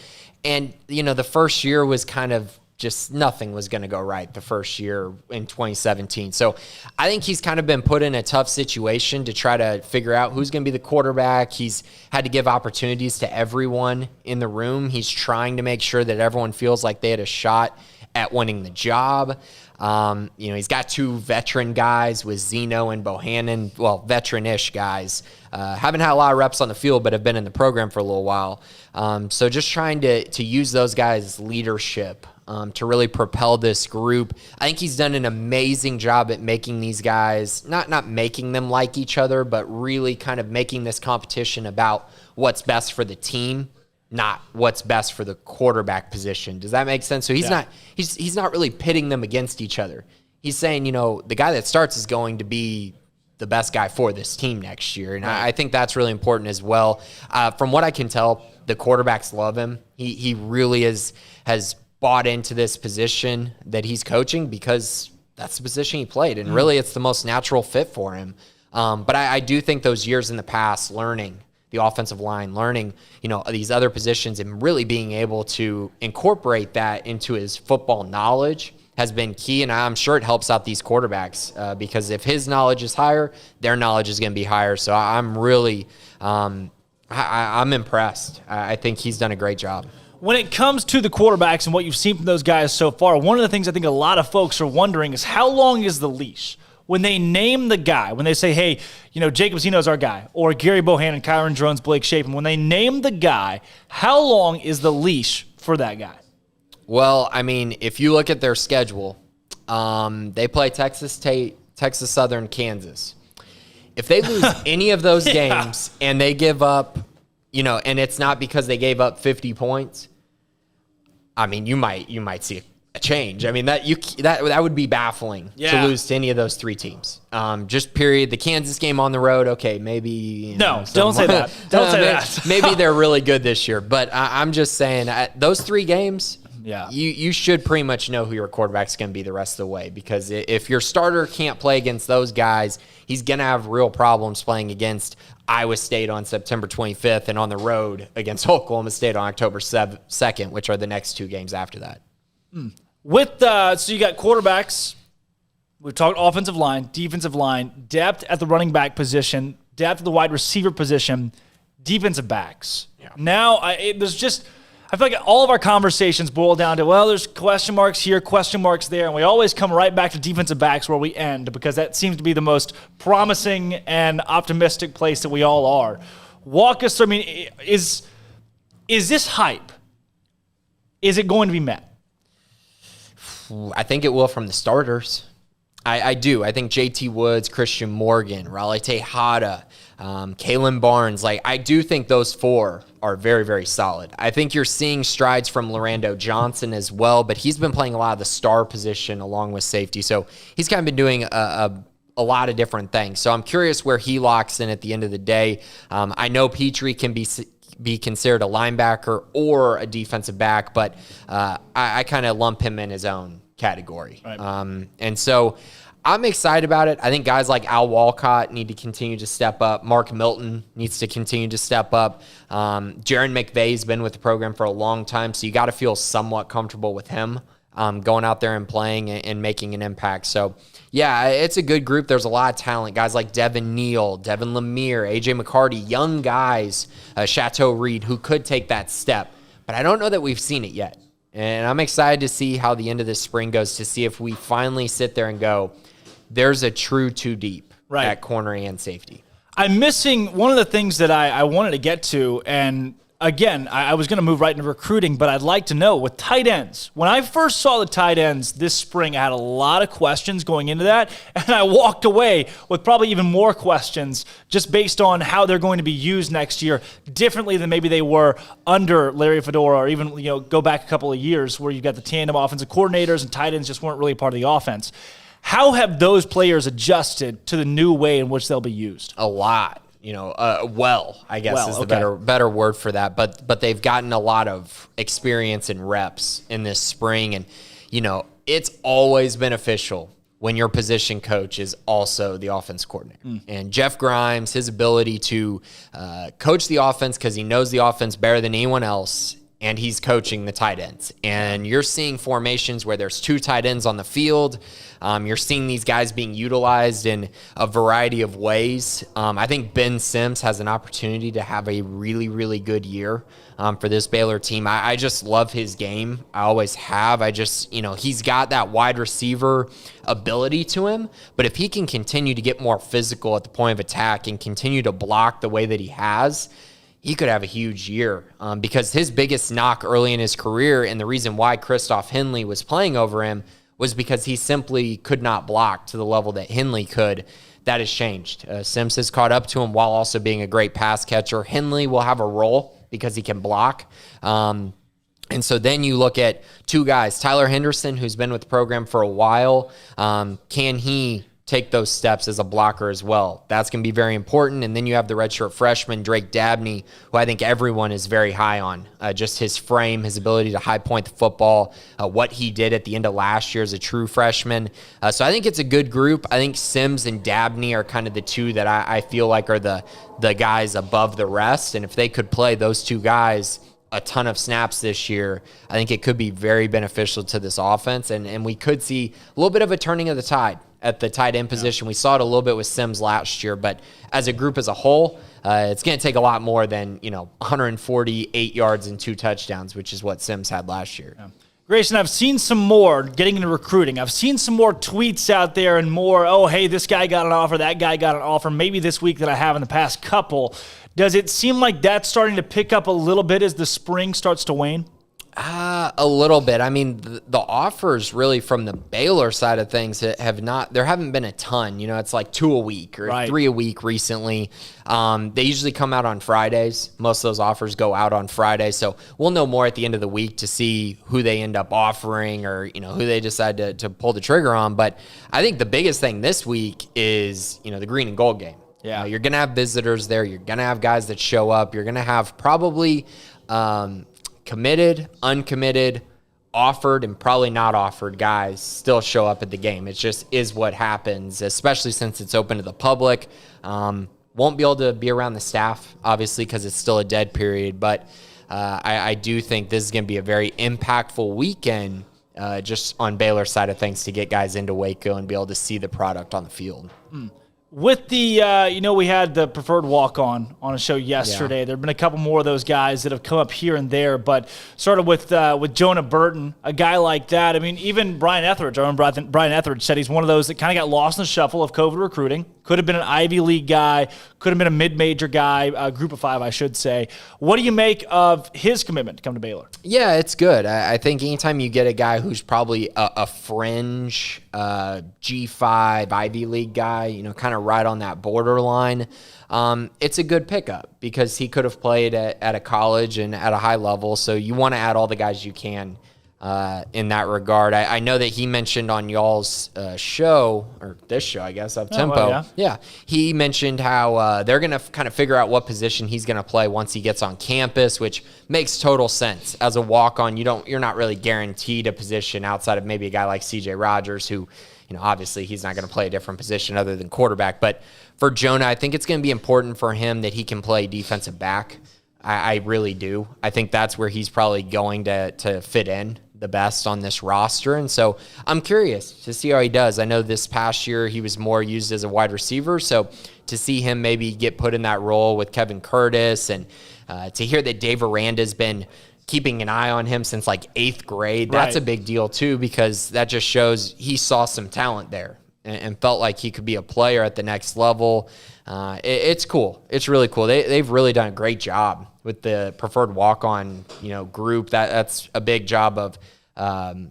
And, the first year was kind of just nothing was going to go right the first year in 2017. So I think he's kind of been put in a tough situation to try to figure out who's going to be the quarterback. He's had to give opportunities to everyone in the room. He's trying to make sure that everyone feels like they had a shot at winning the job. He's got 2 veteran guys with Zeno and Bohannon, veteran-ish guys. Haven't had a lot of reps on the field, but have been in the program for a little while. So just trying to use those guys' leadership to really propel this group. I think he's done an amazing job at making these guys, not making them like each other, but really kind of making this competition about what's best for the team, not what's best for the quarterback position. Does that make sense? So he's not really pitting them against each other. He's saying, the guy that starts is going to be the best guy for this team next year. And I think that's really important as well. From what I can tell, the quarterbacks love him. He really has bought into this position that he's coaching because that's the position he played. And really it's the most natural fit for him. But I do think those years in the past, learning the offensive line, learning, these other positions and really being able to incorporate that into his football knowledge has been key. And I'm sure it helps out these quarterbacks because if his knowledge is higher, their knowledge is going to be higher. So I'm really, I'm impressed. I think he's done a great job. When it comes to the quarterbacks and what you've seen from those guys so far, one of the things I think a lot of folks are wondering is how long is the leash? When they name the guy, when they say, hey, Jacob Zeno's our guy, or Gary Bohannon, Kyron Drones, Blake Shapen, when they name the guy, how long is the leash for that guy? Well, I mean, if you look at their schedule, they play Texas State, Texas Southern, Kansas. If they lose any of those games and they give up, and it's not because they gave up 50 points, I mean, you might see a change. I mean, that would be baffling to lose to any of those three teams. Just period. The Kansas game on the road, okay, maybe. Don't say that. Don't say that. Maybe they're really good this year, but I'm just saying those three games. Yeah, you should pretty much know who your quarterback's going to be the rest of the way, because if your starter can't play against those guys, he's going to have real problems playing against Iowa State on September 25th and on the road against Oklahoma State on October 2nd, which are the next two games after that. So you got quarterbacks. We've talked offensive line, defensive line, depth at the running back position, depth at the wide receiver position, defensive backs. Yeah. Now I feel like all of our conversations boil down to, well, there's question marks here, question marks there, and we always come right back to defensive backs where we end, because that seems to be the most promising and optimistic place that we all are. Walk us through. I mean, is this hype? Is it going to be met? I think it will from the starters. I do. I think JT Woods, Christian Morgan, Raleigh Tejada, Kalen Barnes. I do think those four are very, very solid. I think you're seeing strides from Lorando Johnson as well, but he's been playing a lot of the star position along with safety. So he's kind of been doing a lot of different things. So I'm curious where he locks in at the end of the day. I know Petrie can be considered a linebacker or a defensive back, but I kind of lump him in his own category. Right. And so I'm excited about it. I think guys like Al Walcott need to continue to step up. Mark Milton needs to continue to step up. Jaron McVay's been with the program for a long time, so you got to feel somewhat comfortable with him going out there and playing and making an impact. So, yeah, it's a good group. There's a lot of talent. Guys like Devin Neal, Devin Lemire, A.J. McCarty, young guys, Chateau Reed, who could take that step. But I don't know that we've seen it yet. And I'm excited to see how the end of this spring goes, to see if we finally sit there and go, there's a true two deep at corner and safety. I'm missing one of the things that I wanted to get to, and again, I was going to move right into recruiting, but I'd like to know with tight ends. When I first saw the tight ends this spring, I had a lot of questions going into that, and I walked away with probably even more questions just based on how they're going to be used next year differently than maybe they were under Larry Fedora, or even go back a couple of years where you've got the tandem offensive coordinators and tight ends just weren't really part of the offense. How have those players adjusted to the new way in which they'll be used? A lot. I guess is the better word for that. But they've gotten a lot of experience and reps in this spring. And, it's always beneficial when your position coach is also the offense coordinator. And Jeff Grimes, his ability to coach the offense because he knows the offense better than anyone else, and he's coaching the tight ends. And you're seeing formations where there's two tight ends on the field. You're seeing these guys being utilized in a variety of ways. I think Ben Sims has an opportunity to have a really, really good year for this Baylor team. I just love his game. I always have. He's got that wide receiver ability to him. But if he can continue to get more physical at the point of attack and continue to block the way that he has, he could have a huge year because his biggest knock early in his career, and the reason why Christoph Henley was playing over him, was because he simply could not block to the level that Henley could. That has changed. Sims has caught up to him while also being a great pass catcher. Henley will have a role because he can block. And so then you look at two guys, Tyler Henderson, who's been with the program for a while. Can he take those steps as a blocker as well? That's going to be very important. And then you have the redshirt freshman, Drake Dabney, who I think everyone is very high on. Just his frame, his ability to high point the football, what he did at the end of last year as a true freshman. So I think it's a good group. I think Sims and Dabney are kind of the two that I feel like are the guys above the rest. And if they could play those two guys a ton of snaps this year, I think it could be very beneficial to this offense. And we could see a little bit of a turning of the tide at the tight end position. We saw it a little bit with Sims last year, but as a group as a whole, it's going to take a lot more than 148 yards and 2 touchdowns, which is what Sims had last year. Yeah. Grayson, I've seen some more getting into recruiting. I've seen some more tweets out there and more, oh, hey, this guy got an offer, that guy got an offer, maybe this week that I have in the past couple. Does it seem like that's starting to pick up a little bit as the spring starts to wane? A little bit. I mean, the offers really from the Baylor side of things there haven't been a ton. It's like 2 a week or 3 a week recently. They usually come out on Fridays. Most of those offers go out on Friday. So we'll know more at the end of the week to see who they end up offering or, who they decide to pull the trigger on. But I think the biggest thing this week is, the green and gold game. Yeah. You're going to have visitors there. You're going to have guys that show up. You're going to have probably committed, uncommitted, offered, and probably not offered guys still show up at the game. It just is what happens, especially since it's open to the public. Won't be able to be around the staff, obviously, because it's still a dead period. But I do think this is going to be a very impactful weekend just on Baylor's side of things to get guys into Waco and be able to see the product on the field. With the, we had the preferred walk-on a show yesterday. Yeah. There have been a couple more of those guys that have come up here and there, but started with Jonah Burton, a guy like that. I mean, even Brian Etheridge, our own Brian Etheridge said he's one of those that kind of got lost in the shuffle of COVID recruiting. Could have been an Ivy League guy, could have been a mid-major guy, group of 5, I should say. What do you make of his commitment to come to Baylor? Yeah, it's good. I think anytime you get a guy who's probably a fringe G5 Ivy League guy, kind of right on that borderline, it's a good pickup because he could have played at a college and at a high level. So you want to add all the guys you can in that regard. I know that he mentioned on y'all's show, or this show, I guess, Up-Tempo. Well, yeah. He mentioned how they're going to kind of figure out what position he's going to play once he gets on campus, which makes total sense. As a walk-on, you're not really guaranteed a position outside of maybe a guy like C.J. Rogers, who, obviously he's not going to play a different position other than quarterback. But for Jonah, I think it's going to be important for him that he can play defensive back. I really do. I think that's where he's probably going to fit in the best on this roster. And so I'm curious to see how he does. I know this past year he was more used as a wide receiver. So to see him maybe get put in that role with Kevin Curtis and to hear that Dave Aranda's been keeping an eye on him since like 8th grade, that's a big deal too, because that just shows he saw some talent there and felt like he could be a player at the next level. It's cool. It's really cool. They've really done a great job with the preferred walk-on, group. That's a big job of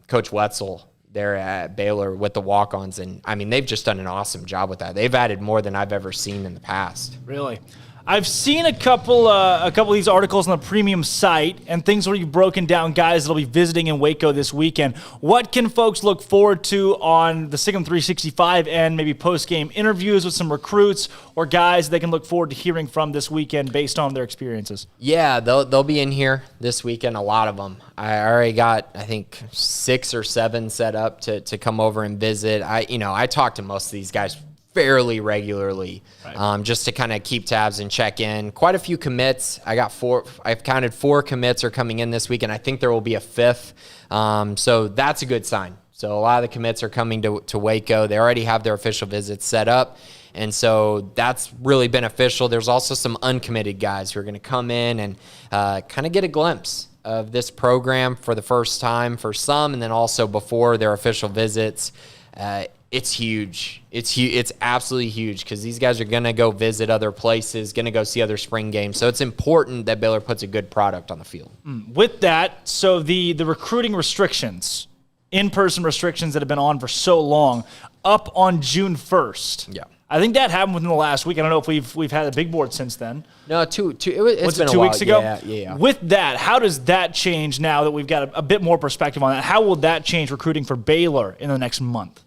Coach Wetzel there at Baylor with the walk-ons. And, I mean, they've just done an awesome job with that. They've added more than I've ever seen in the past. Really? I've seen a couple of these articles on the premium site and things where you've broken down guys that'll be visiting in Waco this weekend. What can folks look forward to on the SicEm365 and maybe post-game interviews with some recruits or guys they can look forward to hearing from this weekend based on their experiences? Yeah, they'll be in here this weekend, a lot of them. I already got, I think, 6 or 7 set up to come over and visit. I talk to most of these guys fairly regularly, just to kind of keep tabs and check in. Quite a few commits. I've counted 4 commits are coming in this week, and I think there will be a 5th. So that's a good sign. So a lot of the commits are coming to Waco. They already have their official visits set up, and so that's really beneficial. There's also some uncommitted guys who are going to come in and kind of get a glimpse of this program for the first time for some, and then also before their official visits. It's huge. It's huge. It's absolutely huge because these guys are going to go visit other places, going to go see other spring games. So it's important that Baylor puts a good product on the field. With that, so the recruiting restrictions, in-person restrictions that have been on for so long, up on June 1st. Yeah. I think that happened within the last week. I don't know if we've had a big board since then. No, it's been a 2 while. weeks ago? Yeah. With that, how does that change now that we've got a bit more perspective on that? How will that change recruiting for Baylor in the next month?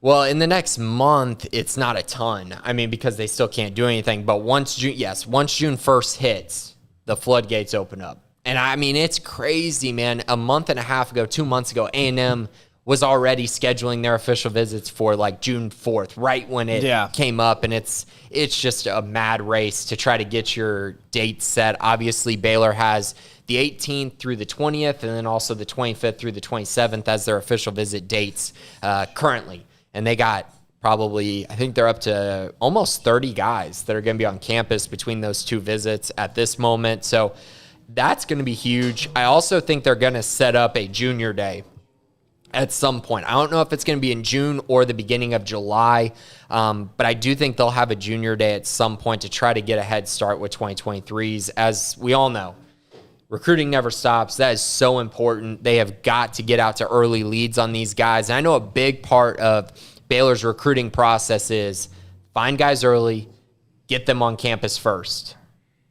Well, in the next month, it's not a ton. I mean, because they still can't do anything. But once June 1st hits, the floodgates open up. And I mean, it's crazy, man. A month and a half ago, 2 months ago, A&M was already scheduling their official visits for like June 4th, right when it came up. And it's just a mad race to try to get your dates set. Obviously, Baylor has the 18th through the 20th, and then also the 25th through the 27th as their official visit dates currently. And they got probably, I think they're up to almost 30 guys that are going to be on campus between those two visits at this moment. So that's going to be huge. I also think they're going to set up a junior day at some point. I don't know if it's going to be in June or the beginning of July, but I do think they'll have a junior day at some point to try to get a head start with 2023s. As we all know, recruiting never stops. That is so important. They have got to get out to early leads on these guys. And I know a big part of Baylor's recruiting process is find guys early, get them on campus first,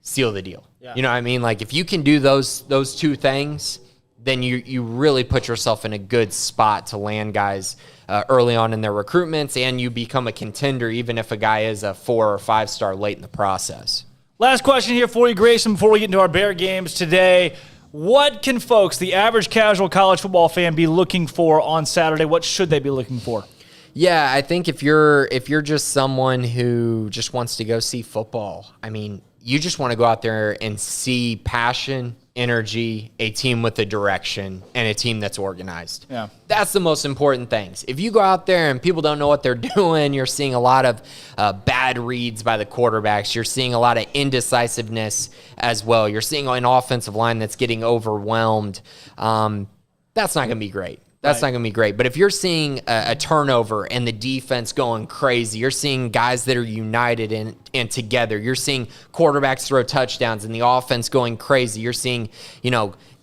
seal the deal. Yeah. You know what I mean? Like if you can do those two things, then you really put yourself in a good spot to land guys early on in their recruitments, and you become a contender even if a guy is a 4 or 5 star late in the process. Last question here for you, Grayson, before we get into our Bear games today. What can folks, the average casual college football fan, be looking for on Saturday? What should they be looking for? Yeah, I think if you're just someone who just wants to go see football, I mean, you just want to go out there and see passion, energy, a team with a direction, and a team that's organized. Yeah. That's the most important things. If you go out there and people don't know what they're doing, you're seeing a lot of bad reads by the quarterbacks. You're seeing a lot of indecisiveness as well. You're seeing an offensive line that's getting overwhelmed. That's not going to be great. That's not going to be great. But if you're seeing a turnover and the defense going crazy, you're seeing guys that are united and together. You're seeing quarterbacks throw touchdowns and the offense going crazy. You're seeing,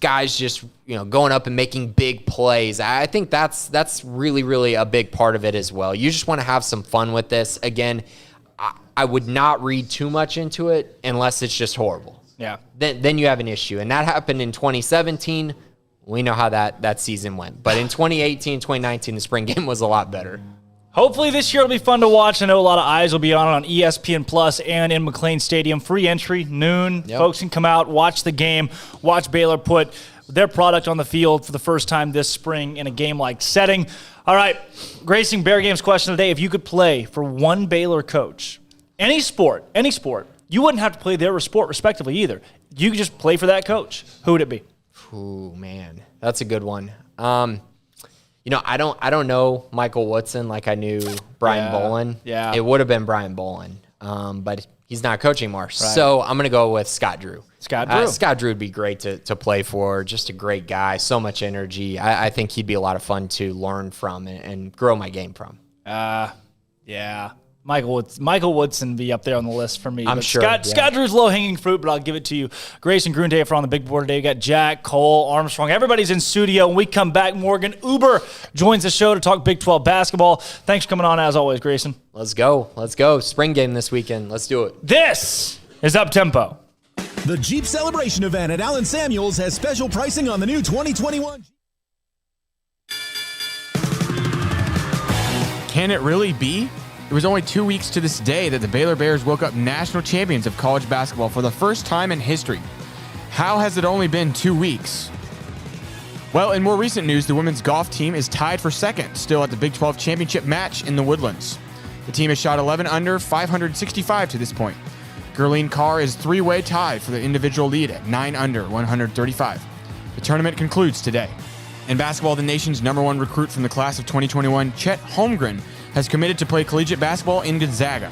guys just, going up and making big plays. I think that's really, really a big part of it as well. You just want to have some fun with this. Again, I would not read too much into it unless it's just horrible. Yeah. Then you have an issue. And that happened in 2017. We know how that season went. But in 2018, 2019, the spring game was a lot better. Hopefully this year will be fun to watch. I know a lot of eyes will be on ESPN Plus and in McLean Stadium. Free entry, noon. Yep. Folks can come out, watch the game, watch Baylor put their product on the field for the first time this spring in a game-like setting. All right, Grayson, Bear Games question of the day. If you could play for one Baylor coach, any sport, you wouldn't have to play their sport respectively either. You could just play for that coach. Who would it be? Ooh, man, that's a good one. I don't know Michael Woodson like I knew Brian Bolin. Yeah, it would have been Brian Bolin, but he's not coaching anymore. Right. So I'm going to go with Scott Drew. Scott Drew would be great to play for. Just a great guy, so much energy. I think he'd be a lot of fun to learn from and grow my game from. Yeah. Michael Woodson be up there on the list for me. I'm sure. Scott Drew's low-hanging fruit, but I'll give it to you. Grayson Grunte for on the big board today. We got Jack, Cole, Armstrong. Everybody's in studio. When we come back, Morgan Uber joins the show to talk Big 12 basketball. Thanks for coming on as always, Grayson. Let's go. Spring game this weekend. Let's do it. This is Up Tempo. The Jeep Celebration event at Allen Samuels has special pricing on the new 2021. Can it really be? It was only 2 weeks to this day that the Baylor Bears woke up national champions of college basketball for the first time in history. How has it only been 2 weeks? Well, in more recent news, the women's golf team is tied for second, still at the Big 12 championship match in the Woodlands. The team has shot 11 under, 565 to this point. Gurleen Carr is three-way tied for the individual lead at 9 under, 135. The tournament concludes today. In basketball, the nation's #1 recruit from the class of 2021, Chet Holmgren, has committed to play collegiate basketball in Gonzaga.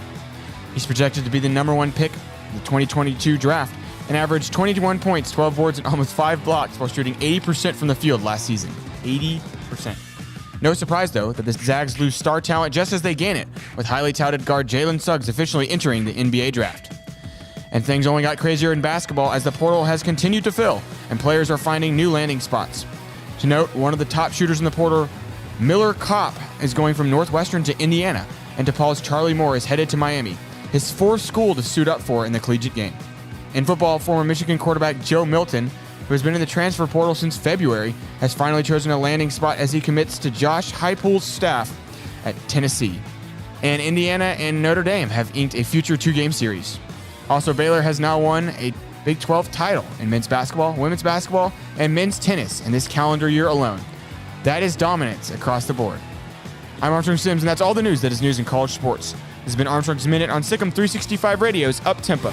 He's projected to be the #1 pick in the 2022 draft and averaged 21 points, 12 boards, and almost 5 blocks while shooting 80% from the field last season. 80%. No surprise, though, that the Zags lose star talent just as they gain it, with highly touted guard Jalen Suggs officially entering the NBA draft. And things only got crazier in basketball as the portal has continued to fill, and players are finding new landing spots. To note, one of the top shooters in the portal, Miller Kopp, is going from Northwestern to Indiana, and DePaul's Charlie Moore is headed to Miami, his fourth school to suit up for in the collegiate game. In football, former Michigan quarterback Joe Milton, who has been in the transfer portal since February, has finally chosen a landing spot as he commits to Josh Heupel's staff at Tennessee. And Indiana and Notre Dame have inked a future 2-game series. Also, Baylor has now won a Big 12 title in men's basketball, women's basketball, and men's tennis in this calendar year alone. That is dominance across the board. I'm Armstrong Sims, and that's all the news that is news in college sports. This has been Armstrong's Minute on SicEm365 Radio's Up Tempo.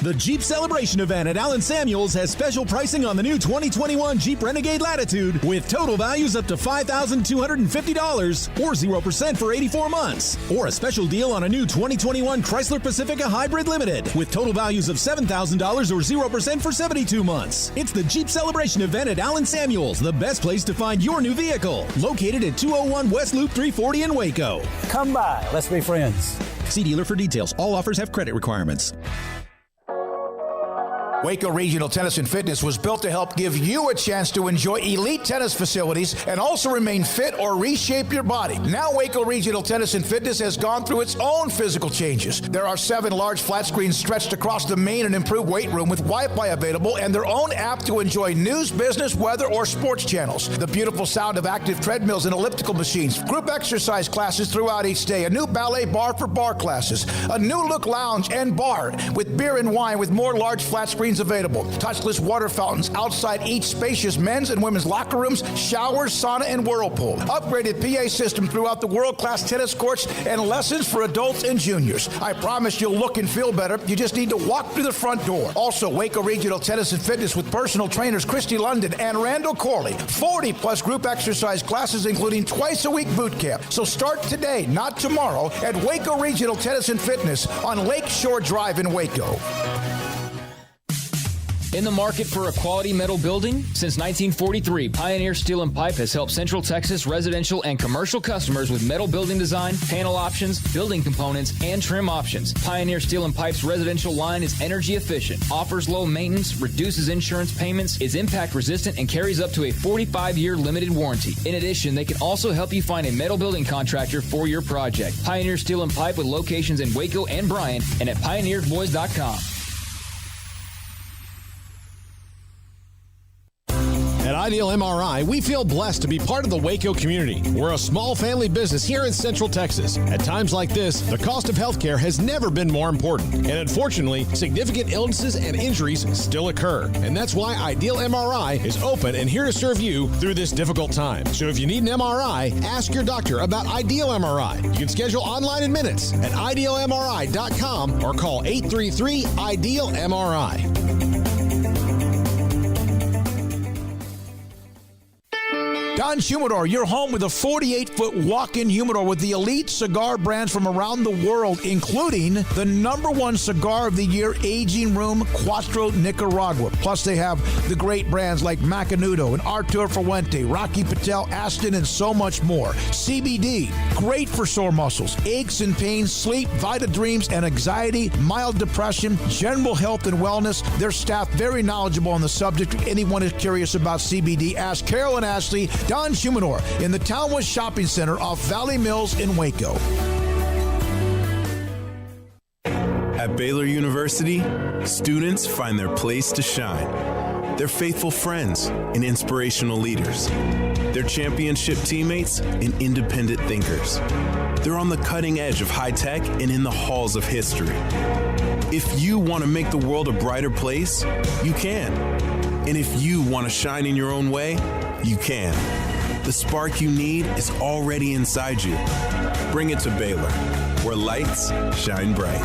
The Jeep Celebration event at Allen Samuels has special pricing on the new 2021 Jeep Renegade Latitude with total values up to $5,250 or 0% for 84 months. Or a special deal on a new 2021 Chrysler Pacifica Hybrid Limited with total values of $7,000 or 0% for 72 months. It's the Jeep Celebration event at Allen Samuels, the best place to find your new vehicle. Located at 201 West Loop 340 in Waco. Come by. Let's be friends. See dealer for details. All offers have credit requirements. Waco Regional Tennis and Fitness was built to help give you a chance to enjoy elite tennis facilities and also remain fit or reshape your body. Now Waco Regional Tennis and Fitness has gone through its own physical changes. There are 7 large flat screens stretched across the main and improved weight room with Wi-Fi available and their own app to enjoy news, business, weather, or sports channels. The beautiful sound of active treadmills and elliptical machines, group exercise classes throughout each day, a new ballet bar for bar classes, a new look lounge and bar with beer and wine with more large flat screens available. Touchless water fountains outside each spacious men's and women's locker rooms, showers, sauna, and whirlpool. Upgraded PA system throughout the world-class tennis courts and lessons for adults and juniors. I promise you'll look and feel better. You just need to walk through the front door. Also, Waco Regional Tennis and Fitness with personal trainers Christy London and Randall Corley. 40-plus group exercise classes, including twice-a-week boot camp. So start today, not tomorrow, at Waco Regional Tennis and Fitness on Lakeshore Drive in Waco. In the market for a quality metal building? Since 1943, Pioneer Steel and Pipe has helped Central Texas residential and commercial customers with metal building design, panel options, building components, and trim options. Pioneer Steel and Pipe's residential line is energy efficient, offers low maintenance, reduces insurance payments, is impact resistant, and carries up to a 45-year limited warranty. In addition, they can also help you find a metal building contractor for your project. Pioneer Steel and Pipe with locations in Waco and Bryan and at pioneersboys.com. At Ideal MRI, we feel blessed to be part of the Waco community. We're a small family business here in Central Texas. At times like this, the cost of healthcare has never been more important. And unfortunately, significant illnesses and injuries still occur. And that's why Ideal MRI is open and here to serve you through this difficult time. So if you need an MRI, ask your doctor about Ideal MRI. You can schedule online in minutes at idealmri.com or call 833-IDEAL-MRI. Don Humidor, your home with a 48-foot walk-in humidor with the elite cigar brands from around the world, including the #1 cigar of the year, Aging Room Cuatro Nicaragua. Plus, they have the great brands like Macanudo and Artur Fuente, Rocky Patel, Aston, and so much more. CBD, great for sore muscles, aches and pains, sleep, Vita Dreams, and anxiety, mild depression, general health and wellness. Their staff very knowledgeable on the subject. If anyone is curious about CBD, ask Carol and Ashley. Don Humidor in the Townwest Shopping Center off Valley Mills in Waco. At Baylor University, students find their place to shine. They're faithful friends and inspirational leaders. They're championship teammates and independent thinkers. They're on the cutting edge of high tech and in the halls of history. If you want to make the world a brighter place, you can. And if you want to shine in your own way, you can. The spark you need is already inside you. Bring it to Baylor, where lights shine bright.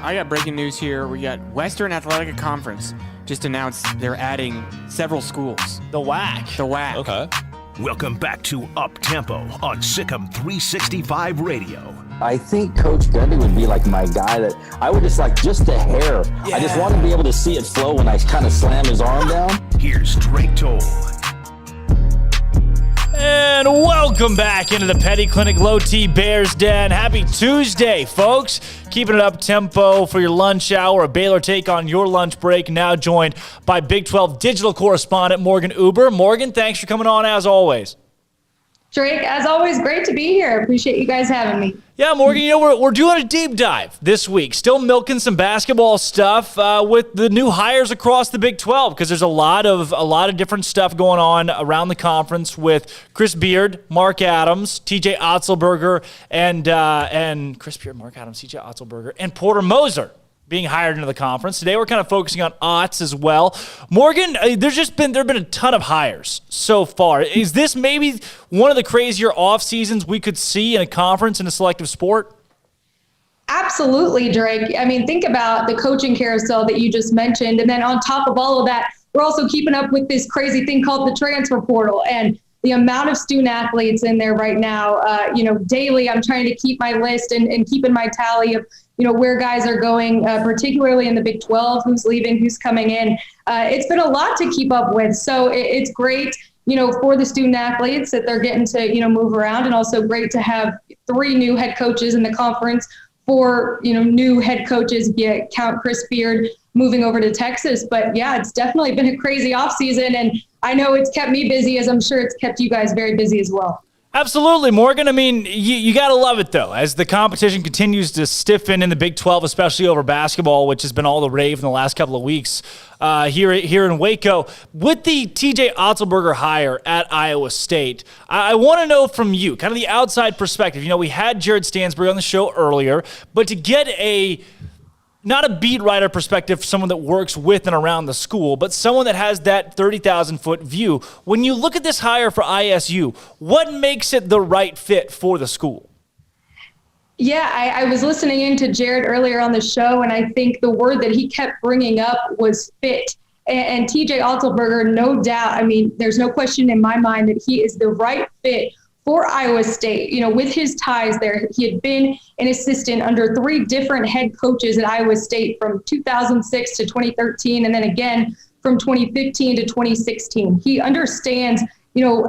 I got breaking news here. We got Western Athletic Conference just announced they're adding several schools. The WAC. The WAC. Okay. Welcome back to Up Tempo on SicEm365 Radio. I think Coach Gundy would be like my guy that I would just a hair. Yeah. I just want to be able to see it flow when I kind of slam his arm down. Here's Drake Toll. And welcome back into the Petty Clinic Low T Bears Den. Happy Tuesday, folks. Keeping it up tempo for your lunch hour. A Baylor take on your lunch break. Now joined by Big 12 digital correspondent Morgan Uber. Morgan, thanks for coming on as always. Drake, as always, great to be here. Appreciate you guys having me. Yeah, Morgan, we're doing a deep dive this week. Still milking some basketball stuff with the new hires across the Big 12 because there's a lot of different stuff going on around the conference with Chris Beard, Mark Adams, TJ Otzelberger, and Chris Beard, Mark Adams, TJ Otzelberger, and Porter Moser being hired into the conference. Today we're kind of focusing on Otz as well. Morgan, there have been a ton of hires so far. Is this maybe one of the crazier off seasons we could see in a conference in a selective sport? Absolutely, Drake. I mean, think about the coaching carousel that you just mentioned. And then on top of all of that, we're also keeping up with this crazy thing called the transfer portal. And the amount of student athletes in there right now, daily I'm trying to keep my list and keeping my tally of where guys are going, particularly in the Big 12, who's leaving, who's coming in. It's been a lot to keep up with. So it's great, for the student athletes that they're getting to, move around, and also great to have 3 new head coaches in the conference, 4, new head coaches, if you count Chris Beard moving over to Texas. But yeah, it's definitely been a crazy offseason, and I know it's kept me busy, as I'm sure it's kept you guys very busy as well. Absolutely, Morgan. I mean, you got to love it, though, as the competition continues to stiffen in the Big 12, especially over basketball, which has been all the rave in the last couple of weeks here in Waco. With the TJ Otzelberger hire at Iowa State, I want to know from you, kind of the outside perspective. We had Jared Stansberry on the show earlier, but to get not a beat writer perspective, someone that works with and around the school, but someone that has that 30,000-foot view. When you look at this hire for ISU, what makes it the right fit for the school? Yeah, I was listening in to Jared earlier on the show, and I think the word that he kept bringing up was fit. And TJ Otzelberger, no doubt, I mean, there's no question in my mind that he is the right fit for Iowa State. With his ties there, he had been an assistant under 3 different head coaches at Iowa State from 2006 to 2013, and then again from 2015 to 2016. He understands,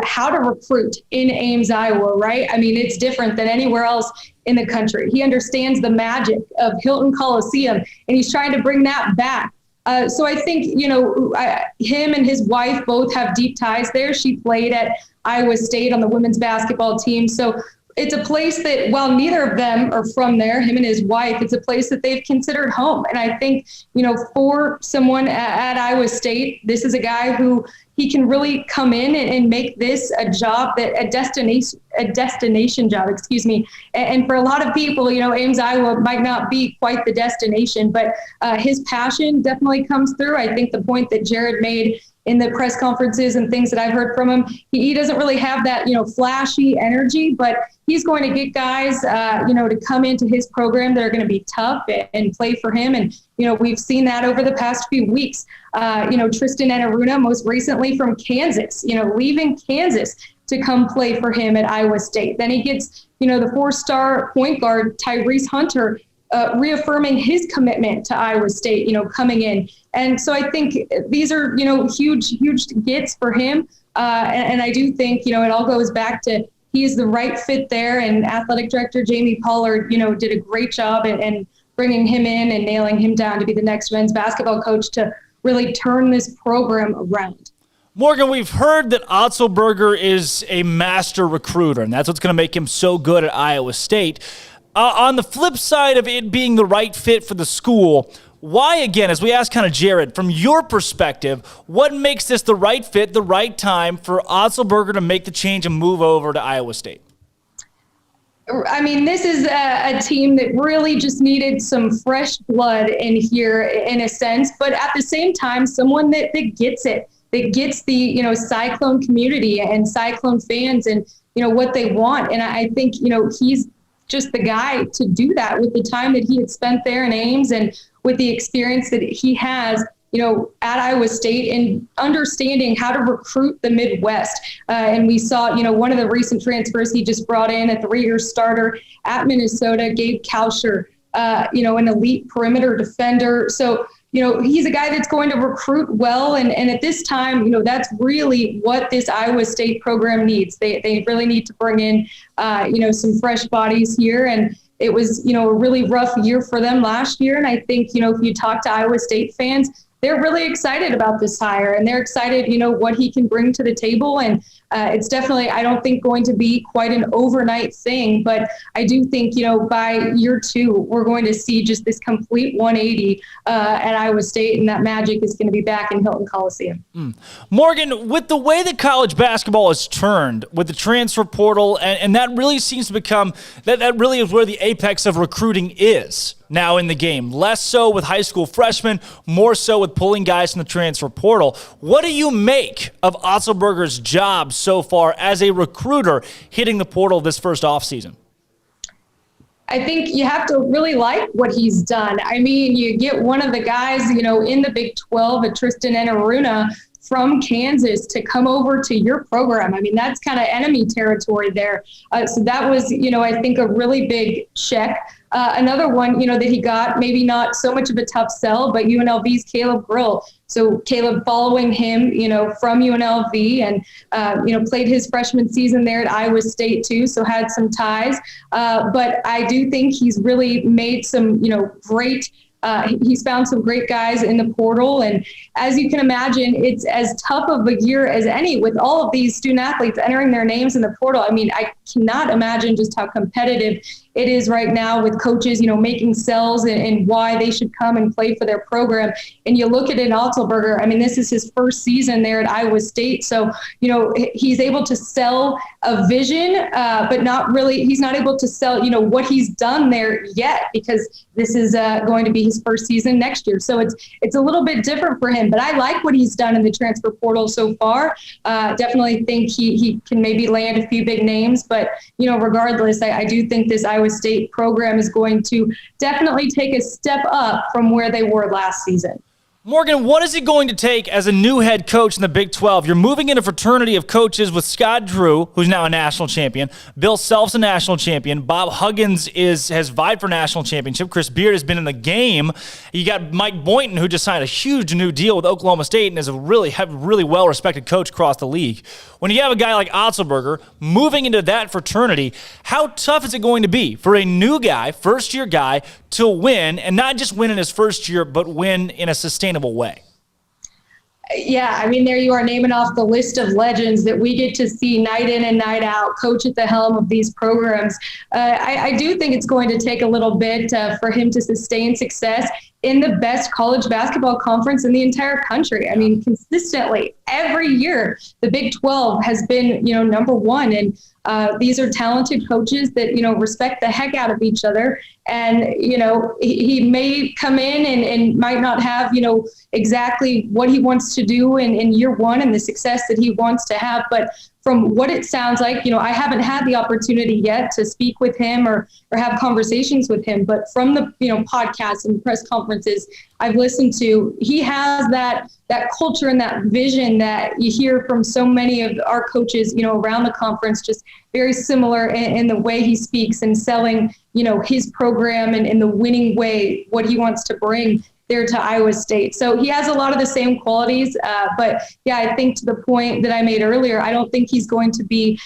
how to recruit in Ames, Iowa, right? I mean, it's different than anywhere else in the country. He understands the magic of Hilton Coliseum, and he's trying to bring that back. So I think, him and his wife both have deep ties there. She played at Iowa State on the women's basketball team. So it's a place that, while neither of them are from there, him and his wife, it's a place that they've considered home. And I think, for someone at Iowa State, this is a guy who he can really come in and make this a job, a destination job, And for a lot of people, Ames, Iowa might not be quite the destination, but his passion definitely comes through. I think the point that Jared made in the press conferences and things that I've heard from him, he doesn't really have that, flashy energy, but he's going to get guys, to come into his program that are going to be tough and play for him. And, we've seen that over the past few weeks. Tristan Anaruna, most recently from Kansas, leaving Kansas to come play for him at Iowa State. Then he gets, the 4-star point guard, Tyrese Hunter, reaffirming his commitment to Iowa State, coming in. And so I think these are, huge gets for him. And I do think, it all goes back to he is the right fit there. And athletic director Jamie Pollard, did a great job and bringing him in and nailing him down to be the next men's basketball coach to really turn this program around. Morgan, we've heard that Otzelberger is a master recruiter, and that's what's going to make him so good at Iowa State. On the flip side of it being the right fit for the school, why, again, as we ask kind of Jared, from your perspective, what makes this the right fit, the right time for Otzelberger to make the change and move over to Iowa State? I mean, this is a team that really just needed some fresh blood in here, in a sense, but at the same time, someone that gets it. that gets the, Cyclone community and Cyclone fans and, what they want. And I think, he's just the guy to do that with the time that he had spent there in Ames and with the experience that he has, at Iowa State and understanding how to recruit the Midwest. And we saw, one of the recent transfers he just brought in, a 3-year starter at Minnesota, Gabe Kausher, an elite perimeter defender. So, he's a guy that's going to recruit well. And at this time, that's really what this Iowa State program needs. They really need to bring in, some fresh bodies here. And it was, a really rough year for them last year. And I think, if you talk to Iowa State fans, they're really excited about this hire and they're excited, what he can bring to the table. And it's definitely, I don't think, going to be quite an overnight thing, but I do think, by year 2, we're going to see just this complete 180 at Iowa State, and that magic is going to be back in Hilton Coliseum. Morgan, with the way that college basketball has turned with the transfer portal, and that really seems to become, that really is where the apex of recruiting is now in the game. Less so with high school freshmen, more so with pulling guys from the transfer portal. What do you make of Otzelberger's job so far as a recruiter hitting the portal this first offseason? I think you have to really like what he's done. I mean, you get one of the guys, in the Big 12, a Tristan Anaruna from Kansas to come over to your program. I mean, that's kind of enemy territory there. So that was, I think a really big check. Another one, that he got, maybe not so much of a tough sell, but UNLV's Caleb Grill. So Caleb following him, from UNLV and, played his freshman season there at Iowa State too. So had some ties. But I do think he's really made some, great he's found some great guys in the portal. And as you can imagine, it's as tough of a year as any with all of these student athletes entering their names in the portal. I mean, I cannot imagine just how competitive it is right now with coaches, making sells and why they should come and play for their program. And you look at an Otzelberger, I mean, this is his first season there at Iowa State. So, he's able to sell a vision, but not really, he's not able to sell, what he's done there yet, because this is going to be his first season next year. So it's a little bit different for him, but I like what he's done in the transfer portal so far. Definitely think he can maybe land a few big names, but, regardless, I do think this Iowa State program is going to definitely take a step up from where they were last season. Morgan, what is it going to take as a new head coach in the Big 12? You're moving in a fraternity of coaches with Scott Drew, who's now a national champion. Bill Self's a national champion. Bob Huggins has vied for national championship. Chris Beard has been in the game. You got Mike Boynton, who just signed a huge new deal with Oklahoma State and is a really well-respected coach across the league. When you have a guy like Otzelberger moving into that fraternity, how tough is it going to be for a new guy, first-year guy, to win, and not just win in his first year, but win in a sustainable way? Yeah, I mean, there you are naming off the list of legends that we get to see night in and night out, coach at the helm of these programs. I do think it's going to take a little bit for him to sustain success in the best college basketball conference in the entire country. I mean, consistently, every year, the Big 12 has been, number one. And these are talented coaches that, respect the heck out of each other. And, he may come in and might not have, exactly what he wants to do in year one and the success that he wants to have. But from what it sounds like, I haven't had the opportunity yet to speak with him or have conversations with him. But from the, podcasts and press conferences I've listened to, he has that culture and that vision that you hear from so many of our coaches, around the conference, just very similar in the way he speaks and selling, his program and in the winning way, what he wants to bring there to Iowa State. So he has a lot of the same qualities, but yeah, I think to the point that I made earlier, I don't think he's going to be,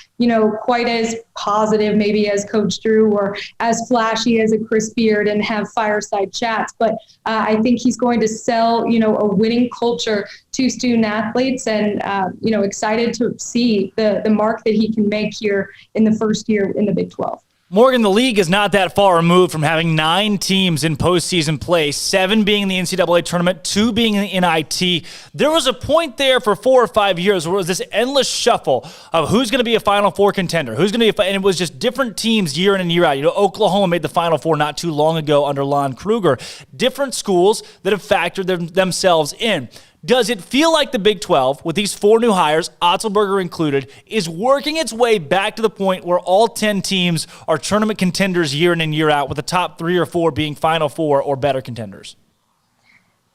quite as positive maybe as Coach Drew or as flashy as a Chris Beard and have fireside chats. But I think he's going to sell, a winning culture to student athletes and, excited to see the mark that he can make here in the first year in the Big 12. Morgan, the league is not that far removed from having 9 teams in postseason play, 7 being in the NCAA tournament, 2 being in the NIT. There was a point there for 4 or 5 years where it was this endless shuffle of who's going to be a Final Four contender, who's going to be and it was just different teams year in and year out. Oklahoma made the Final Four not too long ago under Lon Kruger. Different schools that have factored themselves in. Does it feel like the Big 12, with these 4 new hires, Otzelberger included, is working its way back to the point where all 10 teams are tournament contenders year in and year out, with the top 3 or 4 being Final Four or better contenders?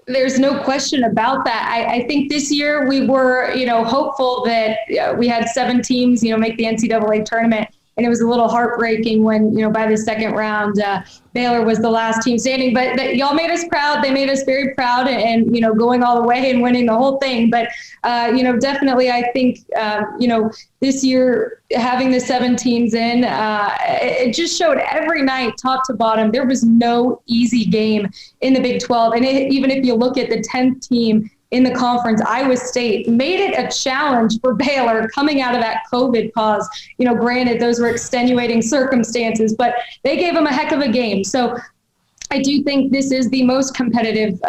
There's no question about that. I think this year we were, hopeful that we had 7 teams, make the NCAA tournament. And it was a little heartbreaking when, by the second round, Baylor was the last team standing. But y'all made us proud. They made us very proud and going all the way and winning the whole thing. But, definitely I think, this year having the 7 teams in, it just showed every night, top to bottom, there was no easy game in the Big 12. And even if you look at the 10th team in the conference, Iowa State made it a challenge for Baylor coming out of that COVID pause. Granted, those were extenuating circumstances, but they gave them a heck of a game. So I do think this is the most competitive,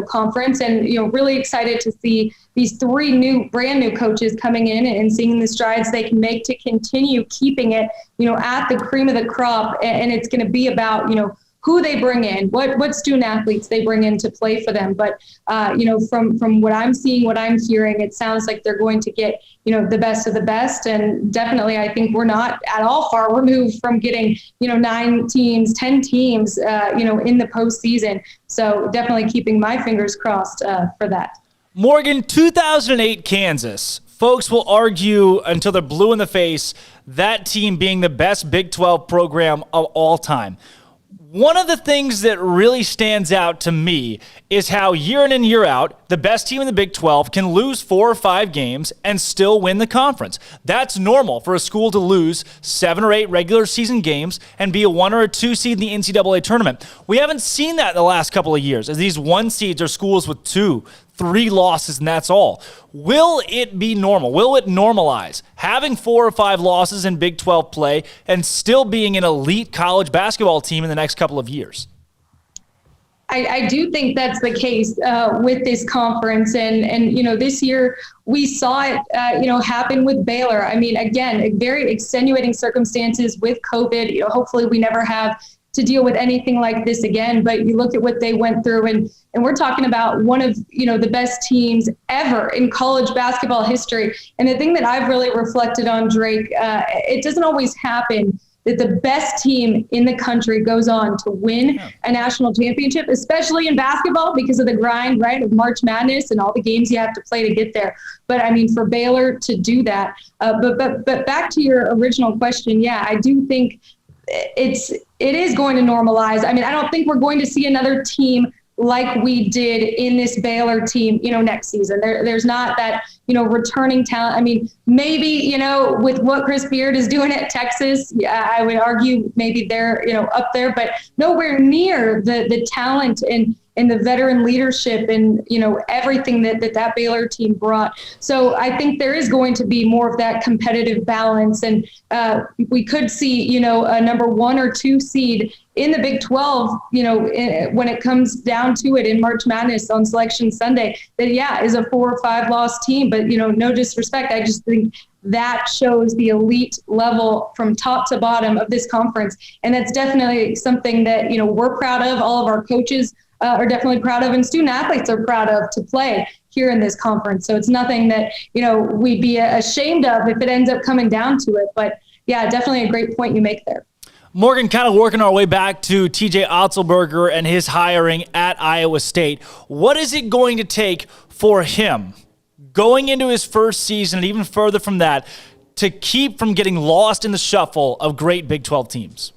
conference, and, really excited to see these 3 brand new coaches coming in and seeing the strides they can make to continue keeping it, at the cream of the crop. And it's going to be about, who they bring in, what student athletes they bring in to play for them. But, from what I'm seeing, what I'm hearing, it sounds like they're going to get, the best of the best. And definitely, I think we're not at all far removed from getting, 9 teams, 10 teams, in the postseason. So definitely keeping my fingers crossed for that. Morgan, 2008 Kansas. Folks will argue until they're blue in the face, that team being the best Big 12 program of all time. One of the things that really stands out to me is how year in and year out, the best team in the Big 12 can lose 4 or 5 games and still win the conference. That's normal for a school to lose 7 or 8 regular season games and be a 1 or a 2 seed in the NCAA tournament. We haven't seen that in the last couple of years, as these 1 seeds are schools with 2, 3 losses, and that's all. Will it be normal? Will it normalize having 4 or 5 losses in Big 12 play and still being an elite college basketball team in the next couple of years? I do think that's the case with this conference. And this year we saw it, happen with Baylor. I mean, again, very extenuating circumstances with COVID. Hopefully we never have to deal with anything like this again. But you look at what they went through, and we're talking about one of, the best teams ever in college basketball history. And the thing that I've really reflected on, Drake, it doesn't always happen that the best team in the country goes on to win a national championship, especially in basketball, because of the grind, right, of March Madness and all the games you have to play to get there. But I mean, for Baylor to do that. But back to your original question, yeah, I do think it is going to normalize. I mean, I don't think we're going to see another team like we did in this Baylor team, next season. There's not that, returning talent. I mean, maybe, with what Chris Beard is doing at Texas, I would argue maybe they're, up there, but nowhere near the talent and the veteran leadership and, everything that Baylor team brought. So I think there is going to be more of that competitive balance. And we could see, a number 1 or 2 seed in the Big 12, when it comes down to it in March Madness on Selection Sunday, that, is a 4 or 5 loss team. But, no disrespect. I just think that shows the elite level from top to bottom of this conference. And that's definitely something that, we're proud of. All of our coaches are definitely proud of, and student athletes are proud of to play here in this conference. So it's nothing that, we'd be ashamed of if it ends up coming down to it. But yeah, definitely a great point you make there. Morgan, kind of working our way back to TJ Otzelberger and his hiring at Iowa State. What is it going to take for him going into his first season and even further from that to keep from getting lost in the shuffle of great Big 12 teams?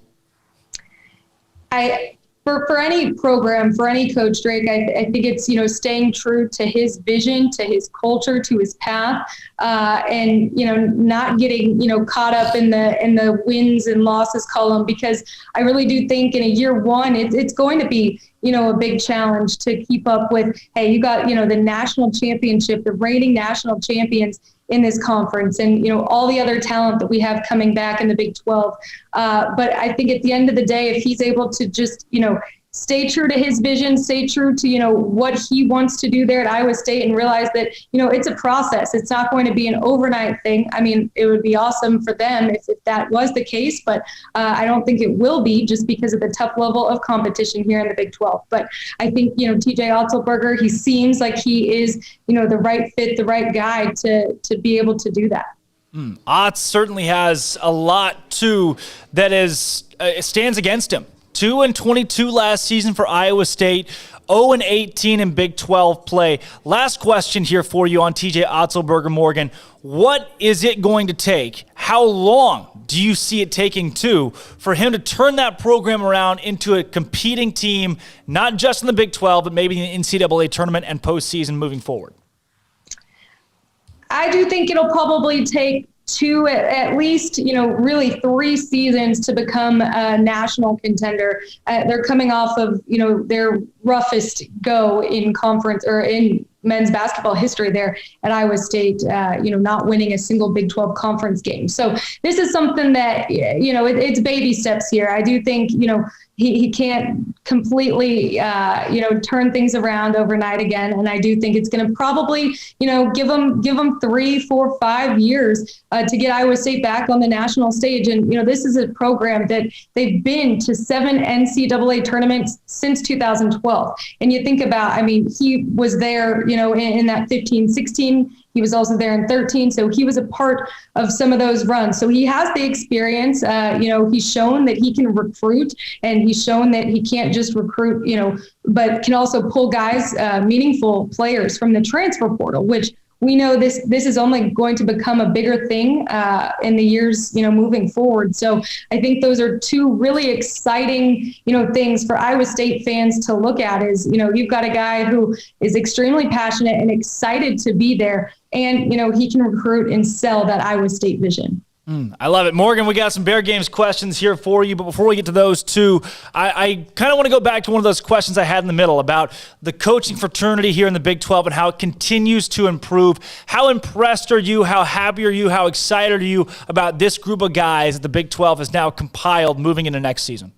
For any program, for any coach, Drake, I think it's, staying true to his vision, to his culture, to his path, and, not getting, caught up in the wins and losses column, because I really do think in a year 1, it's going to be, a big challenge to keep up with, hey, you got, the national championship, the reigning national champions in this conference, and, all the other talent that we have coming back in the Big 12. But I think at the end of the day, if he's able to just, stay true to his vision, stay true to, what he wants to do there at Iowa State, and realize that, it's a process. It's not going to be an overnight thing. I mean, it would be awesome for them if that was the case, but I don't think it will be, just because of the tough level of competition here in the Big 12. But I think, TJ Otzelberger, he seems like he is, the right fit, the right guy to be able to do that. Otz certainly has a lot too that stands against him. 2-22 last season for Iowa State, 0-18 in Big 12 play. Last question here for you on TJ Otzelberger, Morgan. What is it going to take? How long do you see it taking for him to turn that program around into a competing team, not just in the Big 12, but maybe in the NCAA tournament and postseason moving forward? I do think it'll probably take 2, at least, really 3 seasons to become a national contender. They're coming off of, their roughest go in conference or in men's basketball history there at Iowa State, not winning a single Big 12 conference game. So this is something that, it's baby steps here. I do think, he can't completely, turn things around overnight again. And I do think it's going to probably, give them 3, 4, 5 years to get Iowa State back on the national stage. And, this is a program that they've been to 7 NCAA tournaments since 2012. And you think about, he was there, in that 15, 16. He was also there in 13. So he was a part of some of those runs. So he has the experience. He's shown that he can recruit, and he's shown that he can't just recruit, but can also pull guys, meaningful players from the transfer portal, which we know this is only going to become a bigger thing in the years, moving forward. So I think those are 2 really exciting, things for Iowa State fans to look at. Is, you've got a guy who is extremely passionate and excited to be there, and, he can recruit and sell that Iowa State vision. I love it. Morgan, we got some Bear Games questions here for you, but before we get to those 2, I kind of want to go back to one of those questions I had in the middle about the coaching fraternity here in the Big 12 and how it continues to improve. How impressed are you? How happy are you? How excited are you about this group of guys that the Big 12 has now compiled moving into next season?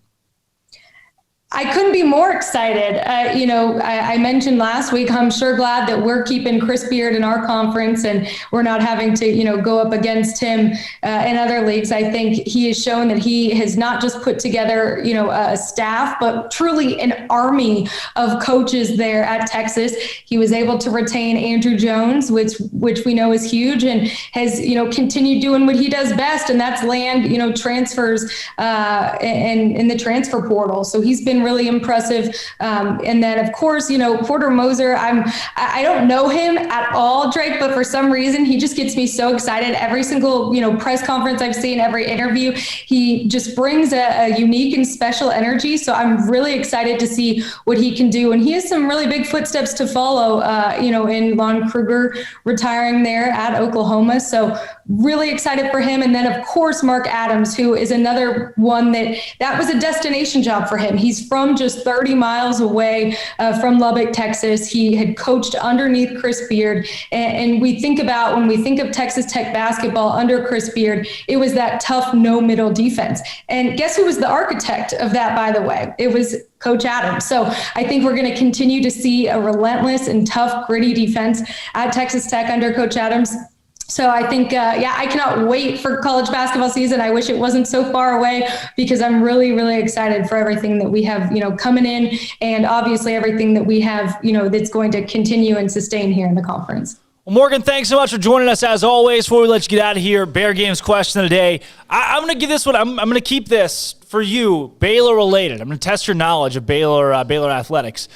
I couldn't be more excited. I mentioned last week, I'm sure glad that we're keeping Chris Beard in our conference and we're not having to, go up against him in other leagues. I think he has shown that he has not just put together, a staff, but truly an army of coaches there at Texas. He was able to retain Andrew Jones, which we know is huge, and has, continued doing what he does best, and that's land, transfers and in the transfer portal. So he's been really impressive. And then of course, Porter Moser, I don't know him at all, Drake, but for some reason he just gets me so excited. Every single, press conference I've seen, every interview, he just brings a unique and special energy. So I'm really excited to see what he can do. And he has some really big footsteps to follow, in Lon Kruger retiring there at Oklahoma. So really excited for him. And then of course, Mark Adams, who is another one that was a destination job for him. He's from just 30 miles away from Lubbock, Texas. He had coached underneath Chris Beard. And we think about, when we think of Texas Tech basketball under Chris Beard, it was that tough no middle defense. And guess who was the architect of that, by the way? It was Coach Adams. So I think we're going to continue to see a relentless and tough, gritty defense at Texas Tech under Coach Adams. So I think, I cannot wait for college basketball season. I wish it wasn't so far away, because I'm really, really excited for everything that we have, coming in, and obviously everything that we have, that's going to continue and sustain here in the conference. Well, Morgan, thanks so much for joining us as always. Before we let you get out of here, Bear Games question of the day. I'm going to give this one. I'm going to keep this for you, Baylor related. I'm going to test your knowledge of Baylor athletics.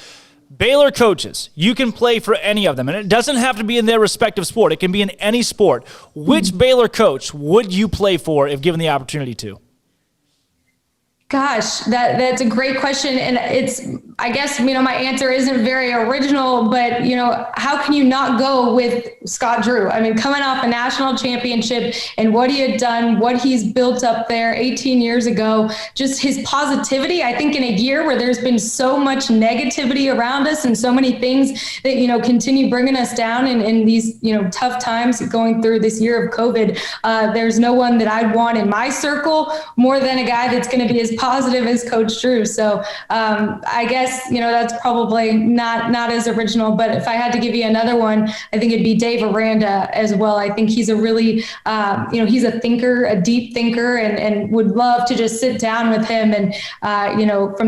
Baylor coaches, you can play for any of them, and it doesn't have to be in their respective sport. It can be in any sport. Which Baylor coach would you play for if given the opportunity to? Gosh, that's a great question. And it's I guess, my answer isn't very original, but, how can you not go with Scott Drew? I mean, coming off a national championship and what he had done, what he's built up there 18 years ago, just his positivity, I think in a year where there's been so much negativity around us and so many things that, continue bringing us down in these, tough times going through this year of COVID, there's no one that I'd want in my circle more than a guy that's going to be as positive as Coach Drew. So I guess, that's probably not as original, but if I had to give you another one, I think it'd be Dave Aranda as well. I think he's a really, he's a thinker, a deep thinker, and would love to just sit down with him and, from